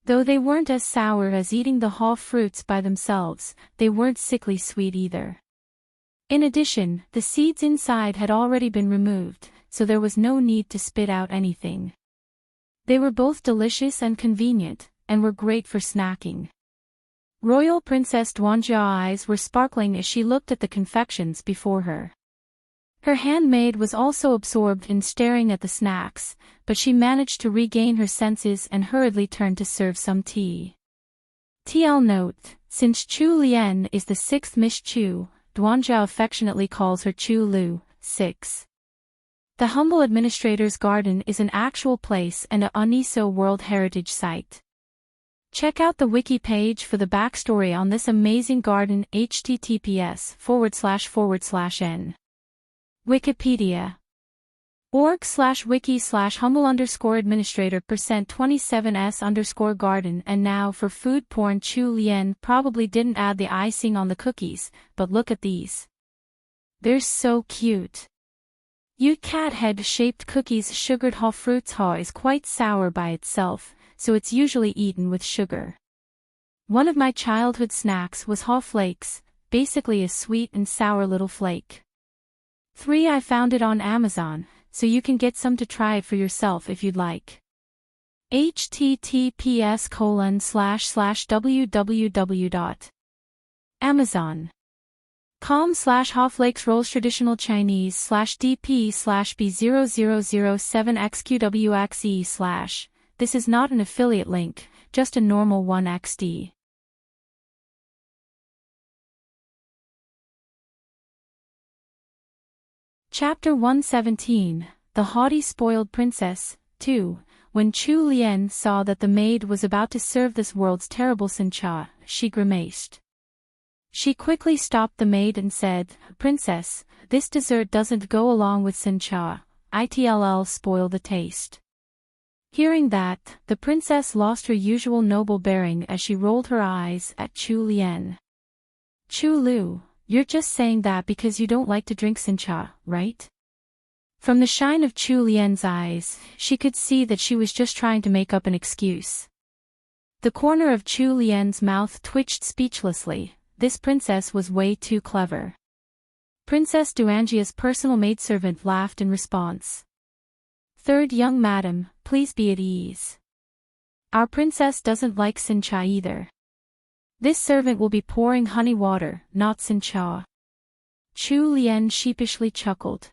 Though they weren't as sour as eating the whole fruits by themselves, they weren't sickly sweet either. In addition, the seeds inside had already been removed, so there was no need to spit out anything. They were both delicious and convenient, and were great for snacking. Royal Princess Duanjia's eyes were sparkling as she looked at the confections before her. Her handmaid was also absorbed in staring at the snacks, but she managed to regain her senses and hurriedly turned to serve some tea. TL note, since Chu Lian is the 6th Miss Chu, Duanjia affectionately calls her Chu Lu, 6. The humble administrator's garden is an actual place and a UNESCO World Heritage Site. Check out the wiki page for the backstory on this amazing garden https://n. Wikipedia org/wiki/humble_administrator%27s_garden. And now for food porn. Chu Lien probably didn't add the icing on the cookies, but look at these. They're so cute. You cat head-shaped cookies. Sugared ha fruits. Ha is quite sour by itself, so it's usually eaten with sugar. One of my childhood snacks was ha flakes, basically a sweet and sour little flake. 3. I found it on Amazon, so you can get some to try it for yourself if you'd like. https://www.amazon.com/haflakes rolls traditional Chinese/DP/B00007XQWXE/ This is not an affiliate link, just a normal 1xd. Chapter 117, The Haughty Spoiled Princess, 2. When Chu Lien saw that the maid was about to serve this world's terrible sincha, she grimaced. She quickly stopped the maid and said, "Princess, this dessert doesn't go along with sincha, it'll spoil the taste." Hearing that, the princess lost her usual noble bearing as she rolled her eyes at Chu Lien. "Chu Lu, you're just saying that because you don't like to drink sincha, right?" From the shine of Chu Lien's eyes, she could see that she was just trying to make up an excuse. The corner of Chu Lien's mouth twitched speechlessly. This princess was way too clever. Princess Duanjia's personal maidservant laughed in response. "Third, young madam, please be at ease. Our princess doesn't like sincha either. This servant will be pouring honey water, not sincha." Chu Lien sheepishly chuckled.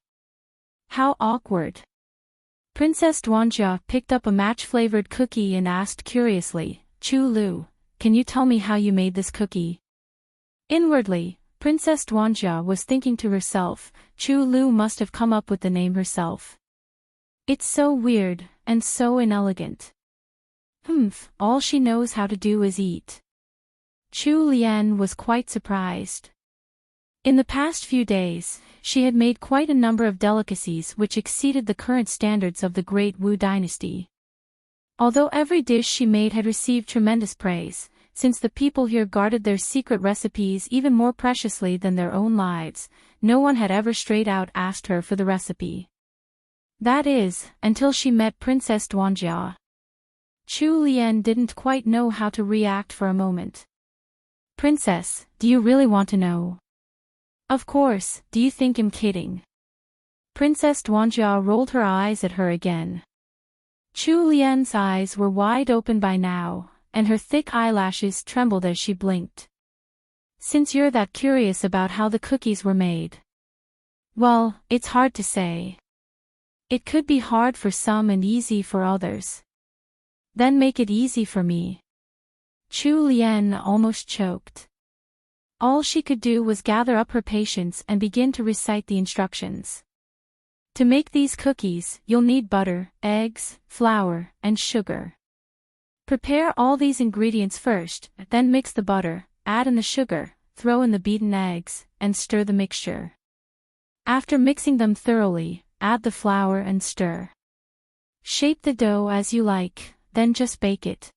How awkward. Princess Duanjia picked up a match-flavored cookie and asked curiously, "Chu Lu, can you tell me how you made this cookie?" Inwardly, Princess Duanjia was thinking to herself, Chu Lu must have come up with the name herself. It's so weird, and so inelegant. All she knows how to do is eat. Chu Lien was quite surprised. In the past few days, she had made quite a number of delicacies which exceeded the current standards of the Great Wu dynasty. Although every dish she made had received tremendous praise, since the people here guarded their secret recipes even more preciously than their own lives, no one had ever straight out asked her for the recipe. That is, until she met Princess Duanjia. Chu Lien didn't quite know how to react for a moment. "Princess, do you really want to know?" "Of course, do you think I'm kidding?" Princess Duanjia rolled her eyes at her again. Chu Lien's eyes were wide open by now, and her thick eyelashes trembled as she blinked. "Since you're that curious about how the cookies were made." "Well, it's hard to say. It could be hard for some and easy for others." "Then make it easy for me." Chu Lien almost choked. All she could do was gather up her patience and begin to recite the instructions. To make these cookies, you'll need butter, eggs, flour, and sugar. Prepare all these ingredients first, then mix the butter, add in the sugar, throw in the beaten eggs, and stir the mixture. After mixing them thoroughly, add the flour and stir. Shape the dough as you like, then just bake it.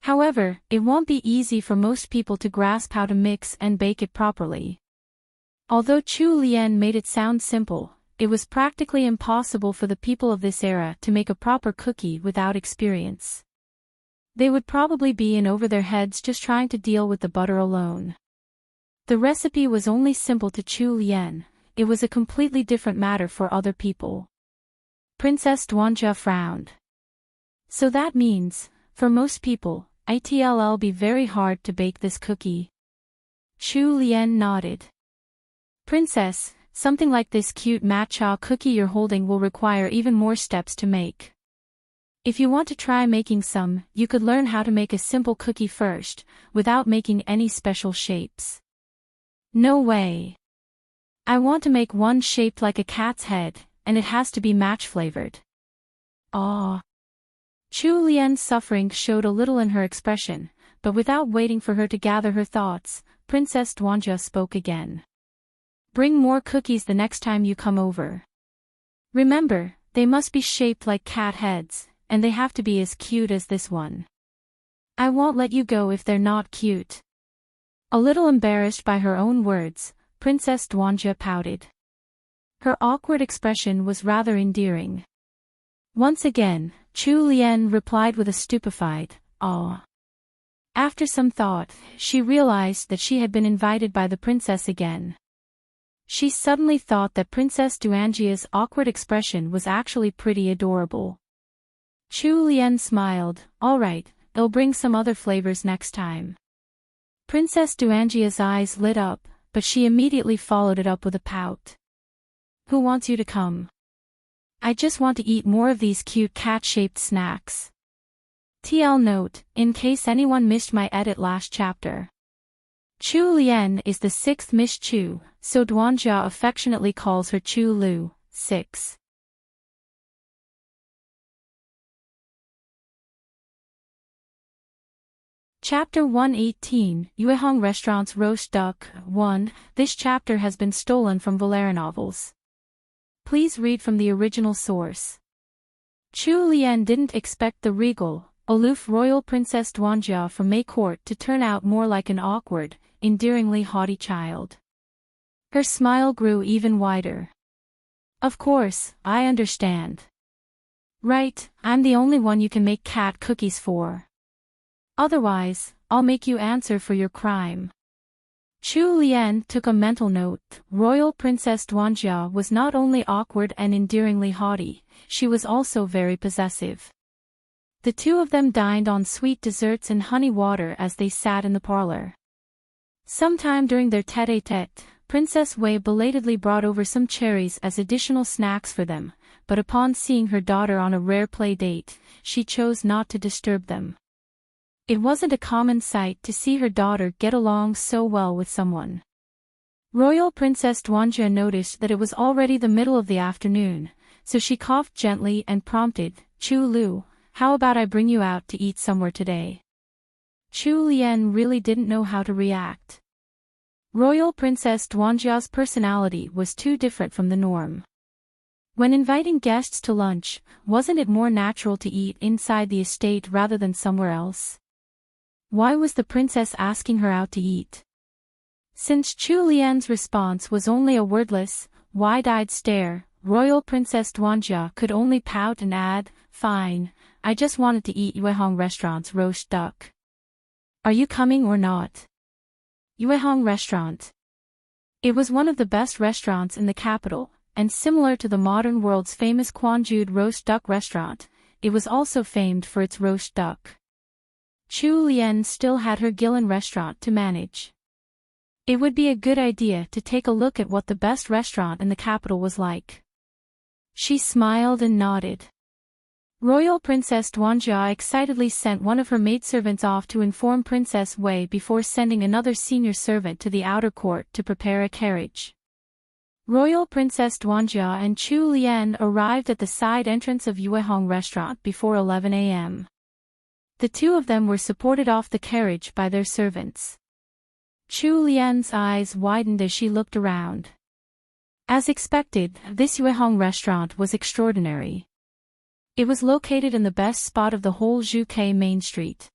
However, it won't be easy for most people to grasp how to mix and bake it properly. Although Chu Lien made it sound simple, it was practically impossible for the people of this era to make a proper cookie without experience. They would probably be in over their heads just trying to deal with the butter alone. The recipe was only simple to Chu Lien, it was a completely different matter for other people. Princess Duanjia frowned. "So that means, for most people, it'll be very hard to bake this cookie." Chu Lien nodded. "Princess, something like this cute matcha cookie you're holding will require even more steps to make. If you want to try making some, you could learn how to make a simple cookie first, without making any special shapes." "No way. I want to make one shaped like a cat's head, and it has to be match-flavored." "Aw." Chu Lien's suffering showed a little in her expression, but without waiting for her to gather her thoughts, Princess Duanjia spoke again. "Bring more cookies the next time you come over." Remember, they must be shaped like cat heads, and they have to be as cute as this one. I won't let you go if they're not cute. A little embarrassed by her own words, Princess Duanja pouted. Her awkward expression was rather endearing. Once again, Chu Lian replied with a stupefied, "Aw." After some thought, she realized that she had been invited by the princess again. She suddenly thought that Princess Duanjia's awkward expression was actually pretty adorable. Chu Lian smiled, "All right, I'll bring some other flavors next time." Princess Duanjia's eyes lit up, but she immediately followed it up with a pout. "Who wants you to come? I just want to eat more of these cute cat-shaped snacks." TL note, in case anyone missed my edit last chapter. Chu Lian is the sixth Miss Chu, so Duanja affectionately calls her Chu Lu, 6. Chapter 118, Yuehong Restaurant's Roast Duck, 1. This chapter has been stolen from LoveLore novels. Please read from the original source. Chu Lian didn't expect the regal, aloof royal Princess Duanja from May Court to turn out more like an awkward, endearingly haughty child. Her smile grew even wider. "Of course, I understand. Right, I'm the only one you can make cat cookies for. Otherwise, I'll make you answer for your crime." Chu Lian took a mental note. Royal Princess Duanja was not only awkward and endearingly haughty, she was also very possessive. The two of them dined on sweet desserts and honey water as they sat in the parlor. Sometime during their tête-à-tête, Princess Wei belatedly brought over some cherries as additional snacks for them, but upon seeing her daughter on a rare play date, she chose not to disturb them. It wasn't a common sight to see her daughter get along so well with someone. Royal Princess Duanja noticed that it was already the middle of the afternoon, so she coughed gently and prompted, "Chu Lu, how about I bring you out to eat somewhere today?" Chu Lian really didn't know how to react. Royal Princess Duanjia's personality was too different from the norm. When inviting guests to lunch, wasn't it more natural to eat inside the estate rather than somewhere else? Why was the princess asking her out to eat? Since Chu Lian's response was only a wordless, wide-eyed stare, Royal Princess Duanja could only pout and add, "Fine, I just wanted to eat Yuehong Restaurant's roast duck. Are you coming or not?" Yuehong Restaurant. It was one of the best restaurants in the capital, and similar to the modern world's famous Quanjude roast duck restaurant, it was also famed for its roast duck. Chu Lian still had her Gillen restaurant to manage. It would be a good idea to take a look at what the best restaurant in the capital was like. She smiled and nodded. Royal Princess Duanja excitedly sent one of her maidservants off to inform Princess Wei before sending another senior servant to the outer court to prepare a carriage. Royal Princess Duanja and Chu Lian arrived at the side entrance of Yuehong Restaurant before 11 a.m. The two of them were supported off the carriage by their servants. Chu Lian's eyes widened as she looked around. As expected, this Yuehong restaurant was extraordinary. It was located in the best spot of the whole Zhuke Main Street.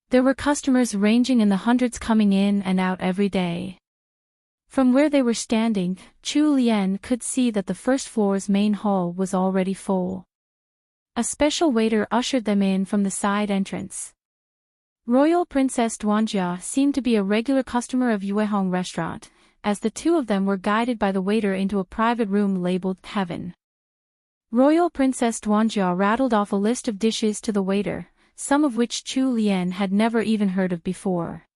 There were customers ranging in the hundreds coming in and out every day. From where they were standing, Chu Lian could see that the first floor's main hall was already full. A special waiter ushered them in from the side entrance. Royal Princess Duanja seemed to be a regular customer of Yuehong Restaurant, as the two of them were guided by the waiter into a private room labeled Heaven. Royal Princess Duanja rattled off a list of dishes to the waiter, some of which Chu Lian had never even heard of before.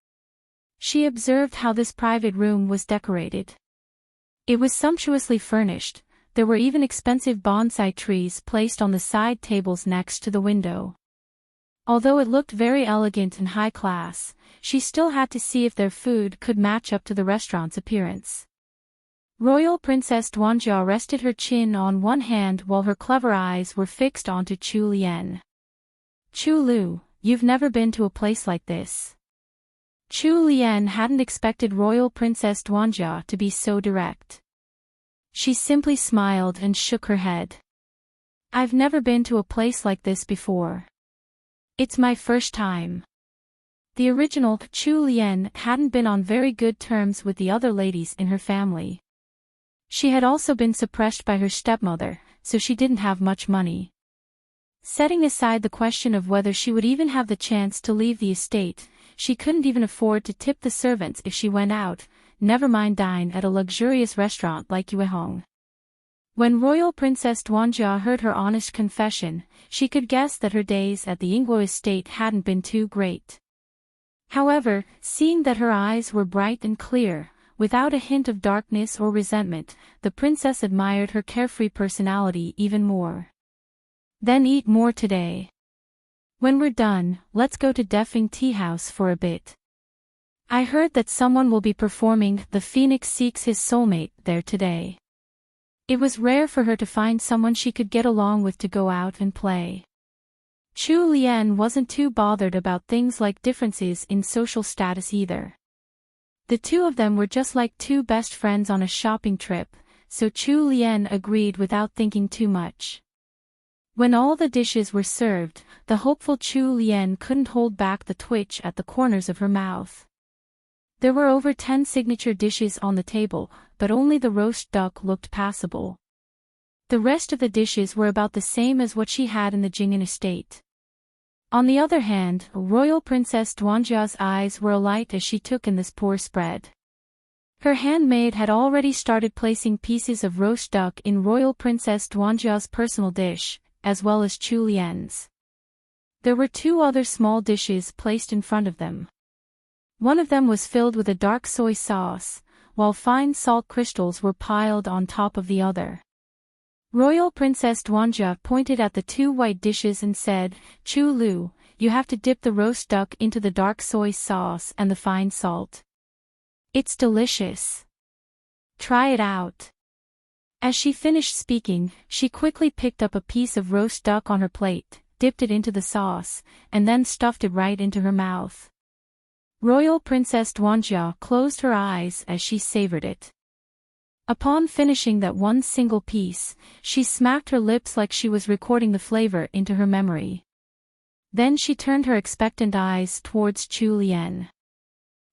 She observed how this private room was decorated. It was sumptuously furnished. There were even expensive bonsai trees placed on the side tables next to the window. Although it looked very elegant and high class, she still had to see if their food could match up to the restaurant's appearance. Royal Princess Duanja rested her chin on one hand while her clever eyes were fixed onto Chu Lian. "Chu Lu, you've never been to a place like this." Chu Lian hadn't expected Royal Princess Duanja to be so direct. She simply smiled and shook her head. I've never been to a place like this before. It's my first time. The original Chu Lien hadn't been on very good terms with the other ladies in her family. She had also been suppressed by her stepmother, so she didn't have much money. Setting aside the question of whether she would even have the chance to leave the estate, she couldn't even afford to tip the servants if she went out, never mind dine at a luxurious restaurant like Yuehong. When Royal Princess Duanjia heard her honest confession, she could guess that her days at the Yingguo estate hadn't been too great. However, seeing that her eyes were bright and clear, without a hint of darkness or resentment, the princess admired her carefree personality even more. Then eat more today. When we're done, let's go to Defing Tea House for a bit. I heard that someone will be performing The Phoenix Seeks His Soulmate there today. It was rare for her to find someone she could get along with to go out and play. Chu Lien wasn't too bothered about things like differences in social status either. The two of them were just like two best friends on a shopping trip, so Chu Lien agreed without thinking too much. When all the dishes were served, the hopeful Chu Lien couldn't hold back the twitch at the corners of her mouth. There were over 10 signature dishes on the table, but only the roast duck looked passable. The rest of the dishes were about the same as what she had in the Jing'an estate. On the other hand, Royal Princess Duanjia's eyes were alight as she took in this poor spread. Her handmaid had already started placing pieces of roast duck in Royal Princess Duanjia's personal dish, as well as Chu Lien's. There were 2 other small dishes placed in front of them. One of them was filled with a dark soy sauce, while fine salt crystals were piled on top of the other. Royal Princess Duanjia pointed at the 2 white dishes and said, "Chu Lu, you have to dip the roast duck into the dark soy sauce and the fine salt. It's delicious. Try it out." As she finished speaking, she quickly picked up a piece of roast duck on her plate, dipped it into the sauce, and then stuffed it right into her mouth. Royal Princess Duanjia closed her eyes as she savored it. Upon finishing that one single piece, she smacked her lips like she was recording the flavor into her memory. Then she turned her expectant eyes towards Chu Lien.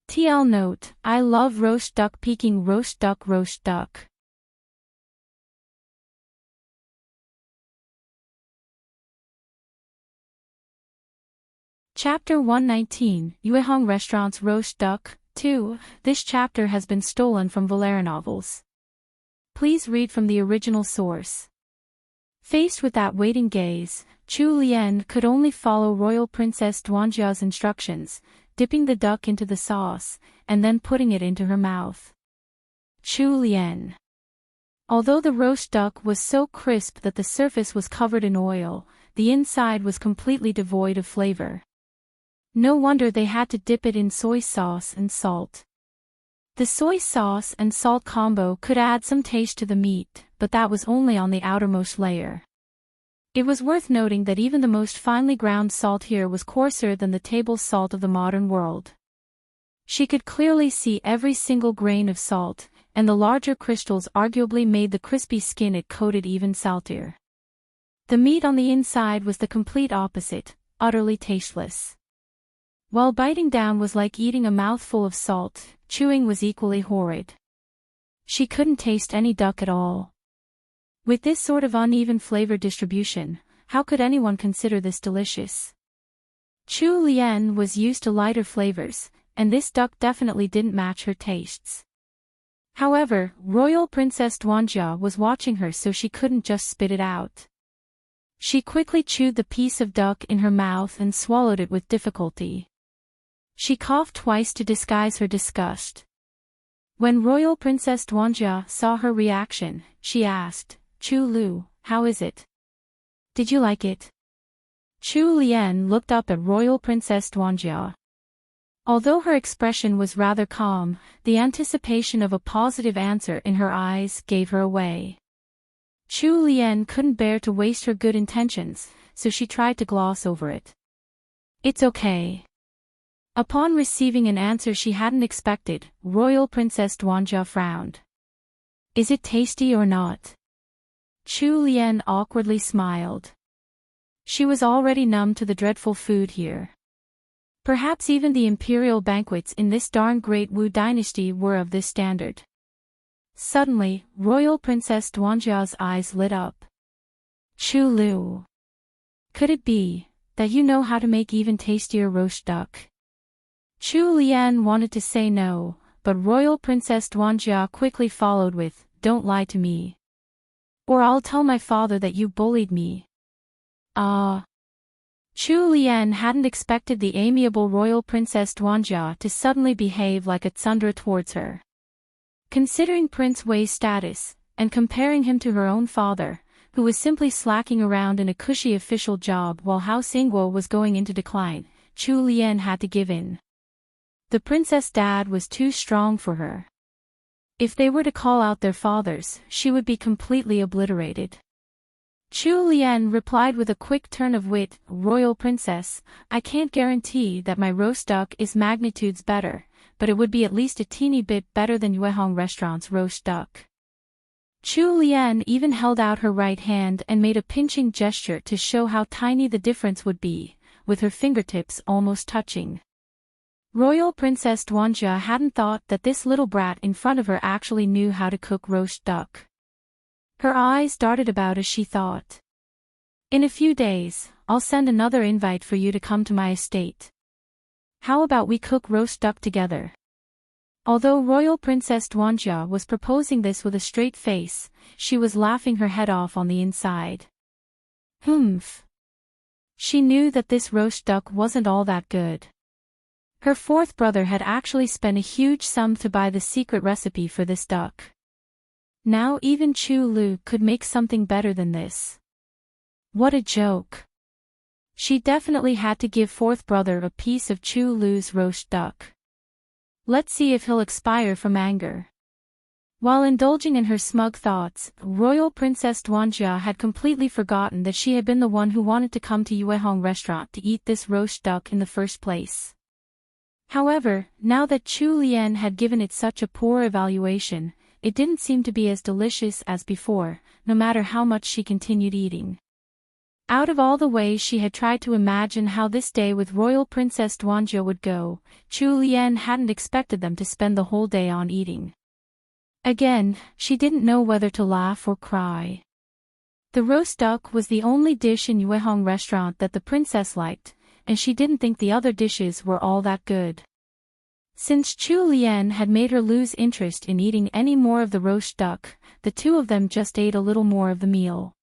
TL note, I love roast duck peking roast duck roast duck. Chapter 119, Yuehong Restaurant's Roast Duck, 2. This chapter has been stolen from LoveLore novels. Please read from the original source. Faced with that waiting gaze, Chu Lien could only follow Royal Princess Duanjia's instructions, dipping the duck into the sauce, and then putting it into her mouth. Chu Lien. Although the roast duck was so crisp that the surface was covered in oil, the inside was completely devoid of flavor. No wonder they had to dip it in soy sauce and salt. The soy sauce and salt combo could add some taste to the meat, but that was only on the outermost layer. It was worth noting that even the most finely ground salt here was coarser than the table salt of the modern world. She could clearly see every single grain of salt, and the larger crystals arguably made the crispy skin it coated even saltier. The meat on the inside was the complete opposite, utterly tasteless. While biting down was like eating a mouthful of salt, chewing was equally horrid. She couldn't taste any duck at all. With this sort of uneven flavor distribution, how could anyone consider this delicious? Chu Lien was used to lighter flavors, and this duck definitely didn't match her tastes. However, Royal Princess Duanjia was watching her, so she couldn't just spit it out. She quickly chewed the piece of duck in her mouth and swallowed it with difficulty. She coughed twice to disguise her disgust. When Royal Princess Duanjia saw her reaction, she asked, "Chu Lu, how is it? Did you like it?" Chu Lien looked up at Royal Princess Duanjia. Although her expression was rather calm, the anticipation of a positive answer in her eyes gave her away. Chu Lien couldn't bear to waste her good intentions, so she tried to gloss over it. "It's okay." Upon receiving an answer she hadn't expected, Royal Princess Duanjia frowned. Is it tasty or not? Chu Lian awkwardly smiled. She was already numb to the dreadful food here. Perhaps even the imperial banquets in this darn great Wu dynasty were of this standard. Suddenly, Royal Princess Duanjia's eyes lit up. Chu Lu. Could it be that you know how to make even tastier roast duck? Chu Lian wanted to say no, but Royal Princess Duanjia quickly followed with, "Don't lie to me. Or I'll tell my father that you bullied me." Chu Lian hadn't expected the amiable Royal Princess Duanjia to suddenly behave like a tsundere towards her. Considering Prince Wei's status, and comparing him to her own father, who was simply slacking around in a cushy official job while House Ingguo was going into decline, Chu Lian had to give in. The princess dad was too strong for her. If they were to call out their fathers, she would be completely obliterated. Chu Lian replied with a quick turn of wit, "Royal Princess, I can't guarantee that my roast duck is magnitudes better, but it would be at least a teeny bit better than Yuehong Restaurant's roast duck." Chu Lian even held out her right hand and made a pinching gesture to show how tiny the difference would be, with her fingertips almost touching. Royal Princess Duanjia hadn't thought that this little brat in front of her actually knew how to cook roast duck. Her eyes darted about as she thought. "In a few days, I'll send another invite for you to come to my estate. How about we cook roast duck together?" Although Royal Princess Duanjia was proposing this with a straight face, she was laughing her head off on the inside. Humph. She knew that this roast duck wasn't all that good. Her fourth brother had actually spent a huge sum to buy the secret recipe for this duck. Now even Chu Lu could make something better than this. What a joke. She definitely had to give fourth brother a piece of Chu Lu's roast duck. Let's see if he'll expire from anger. While indulging in her smug thoughts, Royal Princess Duanjia had completely forgotten that she had been the one who wanted to come to Yuehong Restaurant to eat this roast duck in the first place. However, now that Chu Lian had given it such a poor evaluation, it didn't seem to be as delicious as before, no matter how much she continued eating. Out of all the ways she had tried to imagine how this day with Royal Princess Duanjia would go, Chu Lian hadn't expected them to spend the whole day on eating. Again, she didn't know whether to laugh or cry. The roast duck was the only dish in Yuehong Restaurant that the princess liked, and she didn't think the other dishes were all that good. Since Chu Lian had made her lose interest in eating any more of the roast duck, the two of them just ate a little more of the meal.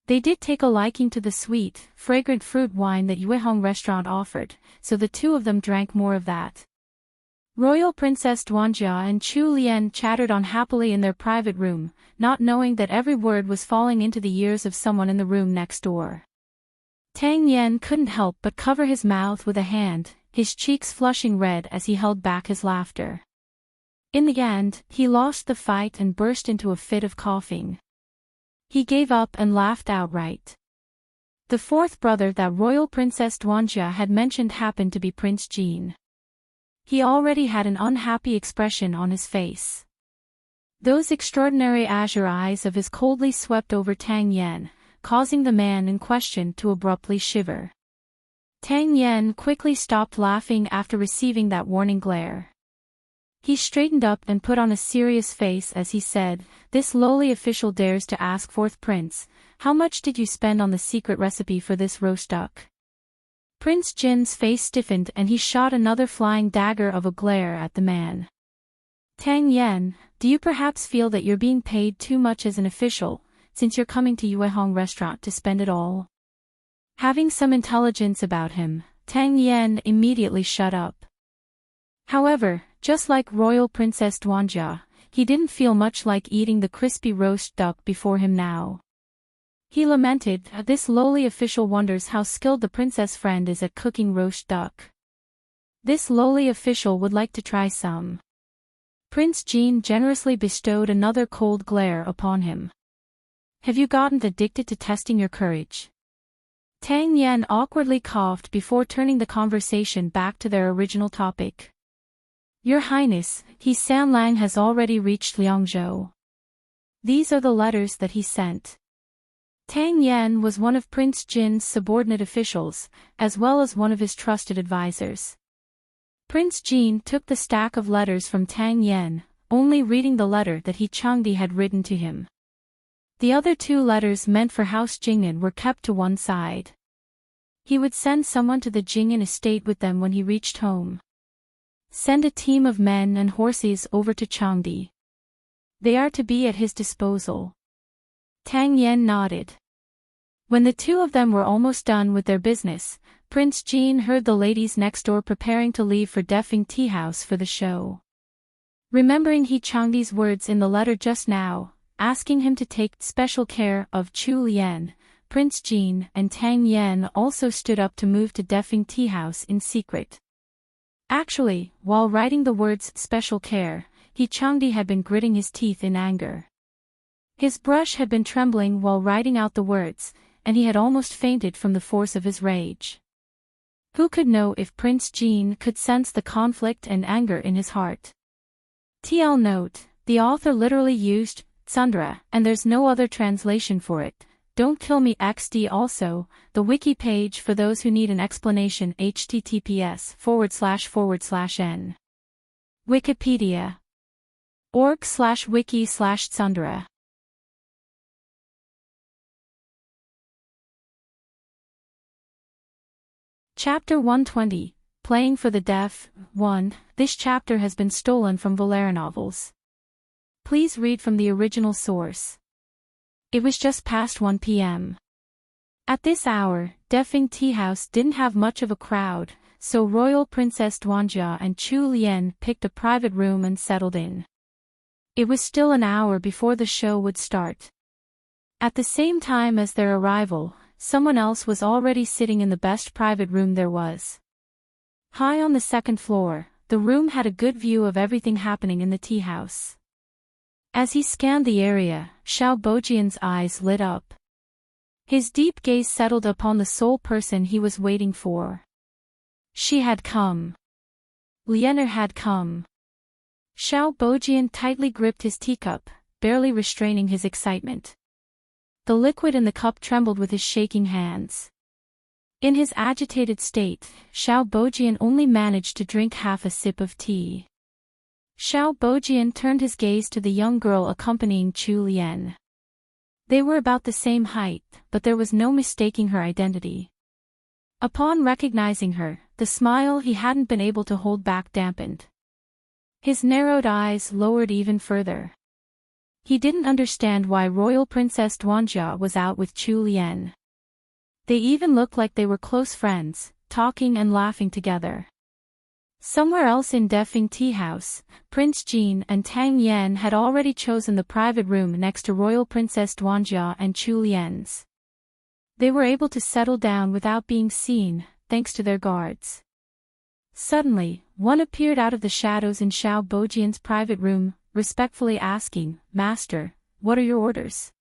They did take a liking to the sweet, fragrant fruit wine that Yuehong Restaurant offered, so the two of them drank more of that. Royal Princess Duanjia and Chu Lian chattered on happily in their private room, not knowing that every word was falling into the ears of someone in the room next door. Tang Yan couldn't help but cover his mouth with a hand, his cheeks flushing red as he held back his laughter. In the end, he lost the fight and burst into a fit of coughing. He gave up and laughed outright. The fourth brother that Royal Princess Duanjia had mentioned happened to be Prince Jean. He already had an unhappy expression on his face. Those extraordinary azure eyes of his coldly swept over Tang Yan, causing the man in question to abruptly shiver. Tang Yan quickly stopped laughing after receiving that warning glare. He straightened up and put on a serious face as he said, "This lowly official dares to ask fourth prince, how much did you spend on the secret recipe for this roast duck?" Prince Jin's face stiffened and he shot another flying dagger of a glare at the man. "Tang Yan, do you perhaps feel that you're being paid too much as an official, since you're coming to Yuehong Restaurant to spend it all?" Having some intelligence about him, Tang Yan immediately shut up. However, just like Royal Princess Duanjia, he didn't feel much like eating the crispy roast duck before him now. He lamented, this lowly official wonders how skilled the princess friend is at cooking roast duck. This lowly official would like to try some. Prince Jean generously bestowed another cold glare upon him. "Have you gotten addicted to testing your courage?" Tang Yan awkwardly coughed before turning the conversation back to their original topic. "Your Highness, He San Lang has already reached Liangzhou. These are the letters that he sent. Tang Yen was one of Prince Jin's subordinate officials, as well as one of his trusted advisors. Prince Jin took the stack of letters from Tang Yen, only reading the letter that He Changdi had written to him. The other 2 letters meant for House Jing'an were kept to one side. He would send someone to the Jing'an estate with them when he reached home. Send a team of men and horses over to Changdi. They are to be at his disposal. Tang Yen nodded. When the 2 of them were almost done with their business, Prince Jin heard the ladies next door preparing to leave for Defing Tea House for the show. Remembering He Changdi's words in the letter just now, asking him to take special care of Chu Lian, Prince Jin and Tang Yen also stood up to move to Defing Tea House in secret. Actually, while writing the words special care, He Changdi had been gritting his teeth in anger. His brush had been trembling while writing out the words, and he had almost fainted from the force of his rage. Who could know if Prince Jin could sense the conflict and anger in his heart? TL note, the author literally used tsundra, and there's no other translation for it. Don't kill me XD. Also, the wiki page for those who need an explanation https://n. Wikipedia. org/wiki/tsundra. Chapter 120, Playing for the Deaf. 1. This chapter has been stolen from LoveLore novels. Please read from the original source. It was just past 1 p.m. At this hour, Defing Tea House didn't have much of a crowd, so Royal Princess Duanjia and Chu Lian picked a private room and settled in. It was still an hour before the show would start. At the same time as their arrival, someone else was already sitting in the best private room there was. High on the 2nd floor, the room had a good view of everything happening in the tea house. As he scanned the area, Xiao Bojian's eyes lit up. His deep gaze settled upon the sole person he was waiting for. She had come. Lianer had come. Xiao Bojian tightly gripped his teacup, barely restraining his excitement. The liquid in the cup trembled with his shaking hands. In his agitated state, Xiao Bojian only managed to drink half a sip of tea. Xiao Bojian turned his gaze to the young girl accompanying Chu Lian. They were about the same height, but there was no mistaking her identity. Upon recognizing her, the smile he hadn't been able to hold back dampened. His narrowed eyes lowered even further. He didn't understand why Royal Princess Duanjia was out with Chu Lian. They even looked like they were close friends, talking and laughing together. Somewhere else in Defing Tea House, Prince Jin and Tang Yen had already chosen the private room next to Royal Princess Duanjia and Chu Lian's. They were able to settle down without being seen, thanks to their guards. Suddenly, one appeared out of the shadows in Xiao Bojian's private room, respectfully asking, "Master, what are your orders?"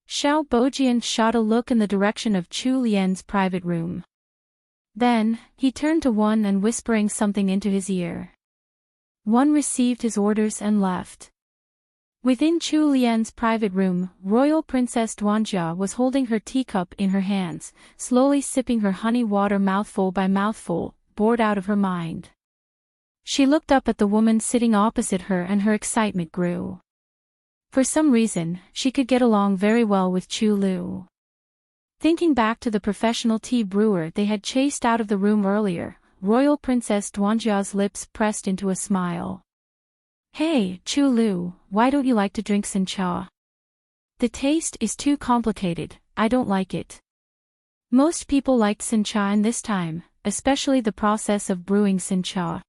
Xiao Bojian shot a look in the direction of Chu Lian's private room. Then, he turned to one and whispering something into his ear. One received his orders and left. Within Chu Lian's private room, Royal Princess Duanjia was holding her teacup in her hands, slowly sipping her honey water mouthful by mouthful, bored out of her mind. She looked up at the woman sitting opposite her and her excitement grew. For some reason, she could get along very well with Chu Lu. Thinking back to the professional tea brewer they had chased out of the room earlier, Royal Princess Duanjia's lips pressed into a smile. "Hey, Chu Lu, why don't you like to drink sencha? The taste is too complicated, I don't like it." Most people liked sencha in this time, especially the process of brewing sencha.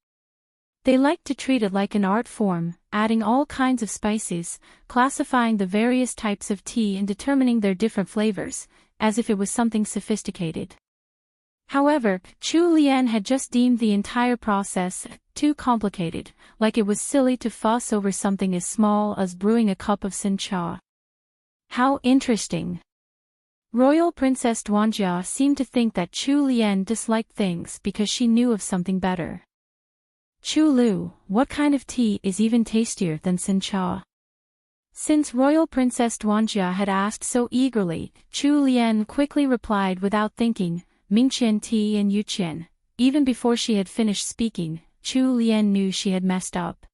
They liked to treat it like an art form, adding all kinds of spices, classifying the various types of tea and determining their different flavors, as if it was something sophisticated. However, Chu Lian had just deemed the entire process too complicated, like it was silly to fuss over something as small as brewing a cup of sencha. How interesting! Royal Princess Duanjia seemed to think that Chu Lian disliked things because she knew of something better. "Chu Lu, what kind of tea is even tastier than sencha?" Since Royal Princess Duanjia had asked so eagerly, Chu Lian quickly replied without thinking, Mingqian Ti and Yuqian. Even before she had finished speaking, Chu Lian knew she had messed up.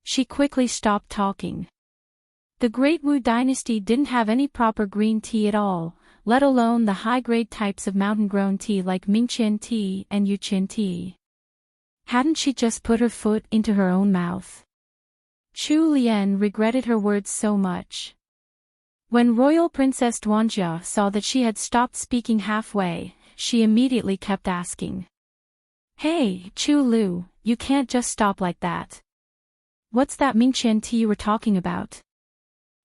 She quickly stopped talking. The Great Wu dynasty didn't have any proper green tea at all, let alone the high-grade types of mountain-grown tea like Mingqian tea and Yuqian tea. Hadn't she just put her foot into her own mouth? Chu Lian regretted her words so much. When Royal Princess Duanjia saw that she had stopped speaking halfway, she immediately kept asking. Hey, Chu Lu, you can't just stop like that. What's that Mingqian tea you were talking about?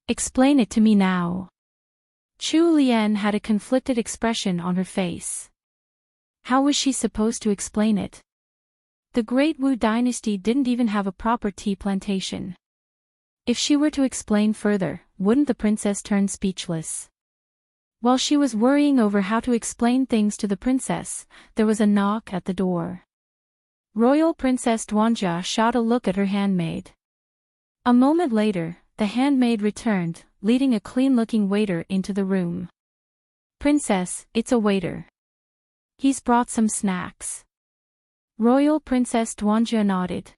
Explain it to me now. Chu Lian had a conflicted expression on her face. How was she supposed to explain it? The Great Wu dynasty didn't even have a proper tea plantation. If she were to explain further, wouldn't the princess turn speechless? While she was worrying over how to explain things to the princess, there was a knock at the door. Royal Princess Duanjia shot a look at her handmaid. A moment later, the handmaid returned, leading a clean-looking waiter into the room. Princess, it's a waiter. He's brought some snacks. Royal Princess Duanjia nodded.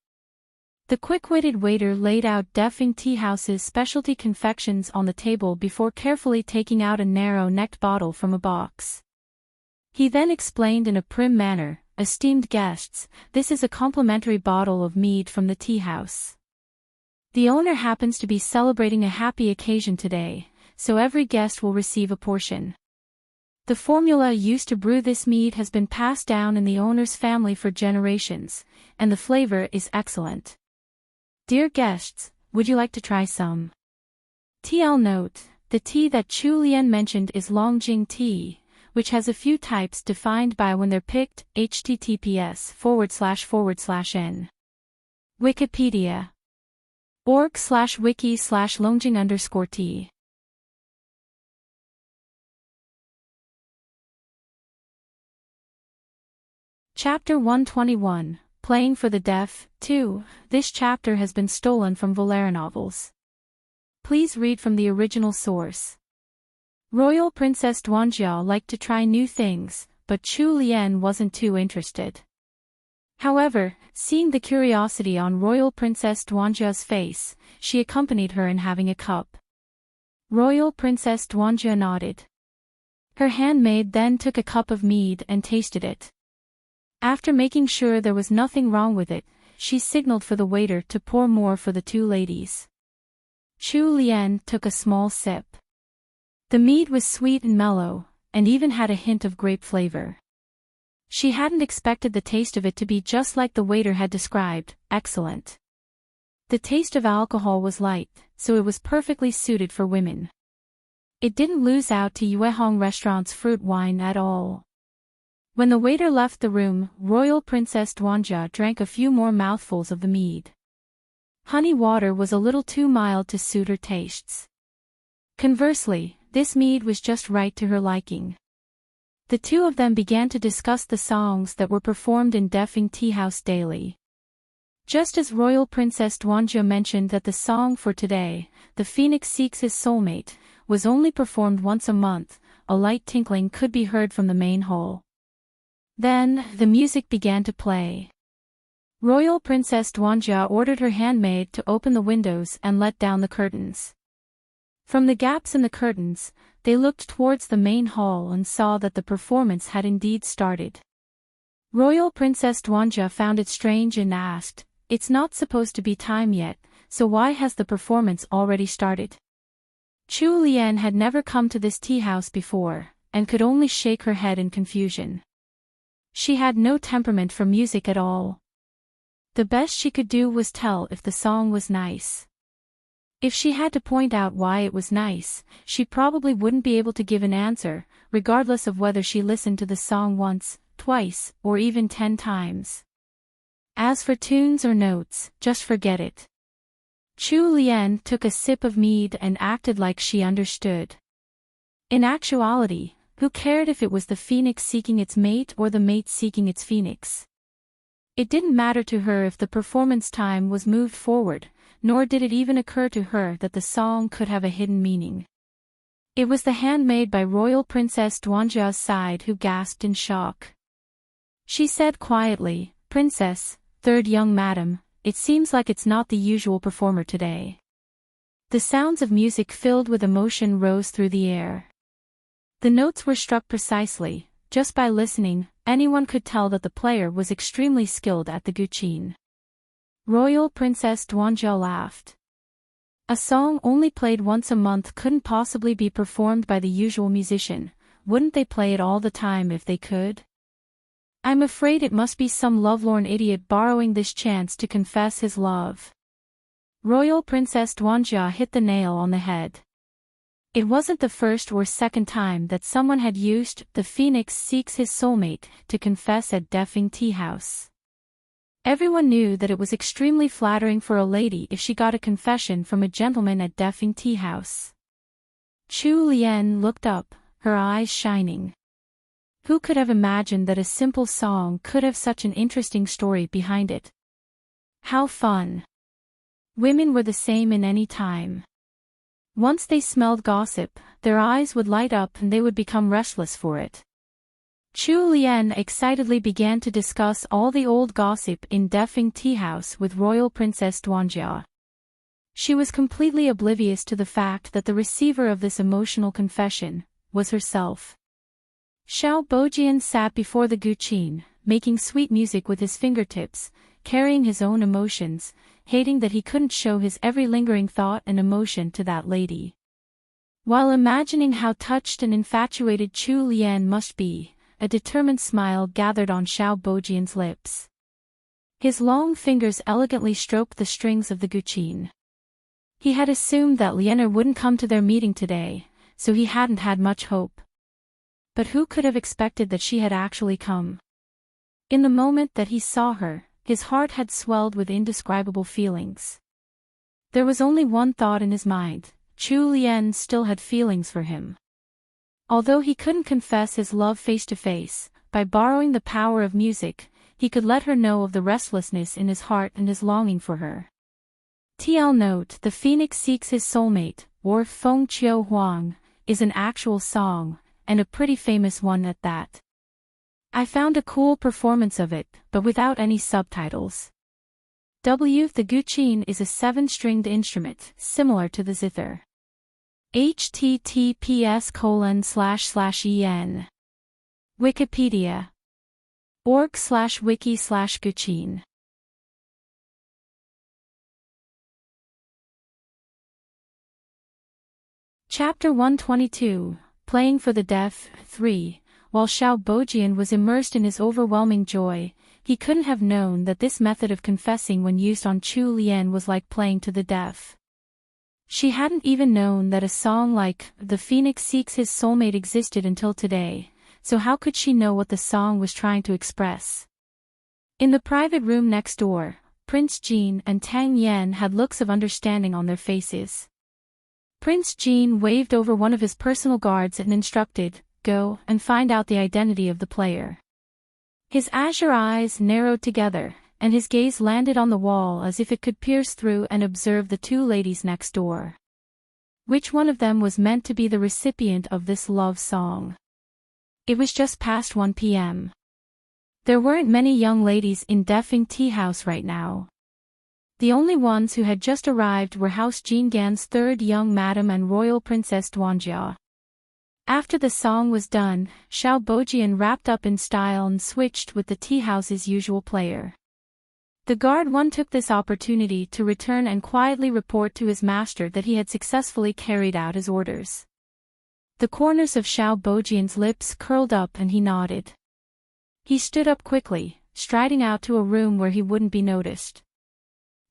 The quick-witted waiter laid out Defing Tea House's specialty confections on the table before carefully taking out a narrow-necked bottle from a box. He then explained in a prim manner, Esteemed guests, this is a complimentary bottle of mead from the tea house. The owner happens to be celebrating a happy occasion today, so every guest will receive a portion. The formula used to brew this mead has been passed down in the owner's family for generations, and the flavor is excellent. Dear guests, would you like to try some? TL note, the tea that Chu Lian mentioned is Longjing tea, which has a few types defined by when they're picked, https://n. Wikipedia. org/wiki/longjing_tea. Chapter 121, Playing for the Deaf, 2. This chapter has been stolen from LoveLore novels. Please read from the original source. Royal Princess Duanjia liked to try new things, but Chu Lian wasn't too interested. However, seeing the curiosity on Royal Princess Duanjia's face, she accompanied her in having a cup. Royal Princess Duanjia nodded. Her handmaid then took a cup of mead and tasted it. After making sure there was nothing wrong with it, she signaled for the waiter to pour more for the two ladies. Chu Lian took a small sip. The mead was sweet and mellow, and even had a hint of grape flavor. She hadn't expected the taste of it to be just like the waiter had described, excellent. The taste of alcohol was light, so it was perfectly suited for women. It didn't lose out to Yuehong Restaurant's fruit wine at all. When the waiter left the room, Royal Princess Duanjia drank a few more mouthfuls of the mead. Honey water was a little too mild to suit her tastes. Conversely, this mead was just right to her liking. The two of them began to discuss the songs that were performed in Defing Tea House daily. Just as Royal Princess Duanjia mentioned that the song for today, The Phoenix Seeks His Soulmate, was only performed once a month, a light tinkling could be heard from the main hall. Then, the music began to play. Royal Princess Duanjia ordered her handmaid to open the windows and let down the curtains. From the gaps in the curtains, they looked towards the main hall and saw that the performance had indeed started. Royal Princess Duanjia found it strange and asked, "It's not supposed to be time yet, so why has the performance already started?" Chu Lian had never come to this tea house before, and could only shake her head in confusion. She had no temperament for music at all. The best she could do was tell if the song was nice. If she had to point out why it was nice, she probably wouldn't be able to give an answer, regardless of whether she listened to the song once, twice, or even 10 times. As for tunes or notes, just forget it. Chu Lian took a sip of mead and acted like she understood. In actuality, who cared if it was the phoenix seeking its mate or the mate seeking its phoenix? It didn't matter to her if the performance time was moved forward, nor did it even occur to her that the song could have a hidden meaning. It was the handmaid by Royal Princess Duanjia's side who gasped in shock. She said quietly, "Princess, third young madam, it seems like it's not the usual performer today." The sounds of music filled with emotion rose through the air. The notes were struck precisely. Just by listening, anyone could tell that the player was extremely skilled at the guqin. Royal Princess Duanjia laughed. A song only played once a month couldn't possibly be performed by the usual musician. Wouldn't they play it all the time if they could? I'm afraid it must be some lovelorn idiot borrowing this chance to confess his love. Royal Princess Duanjia hit the nail on the head. It wasn't the first or second time that someone had used "The Phoenix Seeks His Soulmate" to confess at Defing Tea House. Everyone knew that it was extremely flattering for a lady if she got a confession from a gentleman at Defing Tea House. Chu Lian looked up, her eyes shining. Who could have imagined that a simple song could have such an interesting story behind it? How fun! Women were the same in any time. Once they smelled gossip, their eyes would light up and they would become restless for it. Chu Lian excitedly began to discuss all the old gossip in Defing Tea House with Royal Princess Duanjia. She was completely oblivious to the fact that the receiver of this emotional confession was herself. Xiao Bojian sat before the guqin, making sweet music with his fingertips, carrying his own emotions, hating that he couldn't show his every lingering thought and emotion to that lady. While imagining how touched and infatuated Chu Lian must be, a determined smile gathered on Xiao Bojian's lips. His long fingers elegantly stroked the strings of the guqin. He had assumed that Lianer wouldn't come to their meeting today, so he hadn't had much hope. But who could have expected that she had actually come? In the moment that he saw her, his heart had swelled with indescribable feelings. There was only one thought in his mind: Chu Lian still had feelings for him. Although he couldn't confess his love face to face, by borrowing the power of music, he could let her know of the restlessness in his heart and his longing for her. TL note: The Phoenix Seeks His Soulmate, or Feng Qiu Huang, is an actual song, and a pretty famous one at that. I found a cool performance of it, but without any subtitles. The guqin is a 7-stringed instrument, similar to the zither. https://en. Wikipedia. org/wiki/guqin. Chapter 122, Playing for the Deaf, 3. While Xiao Bojian was immersed in his overwhelming joy, he couldn't have known that this method of confessing when used on Chu Lian was like playing to the deaf. She hadn't even known that a song like "The Phoenix Seeks His Soulmate" existed until today, so how could she know what the song was trying to express? In the private room next door, Prince Jin and Tang Yan had looks of understanding on their faces. Prince Jin waved over one of his personal guards and instructed, "Go and find out the identity of the player." His azure eyes narrowed together, and his gaze landed on the wall as if it could pierce through and observe the two ladies next door. Which one of them was meant to be the recipient of this love song? It was just past 1 p.m. There weren't many young ladies in Defing Tea House right now. The only ones who had just arrived were House Jingan's third young madam and Royal Princess Duanjia. After the song was done, Xiao Bojian wrapped up in style and switched with the tea house's usual player. The guard one took this opportunity to return and quietly report to his master that he had successfully carried out his orders. The corners of Xiao Bojian's lips curled up and he nodded. He stood up quickly, striding out to a room where he wouldn't be noticed.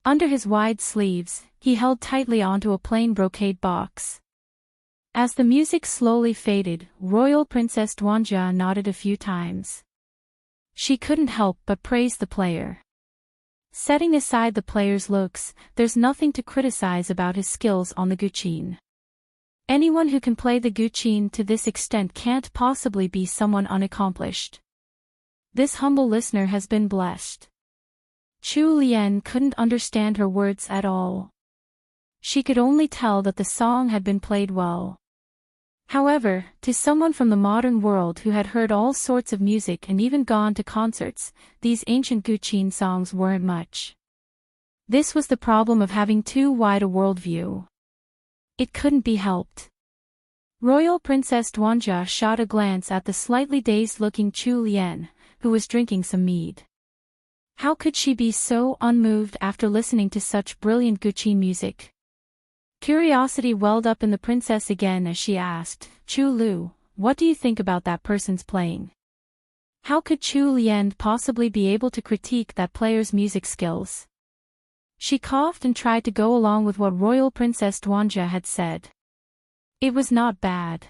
Under his wide sleeves, he held tightly onto a plain brocade box. As the music slowly faded, Royal Princess Duanjia nodded a few times. She couldn't help but praise the player. Setting aside the player's looks, there's nothing to criticize about his skills on the guqin. Anyone who can play the guqin to this extent can't possibly be someone unaccomplished. This humble listener has been blessed. Chu Lian couldn't understand her words at all. She could only tell that the song had been played well. However, to someone from the modern world who had heard all sorts of music and even gone to concerts, these ancient Guqin songs weren't much. This was the problem of having too wide a worldview. It couldn't be helped. Royal Princess Duanjia shot a glance at the slightly dazed-looking Chu Lian, who was drinking some mead. How could she be so unmoved after listening to such brilliant Guqin music? Curiosity welled up in the princess again as she asked, "Chu Lu, what do you think about that person's playing?" How could Chu Lian possibly be able to critique that player's music skills? She coughed and tried to go along with what Royal Princess Duanjia had said. It was not bad.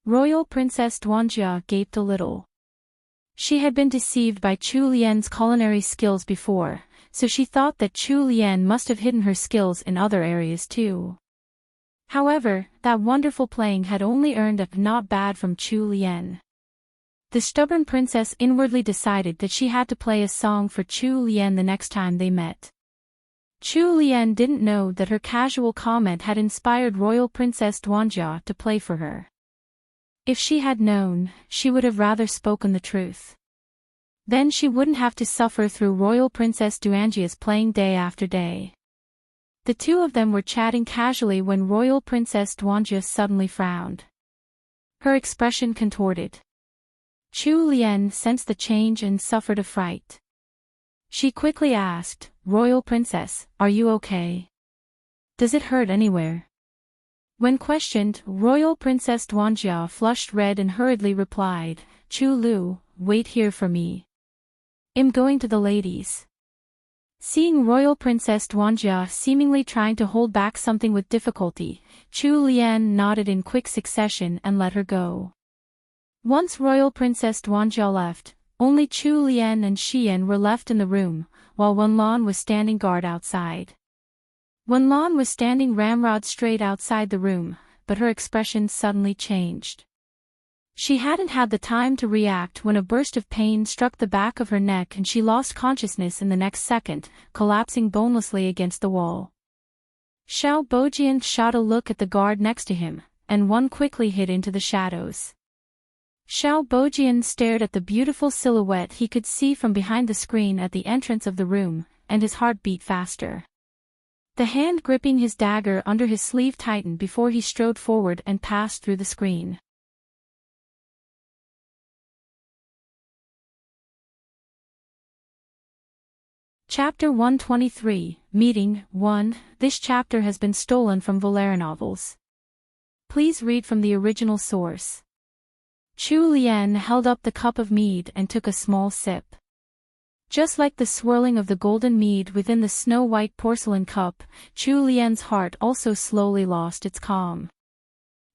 Royal Princess Duanjia gaped a little. She had been deceived by Chu Lian's culinary skills before, so she thought that Chu Lian must have hidden her skills in other areas too. However, that wonderful playing had only earned a "not bad" from Chu Lian. The stubborn princess inwardly decided that she had to play a song for Chu Lian the next time they met. Chu Lian didn't know that her casual comment had inspired Royal Princess Duanjia to play for her. If she had known, she would have rather spoken the truth. Then she wouldn't have to suffer through Royal Princess Duanjia's playing day after day. The two of them were chatting casually when Royal Princess Duanjia suddenly frowned. Her expression contorted. Chu Lian sensed the change and suffered a fright. She quickly asked, "Royal Princess, are you okay? Does it hurt anywhere?" When questioned, Royal Princess Duanjia flushed red and hurriedly replied, "Chu Lu, wait here for me. I'm going to the ladies." Seeing Royal Princess Duanjia seemingly trying to hold back something with difficulty, Chu Lian nodded in quick succession and let her go. Once Royal Princess Duanjia left, only Chu Lian and Xian were left in the room, while Wenlan was standing guard outside. Wenlan was standing ramrod straight outside the room, but her expression suddenly changed. She hadn't had the time to react when a burst of pain struck the back of her neck and she lost consciousness in the next second, collapsing bonelessly against the wall. Xiao Bojian shot a look at the guard next to him, and one quickly hid into the shadows. Xiao Bojian stared at the beautiful silhouette he could see from behind the screen at the entrance of the room, and his heart beat faster. The hand gripping his dagger under his sleeve tightened before he strode forward and passed through the screen. Chapter 123, Meeting 1. This chapter has been stolen from LoveLore novels. Please read from the original source. Chu Lian held up the cup of mead and took a small sip. Just like the swirling of the golden mead within the snow-white porcelain cup, Chu Lian's heart also slowly lost its calm.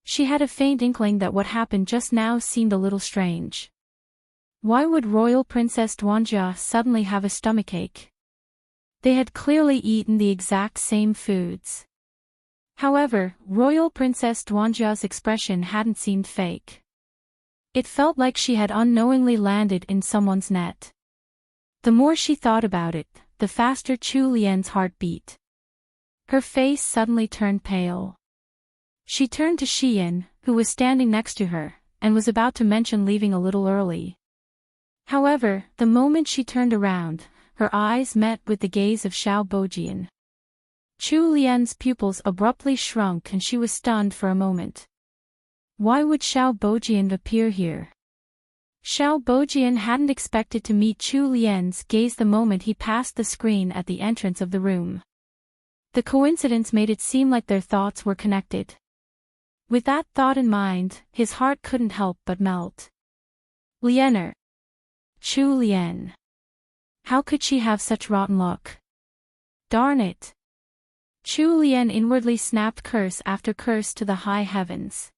She had a faint inkling that what happened just now seemed a little strange. Why would Royal Princess Duanjia suddenly have a stomachache? They had clearly eaten the exact same foods. However, Royal Princess Duanjia's expression hadn't seemed fake. It felt like she had unknowingly landed in someone's net. The more she thought about it, the faster Chu Lian's heart beat. Her face suddenly turned pale. She turned to Xian, who was standing next to her, and was about to mention leaving a little early. However, the moment she turned around, her eyes met with the gaze of Xiao Bojian. Chu Lian's pupils abruptly shrunk and she was stunned for a moment. Why would Xiao Bojian appear here? Xiao Bojian hadn't expected to meet Chu Lian's gaze the moment he passed the screen at the entrance of the room. The coincidence made it seem like their thoughts were connected. With that thought in mind, his heart couldn't help but melt. Lianer. Chu Lian. How could she have such rotten luck? Darn it. Chu Lian inwardly snapped curse after curse to the high heavens.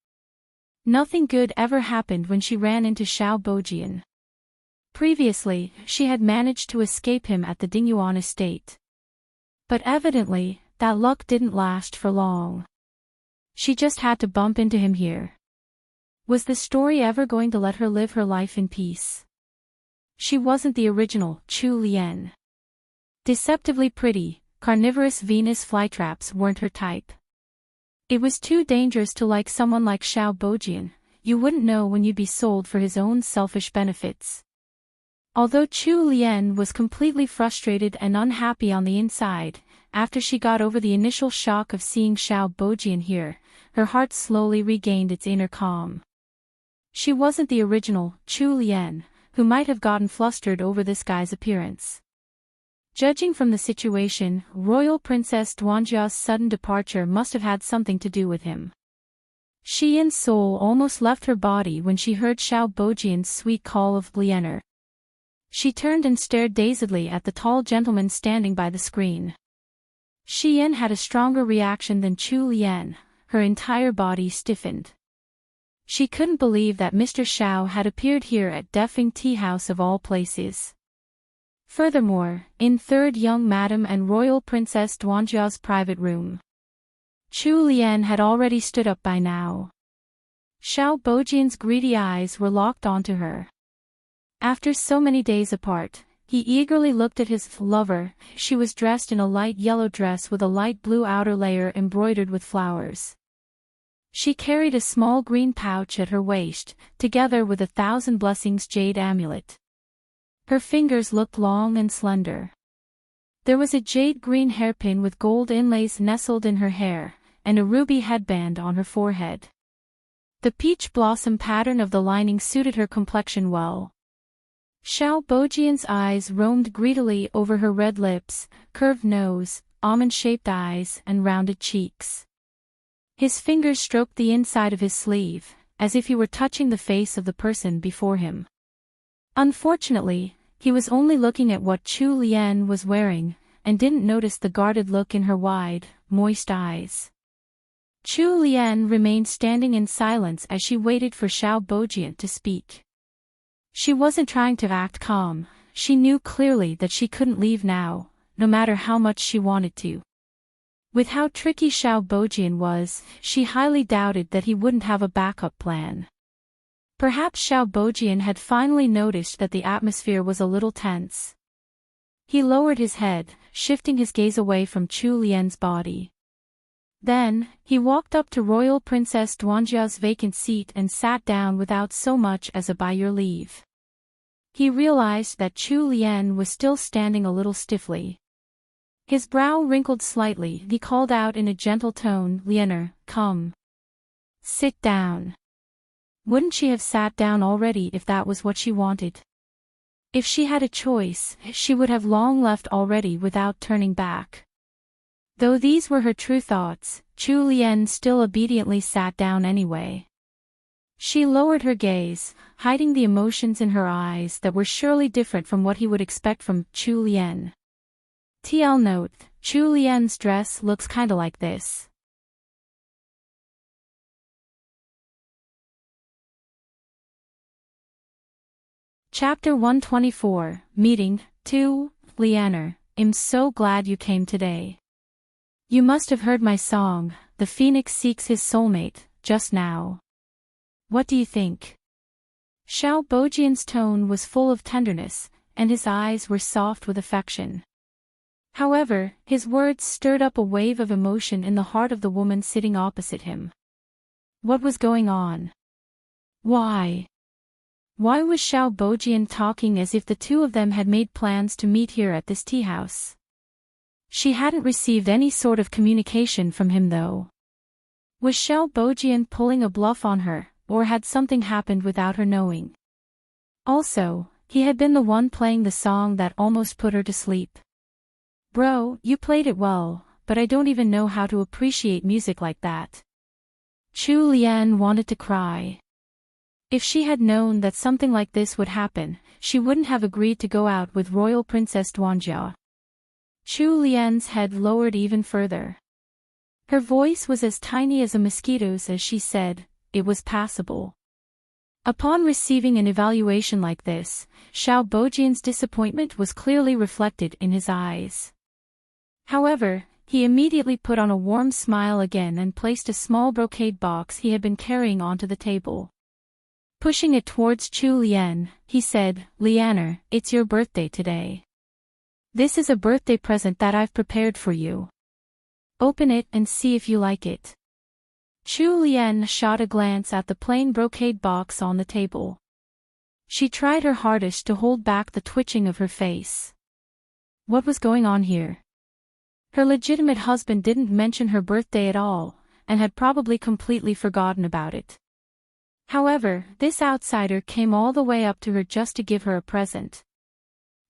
Nothing good ever happened when she ran into Xiao Bojian. Previously, she had managed to escape him at the Dingyuan estate. But evidently, that luck didn't last for long. She just had to bump into him here. Was the story ever going to let her live her life in peace? She wasn't the original Chu Lian. Deceptively pretty, carnivorous Venus flytraps weren't her type. It was too dangerous to like someone like Xiao Bojian. You wouldn't know when you'd be sold for his own selfish benefits. Although Chu Lian was completely frustrated and unhappy on the inside, after she got over the initial shock of seeing Xiao Bojian here, her heart slowly regained its inner calm. She wasn't the original Chu Lian, who might have gotten flustered over this guy's appearance. Judging from the situation, Royal Princess Duanjia's sudden departure must have had something to do with him. Xian's soul almost left her body when she heard Xiao Bojian's sweet call of Lianer. She turned and stared dazedly at the tall gentleman standing by the screen. Xian had a stronger reaction than Chu Lian, her entire body stiffened. She couldn't believe that Mr. Xiao had appeared here at Defing Tea House of all places. Furthermore, in third young madam and Royal Princess Duanjia's private room. Chu Lian had already stood up by now. Xiao Bojian's greedy eyes were locked onto her. After so many days apart, he eagerly looked at his lover. She was dressed in a light yellow dress with a light blue outer layer embroidered with flowers. She carried a small green pouch at her waist, together with 1,000 blessings jade amulet. Her fingers looked long and slender. There was a jade green hairpin with gold inlays nestled in her hair, and a ruby headband on her forehead. The peach blossom pattern of the lining suited her complexion well. Xiao Bojian's eyes roamed greedily over her red lips, curved nose, almond-shaped eyes, and rounded cheeks. His fingers stroked the inside of his sleeve, as if he were touching the face of the person before him. Unfortunately, he was only looking at what Chu Lian was wearing, and didn't notice the guarded look in her wide, moist eyes. Chu Lian remained standing in silence as she waited for Xiao Bojian to speak. She wasn't trying to act calm. She knew clearly that she couldn't leave now, no matter how much she wanted to. With how tricky Xiao Bojian was, she highly doubted that he wouldn't have a backup plan. Perhaps Xiao Bojian had finally noticed that the atmosphere was a little tense. He lowered his head, shifting his gaze away from Chu Lian's body. Then, he walked up to Royal Princess Duanjia's vacant seat and sat down without so much as a "by your leave." He realized that Chu Lian was still standing a little stiffly. His brow wrinkled slightly. He called out in a gentle tone, "Lianer, come. Sit down." Wouldn't she have sat down already if that was what she wanted? If she had a choice, she would have long left already without turning back. Though these were her true thoughts, Chu Lian still obediently sat down anyway. She lowered her gaze, hiding the emotions in her eyes that were surely different from what he would expect from Chu Lian. TL note, Chu Lian's dress looks kinda like this. Chapter 124, Meeting 2, Lianer, I'm so glad you came today. You must have heard my song, The Phoenix Seeks His Soulmate, just now. What do you think? Xiao Bojian's tone was full of tenderness, and his eyes were soft with affection. However, his words stirred up a wave of emotion in the heart of the woman sitting opposite him. What was going on? Why? Why was Xiao Bojian talking as if the two of them had made plans to meet here at this tea house? She hadn't received any sort of communication from him though. Was Xiao Bojian pulling a bluff on her, or had something happened without her knowing? Also, he had been the one playing the song that almost put her to sleep. Bro, you played it well, but I don't even know how to appreciate music like that. Chu Lian wanted to cry. If she had known that something like this would happen, she wouldn't have agreed to go out with Royal Princess Duanjia. Chu Lian's head lowered even further. Her voice was as tiny as a mosquito's as she said, it was passable. Upon receiving an evaluation like this, Xiao Bojian's disappointment was clearly reflected in his eyes. However, he immediately put on a warm smile again and placed a small brocade box he had been carrying onto the table. Pushing it towards Chu Lian, he said, Lianer, it's your birthday today. This is a birthday present that I've prepared for you. Open it and see if you like it. Chu Lian shot a glance at the plain brocade box on the table. She tried her hardest to hold back the twitching of her face. What was going on here? Her legitimate husband didn't mention her birthday at all, and had probably completely forgotten about it. However, this outsider came all the way up to her just to give her a present.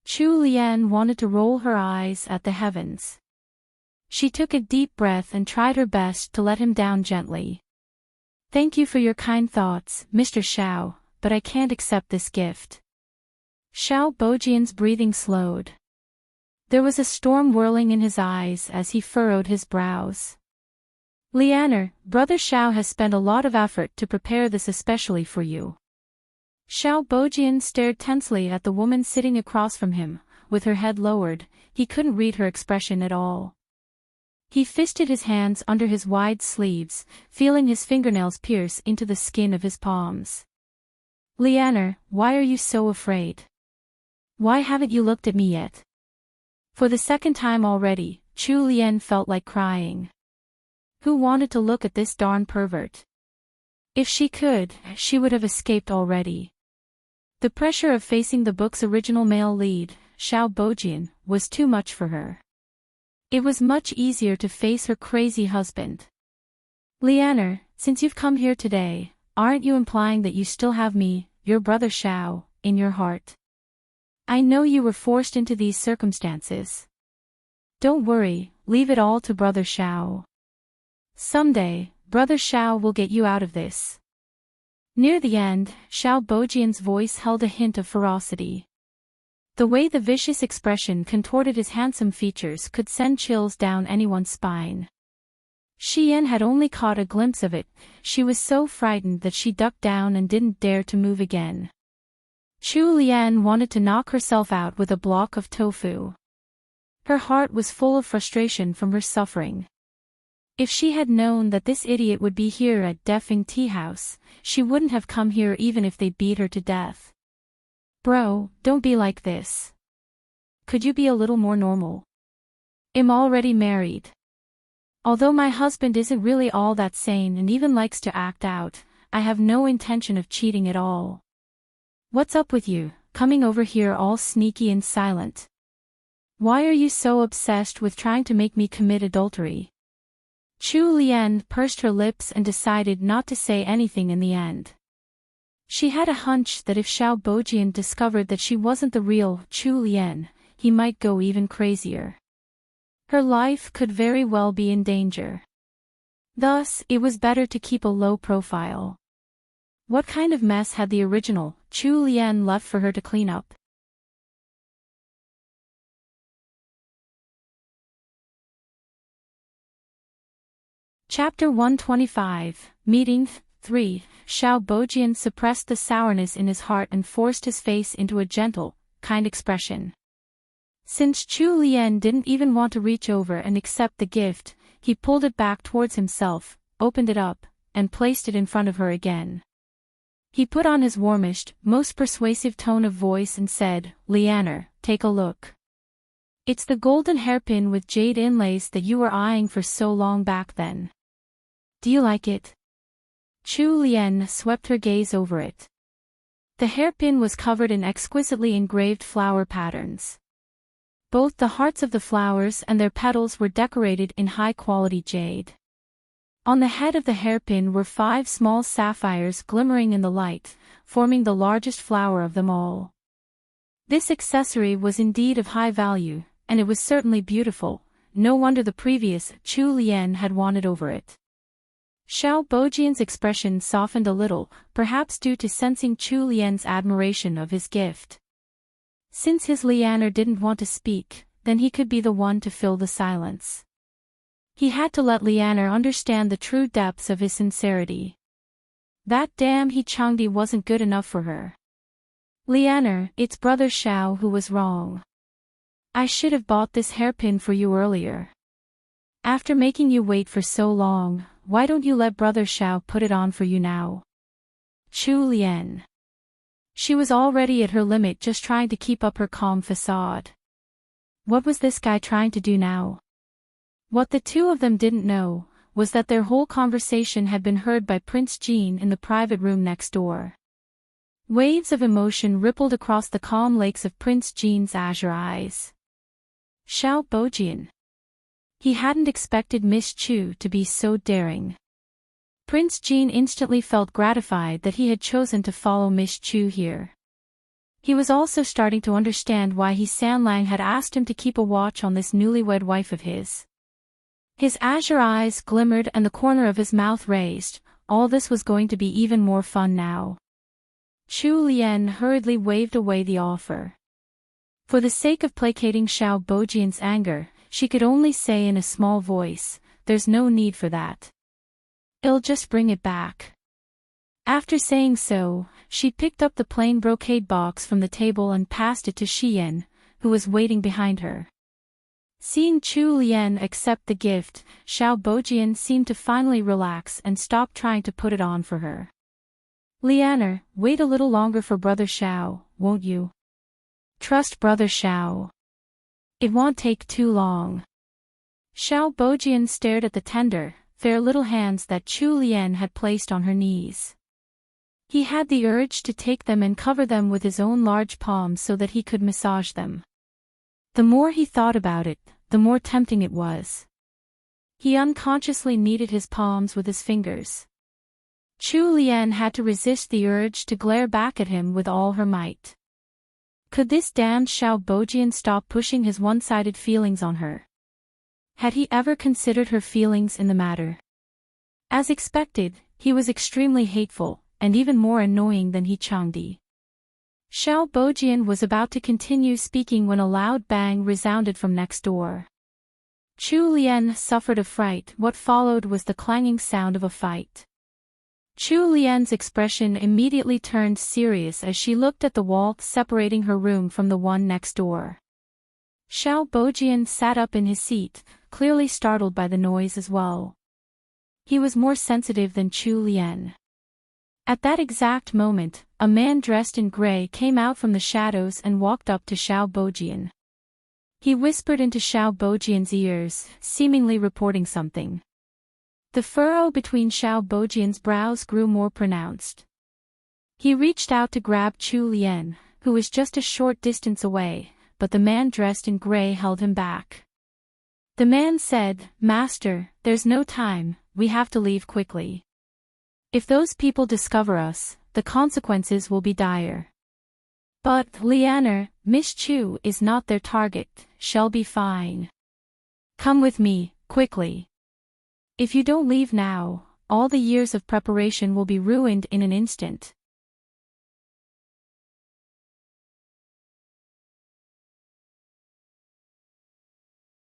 Chu Lian wanted to roll her eyes at the heavens. She took a deep breath and tried her best to let him down gently. Thank you for your kind thoughts, Mr. Xiao, but I can't accept this gift. Xiao Bojian's breathing slowed. There was a storm whirling in his eyes as he furrowed his brows. Lianer, Brother Xiao has spent a lot of effort to prepare this especially for you. Xiao Bojian stared tensely at the woman sitting across from him, with her head lowered. He couldn't read her expression at all. He fisted his hands under his wide sleeves, feeling his fingernails pierce into the skin of his palms. Lianer, why are you so afraid? Why haven't you looked at me yet? For the second time already, Chu Lian felt like crying. Who wanted to look at this darn pervert? If she could, she would have escaped already. The pressure of facing the book's original male lead, Xiao Bojian, was too much for her. It was much easier to face her crazy husband. Lianer, since you've come here today, aren't you implying that you still have me, your brother Xiao, in your heart? I know you were forced into these circumstances. Don't worry, leave it all to brother Xiao. Someday, brother Xiao will get you out of this. Near the end, Xiao Bojian's voice held a hint of ferocity. The way the vicious expression contorted his handsome features could send chills down anyone's spine. Xian had only caught a glimpse of it. She was so frightened that she ducked down and didn't dare to move again. Chu Lian wanted to knock herself out with a block of tofu. Her heart was full of frustration from her suffering. If she had known that this idiot would be here at Defing Tea House, she wouldn't have come here even if they beat her to death. Bro, don't be like this. Could you be a little more normal? I'm already married. Although my husband isn't really all that sane and even likes to act out, I have no intention of cheating at all. What's up with you, coming over here all sneaky and silent? Why are you so obsessed with trying to make me commit adultery? Chu Lian pursed her lips and decided not to say anything in the end. She had a hunch that if Xiao Bojian discovered that she wasn't the real Chu Lian, he might go even crazier. Her life could very well be in danger. Thus, it was better to keep a low profile. What kind of mess had the original Chu Lian left for her to clean up? Chapter 125, Meeting 3. Xiao Bojian suppressed the sourness in his heart and forced his face into a gentle, kind expression. Since Chu Lian didn't even want to reach over and accept the gift, he pulled it back towards himself, opened it up, and placed it in front of her again. He put on his warmest, most persuasive tone of voice and said, Lianer, take a look. It's the golden hairpin with jade inlays that you were eyeing for so long back then. Do you like it? Chu Lian swept her gaze over it. The hairpin was covered in exquisitely engraved flower patterns. Both the hearts of the flowers and their petals were decorated in high-quality jade. On the head of the hairpin were 5 small sapphires glimmering in the light, forming the largest flower of them all. This accessory was indeed of high value, and it was certainly beautiful. No wonder the previous Chu Lian had wanted over it. Xiao Bojian's expression softened a little, perhaps due to sensing Chu Lian's admiration of his gift. Since his Lianer didn't want to speak, then he could be the one to fill the silence. He had to let Lianer understand the true depths of his sincerity. That damn He Changdi wasn't good enough for her. Lianer, it's brother Xiao who was wrong. I should have bought this hairpin for you earlier. After making you wait for so long, why don't you let brother Xiao put it on for you now? Chu Lian. She was already at her limit just trying to keep up her calm facade. What was this guy trying to do now? What the two of them didn't know was that their whole conversation had been heard by Prince Jean in the private room next door. Waves of emotion rippled across the calm lakes of Prince Jean's azure eyes. Xiao Bojian. He hadn't expected Miss Chu to be so daring. Prince Jean instantly felt gratified that he had chosen to follow Miss Chu here. He was also starting to understand why Sanlang had asked him to keep a watch on this newlywed wife of his. His azure eyes glimmered and the corner of his mouth raised. All this was going to be even more fun now. Chu Lian hurriedly waved away the offer. For the sake of placating Xiao Bojian's anger, she could only say in a small voice, "There's no need for that. I'll just bring it back." After saying so, she picked up the plain brocade box from the table and passed it to Xian, who was waiting behind her. Seeing Chu Lian accept the gift, Xiao Bojian seemed to finally relax and stop trying to put it on for her. "Lianer, wait a little longer for Brother Xiao, won't you? Trust Brother Xiao. It won't take too long." Xiao Bojian stared at the tender, fair little hands that Chu Lian had placed on her knees. He had the urge to take them and cover them with his own large palms so that he could massage them. The more he thought about it, the more tempting it was. He unconsciously kneaded his palms with his fingers. Chu Lian had to resist the urge to glare back at him with all her might. Could this damned Xiao Bojian stop pushing his one-sided feelings on her? Had he ever considered her feelings in the matter? As expected, he was extremely hateful, and even more annoying than He Changdi. Xiao Bojian was about to continue speaking when a loud bang resounded from next door. Chu Lian suffered a fright. What followed was the clanging sound of a fight. Chu Lian's expression immediately turned serious as she looked at the wall separating her room from the one next door. Xiao Bojian sat up in his seat, clearly startled by the noise as well. He was more sensitive than Chu Lian. At that exact moment, a man dressed in gray came out from the shadows and walked up to Xiao Bojian. He whispered into Xiao Bojian's ears, seemingly reporting something. The furrow between Xiao Bojian's brows grew more pronounced. He reached out to grab Chu Lian, who was just a short distance away, but the man dressed in gray held him back. The man said, "Master, there's no time, we have to leave quickly. If those people discover us, the consequences will be dire." "But, Lianer, Miss Chu is not their target, she'll be fine. Come with me, quickly. If you don't leave now, all the years of preparation will be ruined in an instant."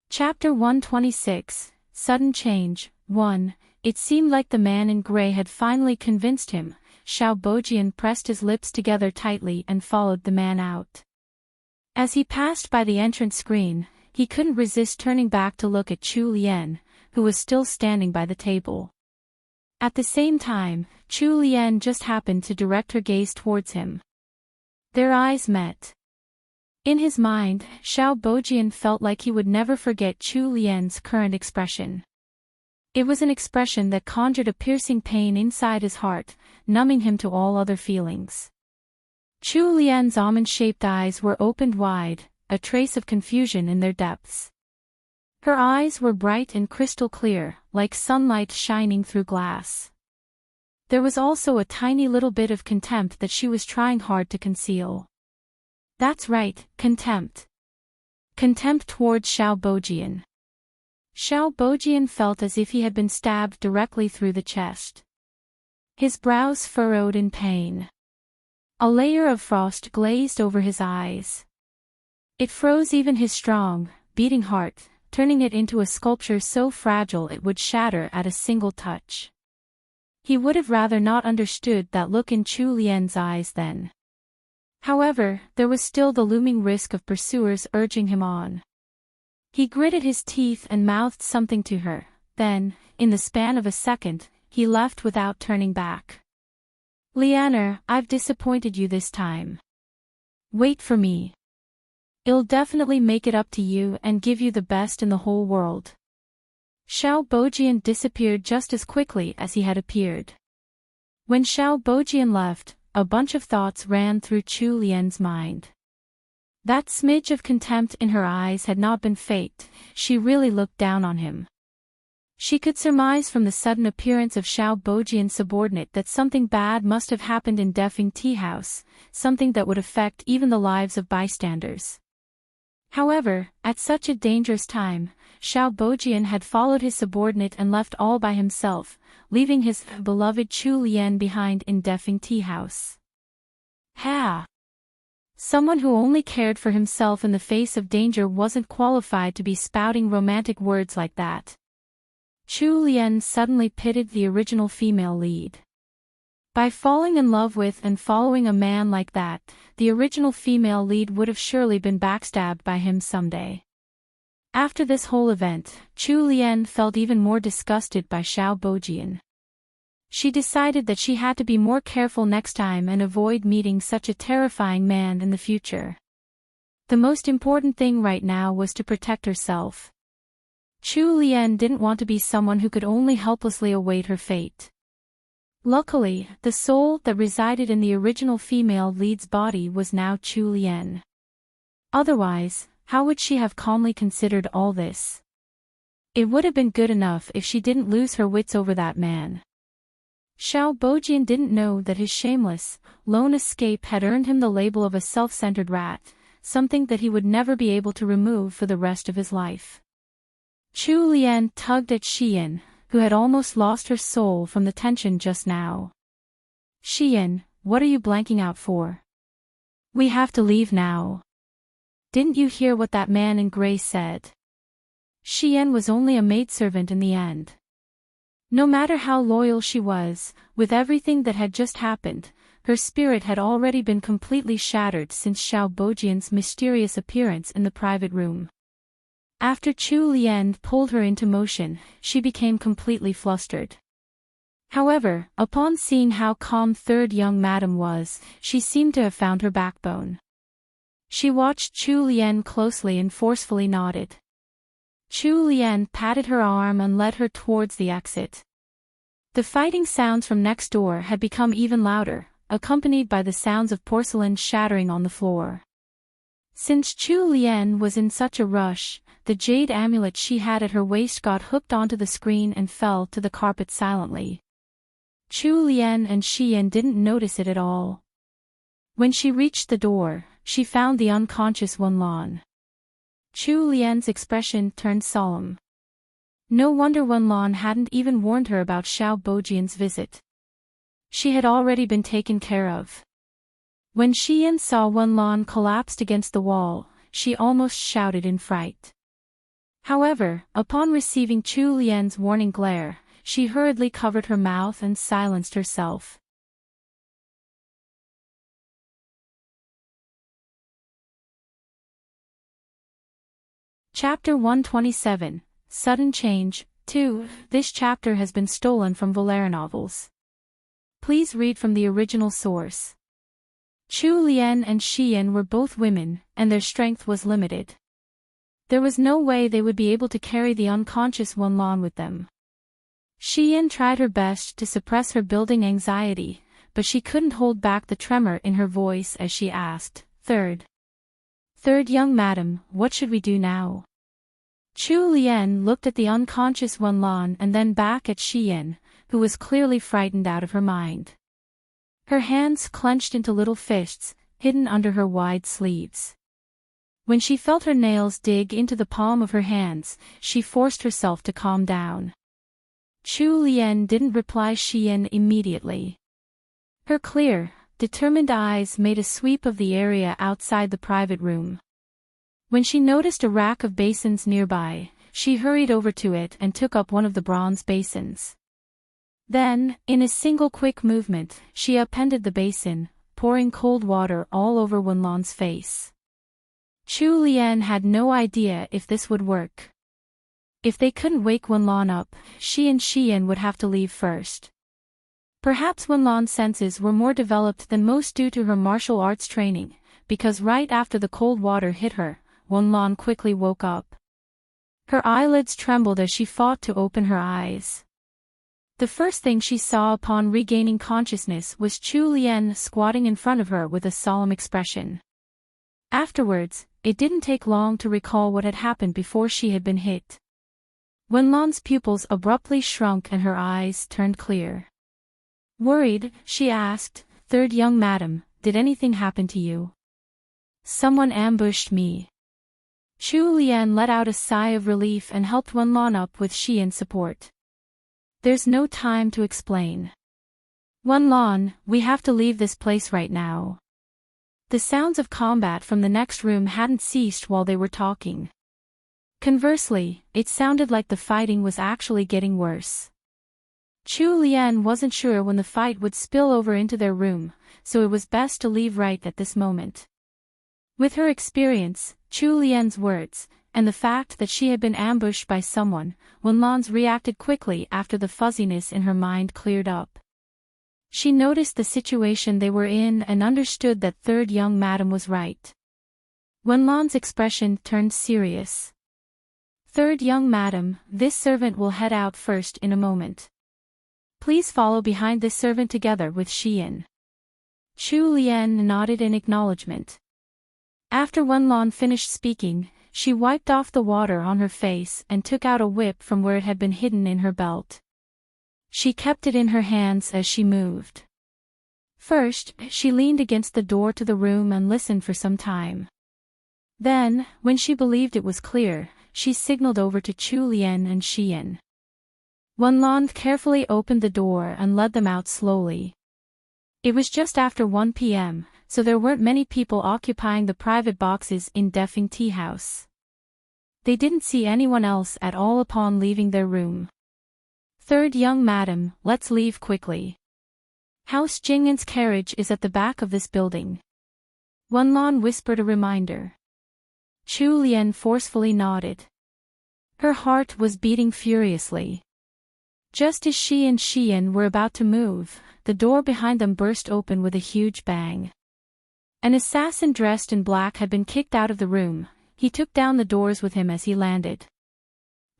Chapter 126, Sudden Change, 1. It seemed like the man in gray had finally convinced him. Xiao Bojian pressed his lips together tightly and followed the man out. As he passed by the entrance screen, he couldn't resist turning back to look at Chu Lian, who was still standing by the table. At the same time, Chu Lian just happened to direct her gaze towards him. Their eyes met. In his mind, Xiao Bojian felt like he would never forget Chu Lian's current expression. It was an expression that conjured a piercing pain inside his heart, numbing him to all other feelings. Chu Lian's almond-shaped eyes were opened wide, a trace of confusion in their depths. Her eyes were bright and crystal clear, like sunlight shining through glass. There was also a tiny little bit of contempt that she was trying hard to conceal. That's right, contempt. Contempt towards Xiao Bojian. Xiao Bojian felt as if he had been stabbed directly through the chest. His brows furrowed in pain. A layer of frost glazed over his eyes. It froze even his strong, beating heart, turning it into a sculpture so fragile it would shatter at a single touch. He would have rather not understood that look in Chu Lian's eyes then. However, there was still the looming risk of pursuers urging him on. He gritted his teeth and mouthed something to her, then, in the span of a second, he left without turning back. "Lianer, I've disappointed you this time. Wait for me." I'll definitely make it up to you and give you the best in the whole world. Xiao Bojian disappeared just as quickly as he had appeared. When Xiao Bojian left, a bunch of thoughts ran through Chu Lian's mind. That smidge of contempt in her eyes had not been faked, she really looked down on him. She could surmise from the sudden appearance of Xiao Bojian's subordinate that something bad must have happened in Defing Tea House, something that would affect even the lives of bystanders. However, at such a dangerous time, Xiao Bojian had followed his subordinate and left all by himself, leaving his beloved Chu Lian behind in Defing Tea House. Ha! Someone who only cared for himself in the face of danger wasn't qualified to be spouting romantic words like that. Chu Lian suddenly pitied the original female lead. By falling in love with and following a man like that, the original female lead would have surely been backstabbed by him someday. After this whole event, Chu Lian felt even more disgusted by Xiao Bojian. She decided that she had to be more careful next time and avoid meeting such a terrifying man in the future. The most important thing right now was to protect herself. Chu Lian didn't want to be someone who could only helplessly await her fate. Luckily, the soul that resided in the original female lead's body was now Chu Lian. Otherwise, how would she have calmly considered all this? It would have been good enough if she didn't lose her wits over that man. Xiao Bojian didn't know that his shameless, lone escape had earned him the label of a self-centered rat, something that he would never be able to remove for the rest of his life. Chu Lian tugged at Xian, who had almost lost her soul from the tension just now. Xian, what are you blanking out for? We have to leave now. Didn't you hear what that man in gray said? Xian was only a maidservant in the end. No matter how loyal she was, with everything that had just happened, her spirit had already been completely shattered since Xiao Bojian's mysterious appearance in the private room. After Chu Lian pulled her into motion, she became completely flustered. However, upon seeing how calm third young madam was, she seemed to have found her backbone. She watched Chu Lian closely and forcefully nodded. Chu Lian patted her arm and led her towards the exit. The fighting sounds from next door had become even louder, accompanied by the sounds of porcelain shattering on the floor. Since Chu Lian was in such a rush, the jade amulet she had at her waist got hooked onto the screen and fell to the carpet silently. Chu Lian and Xian didn't notice it at all. When she reached the door, she found the unconscious Wenlan. Chu Lian's expression turned solemn. No wonder Wenlan hadn't even warned her about Xiao Bojian's visit. She had already been taken care of. When Xian saw Wenlan collapsed against the wall, she almost shouted in fright. However, upon receiving Chu Lian's warning glare, she hurriedly covered her mouth and silenced herself. Chapter 127, Sudden Change, 2. This chapter has been stolen from LoveLore novels. Please read from the original source. Chu Lian and Xian were both women, and their strength was limited. There was no way they would be able to carry the unconscious Wenlan with them. Xian tried her best to suppress her building anxiety, but she couldn't hold back the tremor in her voice as she asked, Third young madam, what should we do now? Chu Lian looked at the unconscious Wenlan and then back at Xian, who was clearly frightened out of her mind. Her hands clenched into little fists, hidden under her wide sleeves. When she felt her nails dig into the palm of her hands, she forced herself to calm down. Chu Lian didn't reply Xian immediately. Her clear, determined eyes made a sweep of the area outside the private room. When she noticed a rack of basins nearby, she hurried over to it and took up one of the bronze basins. Then, in a single quick movement, she upended the basin, pouring cold water all over Wenlan's face. Chu Lian had no idea if this would work. If they couldn't wake Wenlan up, she and Xian would have to leave first. Perhaps Wenlan's senses were more developed than most due to her martial arts training, because right after the cold water hit her, Wenlan quickly woke up. Her eyelids trembled as she fought to open her eyes. The first thing she saw upon regaining consciousness was Chu Lian squatting in front of her with a solemn expression. Afterwards, it didn't take long to recall what had happened before she had been hit. Wenlan's pupils abruptly shrunk and her eyes turned clear. Worried, she asked, "Third young madam, did anything happen to you?" "Someone ambushed me." Chu Lian let out a sigh of relief and helped Wenlan up with Xian's support. "There's no time to explain. Wenlan, we have to leave this place right now." The sounds of combat from the next room hadn't ceased while they were talking. Conversely, it sounded like the fighting was actually getting worse. Chu Lian wasn't sure when the fight would spill over into their room, so it was best to leave right at this moment. With her experience, Chu Lian's words, and the fact that she had been ambushed by someone, Wenlan's reacted quickly after the fuzziness in her mind cleared up. She noticed the situation they were in and understood that third young madam was right. Wenlan's expression turned serious. "Third young madam, this servant will head out first in a moment. Please follow behind this servant together with Xian." Chu Lian nodded in acknowledgement. After Wenlan finished speaking, she wiped off the water on her face and took out a whip from where it had been hidden in her belt. She kept it in her hands as she moved. First, she leaned against the door to the room and listened for some time. Then, when she believed it was clear, she signaled over to Chu Lian and Xian. Wenlan carefully opened the door and led them out slowly. It was just after 1 p.m., so there weren't many people occupying the private boxes in Defing Tea House. They didn't see anyone else at all upon leaving their room. "Third young madam, let's leave quickly. House Jingyan's carriage is at the back of this building." Wenlan whispered a reminder. Chu Lian forcefully nodded. Her heart was beating furiously. Just as she and Xian were about to move, the door behind them burst open with a huge bang. An assassin dressed in black had been kicked out of the room. He took down the doors with him as he landed.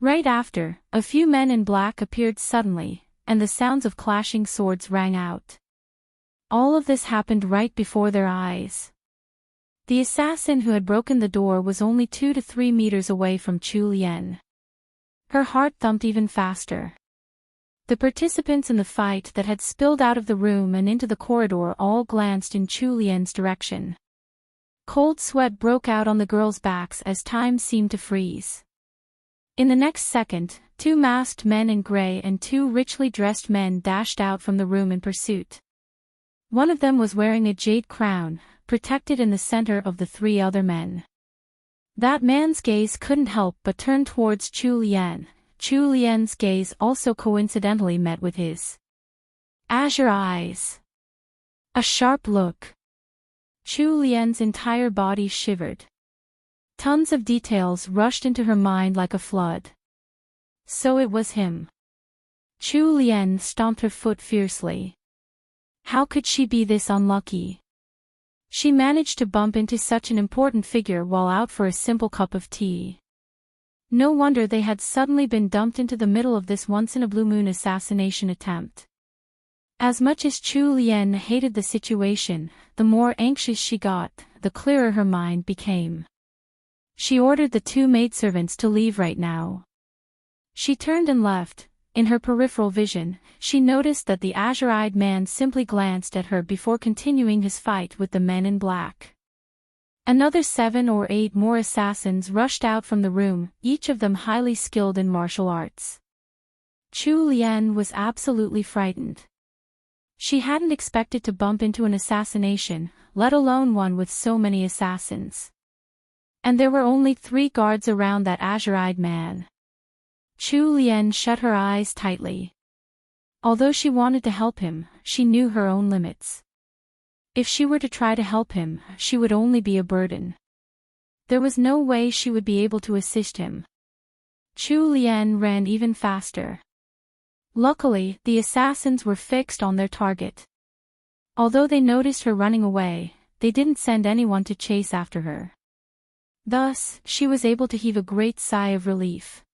Right after, a few men in black appeared suddenly, and the sounds of clashing swords rang out. All of this happened right before their eyes. The assassin who had broken the door was only 2 to 3 meters away from Chu Lian. Her heart thumped even faster. The participants in the fight that had spilled out of the room and into the corridor all glanced in Chu Lian's direction. Cold sweat broke out on the girls' backs as time seemed to freeze. In the next second, 2 masked men in gray and 2 richly dressed men dashed out from the room in pursuit. One of them was wearing a jade crown, protected in the center of the 3 other men. That man's gaze couldn't help but turn towards Chu Lian. Chu Lian's gaze also coincidentally met with his. Azure eyes. A sharp look. Chu Lian's entire body shivered. Tons of details rushed into her mind like a flood. So it was him. Chu Lian stomped her foot fiercely. How could she be this unlucky? She managed to bump into such an important figure while out for a simple cup of tea. No wonder they had suddenly been dumped into the middle of this once-in-a-blue-moon assassination attempt. As much as Chu Lian hated the situation, the more anxious she got, the clearer her mind became. She ordered the 2 maidservants to leave right now. She turned and left. In her peripheral vision, she noticed that the azure-eyed man simply glanced at her before continuing his fight with the men in black. Another 7 or 8 more assassins rushed out from the room, each of them highly skilled in martial arts. Chu Lian was absolutely frightened. She hadn't expected to bump into an assassination, let alone one with so many assassins. And there were only 3 guards around that azure-eyed man. Chu Lian shut her eyes tightly. Although she wanted to help him, she knew her own limits. If she were to try to help him, she would only be a burden. There was no way she would be able to assist him. Chu Lian ran even faster. Luckily, the assassins were fixed on their target. Although they noticed her running away, they didn't send anyone to chase after her. Thus, she was able to heave a great sigh of relief.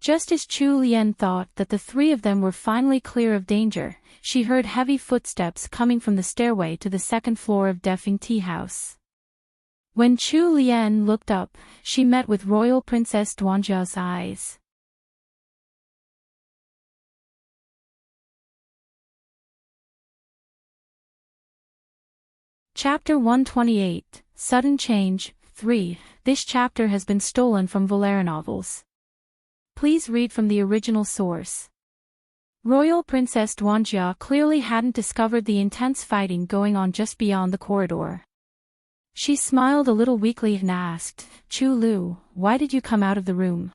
Just as Chu Lian thought that the three of them were finally clear of danger, she heard heavy footsteps coming from the stairway to the second floor of Defing Tea House. When Chu Lian looked up, she met with Royal Princess Duanjia's eyes. Chapter 128, Sudden Change, 3. This chapter has been stolen from LoveLore novels. Please read from the original source. Royal Princess Duanjia clearly hadn't discovered the intense fighting going on just beyond the corridor. She smiled a little weakly and asked, "Chu Lu, why did you come out of the room?"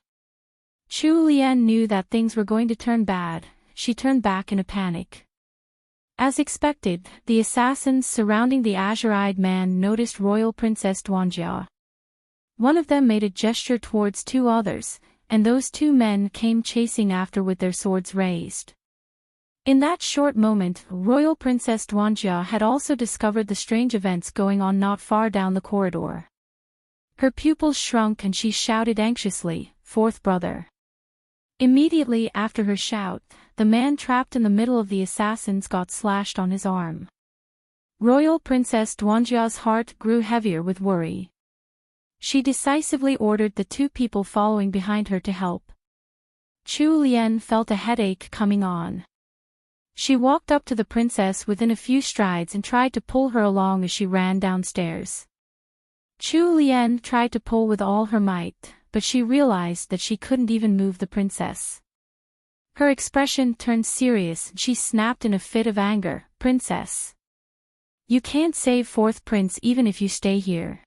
Chu Lian knew that things were going to turn bad. She turned back in a panic. As expected, the assassins surrounding the azure-eyed man noticed Royal Princess Duanjia. One of them made a gesture towards two others, and those two men came chasing after with their swords raised. In that short moment, Royal Princess Duanjia had also discovered the strange events going on not far down the corridor. Her pupils shrunk and she shouted anxiously, "Fourth brother." Immediately after her shout, the man trapped in the middle of the assassins got slashed on his arm. Royal Princess Duanjia's heart grew heavier with worry. She decisively ordered the two people following behind her to help. Chu Lian felt a headache coming on. She walked up to the princess within a few strides and tried to pull her along as she ran downstairs. Chu Lian tried to pull with all her might, but she realized that she couldn't even move the princess. Her expression turned serious and she snapped in a fit of anger, "Princess! You can't save fourth prince even if you stay here.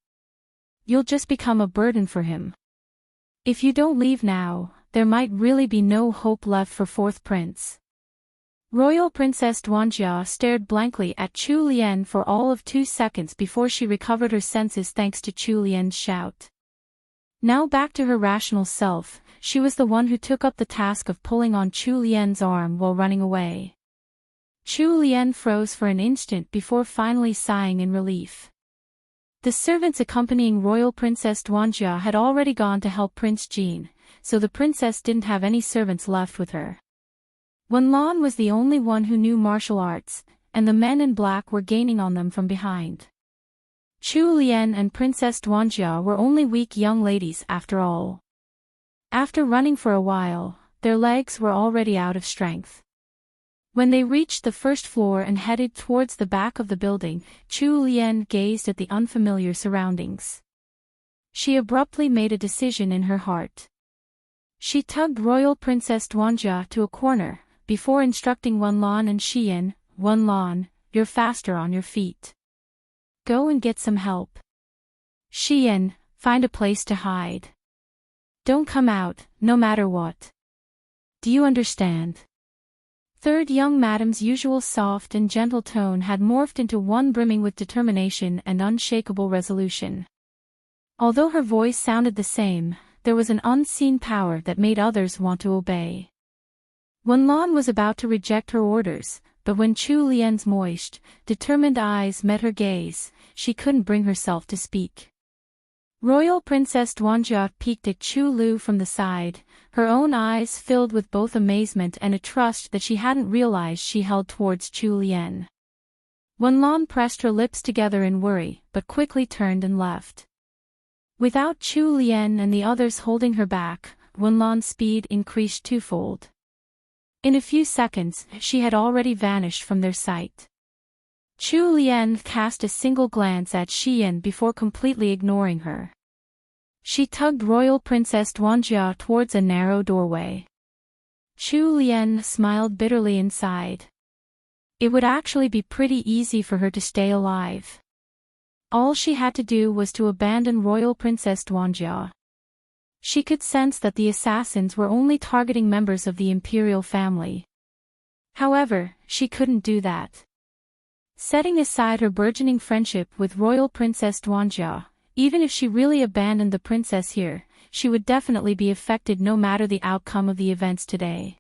You'll just become a burden for him. If you don't leave now, there might really be no hope left for fourth prince." Royal Princess Duanjia stared blankly at Chu Lian for all of 2 seconds before she recovered her senses thanks to Chu Lian's shout. Now back to her rational self, she was the one who took up the task of pulling on Chu Lian's arm while running away. Chu Lian froze for an instant before finally sighing in relief. The servants accompanying Royal Princess Duanjia had already gone to help Prince Jin, so the princess didn't have any servants left with her. Wenlan was the only one who knew martial arts, and the men in black were gaining on them from behind. Chu Lian and Princess Duanjia were only weak young ladies after all. After running for a while, their legs were already out of strength. When they reached the first floor and headed towards the back of the building, Chu Lian gazed at the unfamiliar surroundings. She abruptly made a decision in her heart. She tugged Royal Princess Duanjia to a corner, before instructing Wenlan and Xian, "Wenlan, you're faster on your feet. Go and get some help. Xian, find a place to hide. Don't come out, no matter what. Do you understand?" Third young madam's usual soft and gentle tone had morphed into one brimming with determination and unshakable resolution. Although her voice sounded the same, there was an unseen power that made others want to obey. Wenlan was about to reject her orders, but when Chu Lian's moist, determined eyes met her gaze, she couldn't bring herself to speak. Royal Princess Duanjia peeked at Chu Lu from the side, her own eyes filled with both amazement and a trust that she hadn't realized she held towards Chu Lian. Wenlan pressed her lips together in worry, but quickly turned and left. Without Chu Lian and the others holding her back, Wenlan's speed increased twofold. In a few seconds, she had already vanished from their sight. Chu Lian cast a single glance at Xian before completely ignoring her. She tugged Royal Princess Duanjia towards a narrow doorway. Chu Lian smiled bitterly inside. It would actually be pretty easy for her to stay alive. All she had to do was to abandon Royal Princess Duanjia. She could sense that the assassins were only targeting members of the imperial family. However, she couldn't do that. Setting aside her burgeoning friendship with Royal Princess Duanjia, even if she really abandoned the princess here, she would definitely be affected no matter the outcome of the events today.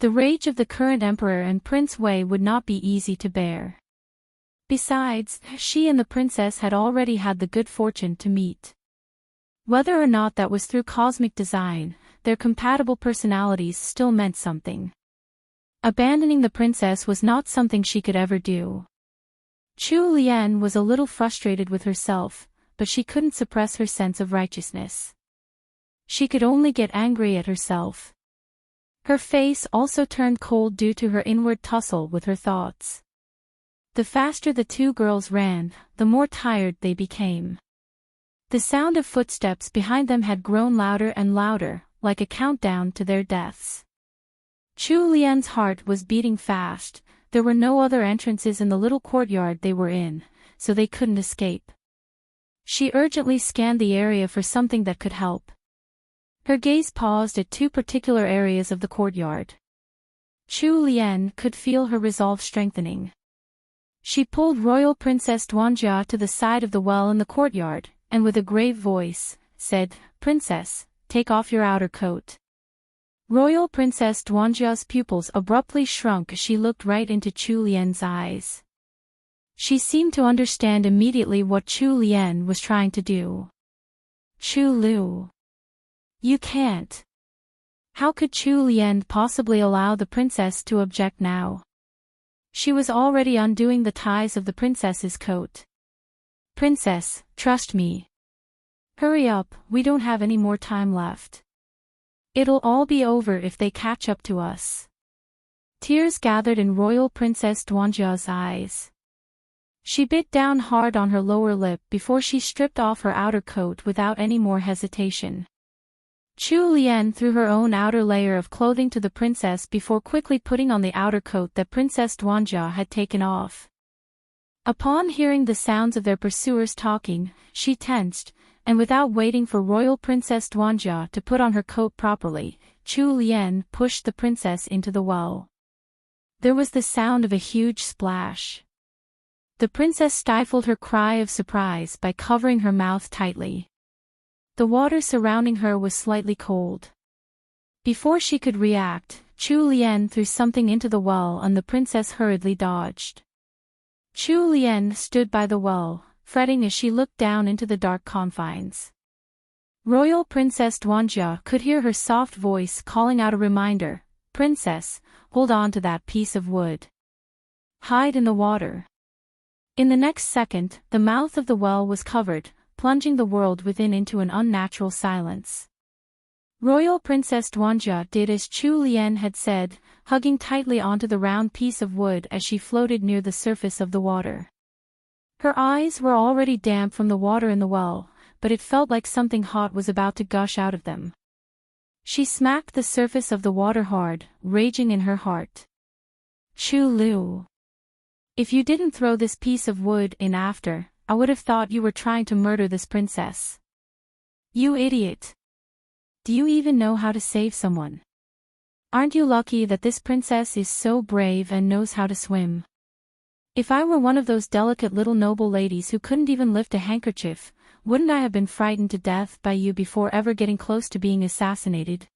The rage of the current emperor and Prince Wei would not be easy to bear. Besides, she and the princess had already had the good fortune to meet. Whether or not that was through cosmic design, their compatible personalities still meant something. Abandoning the princess was not something she could ever do. Chu Lian was a little frustrated with herself, but she couldn't suppress her sense of righteousness. She could only get angry at herself. Her face also turned cold due to her inward tussle with her thoughts. The faster the two girls ran, the more tired they became. The sound of footsteps behind them had grown louder and louder, like a countdown to their deaths. Chu Lian's heart was beating fast. There were no other entrances in the little courtyard they were in, so they couldn't escape. She urgently scanned the area for something that could help. Her gaze paused at two particular areas of the courtyard. Chu Lian could feel her resolve strengthening. She pulled Royal Princess Duanjia to the side of the well in the courtyard, and with a grave voice, said, "Princess, take off your outer coat." Royal Princess Duanjia's pupils abruptly shrunk as she looked right into Chu Lian's eyes. She seemed to understand immediately what Chu Lian was trying to do. "Chu Lu. You can't." How could Chu Lian possibly allow the princess to object now? She was already undoing the ties of the princess's coat. "Princess, trust me. Hurry up, we don't have any more time left. It'll all be over if they catch up to us." Tears gathered in Royal Princess Duanjia's eyes. She bit down hard on her lower lip before she stripped off her outer coat without any more hesitation. Chu Lian threw her own outer layer of clothing to the princess before quickly putting on the outer coat that Princess Duanjia had taken off. Upon hearing the sounds of their pursuers talking, she tensed, and without waiting for Royal Princess Duanjia to put on her coat properly, Chu Lian pushed the princess into the well. There was the sound of a huge splash. The princess stifled her cry of surprise by covering her mouth tightly. The water surrounding her was slightly cold. Before she could react, Chu Lian threw something into the well and the princess hurriedly dodged. Chu Lian stood by the well, fretting as she looked down into the dark confines. Royal Princess Duanjia could hear her soft voice calling out a reminder, "Princess, hold on to that piece of wood. Hide in the water." In the next second, the mouth of the well was covered, plunging the world within into an unnatural silence. Royal Princess Duanjia did as Chu Lian had said, hugging tightly onto the round piece of wood as she floated near the surface of the water. Her eyes were already damp from the water in the well, but it felt like something hot was about to gush out of them. She smacked the surface of the water hard, raging in her heart. "Chu Lu. If you didn't throw this piece of wood in after, I would have thought you were trying to murder this princess. You idiot. Do you even know how to save someone? Aren't you lucky that this princess is so brave and knows how to swim? If I were one of those delicate little noble ladies who couldn't even lift a handkerchief, wouldn't I have been frightened to death by you before ever getting close to being assassinated?"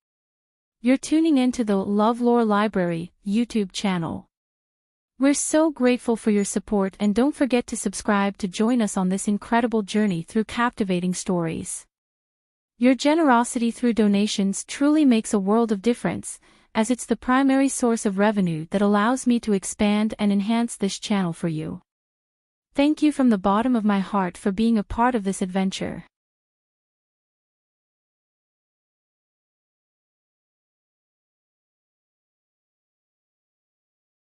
You're tuning in to the LoveLore Library YouTube channel. We're so grateful for your support, and don't forget to subscribe to join us on this incredible journey through captivating stories. Your generosity through donations truly makes a world of difference, as it's the primary source of revenue that allows me to expand and enhance this channel for you. Thank you from the bottom of my heart for being a part of this adventure.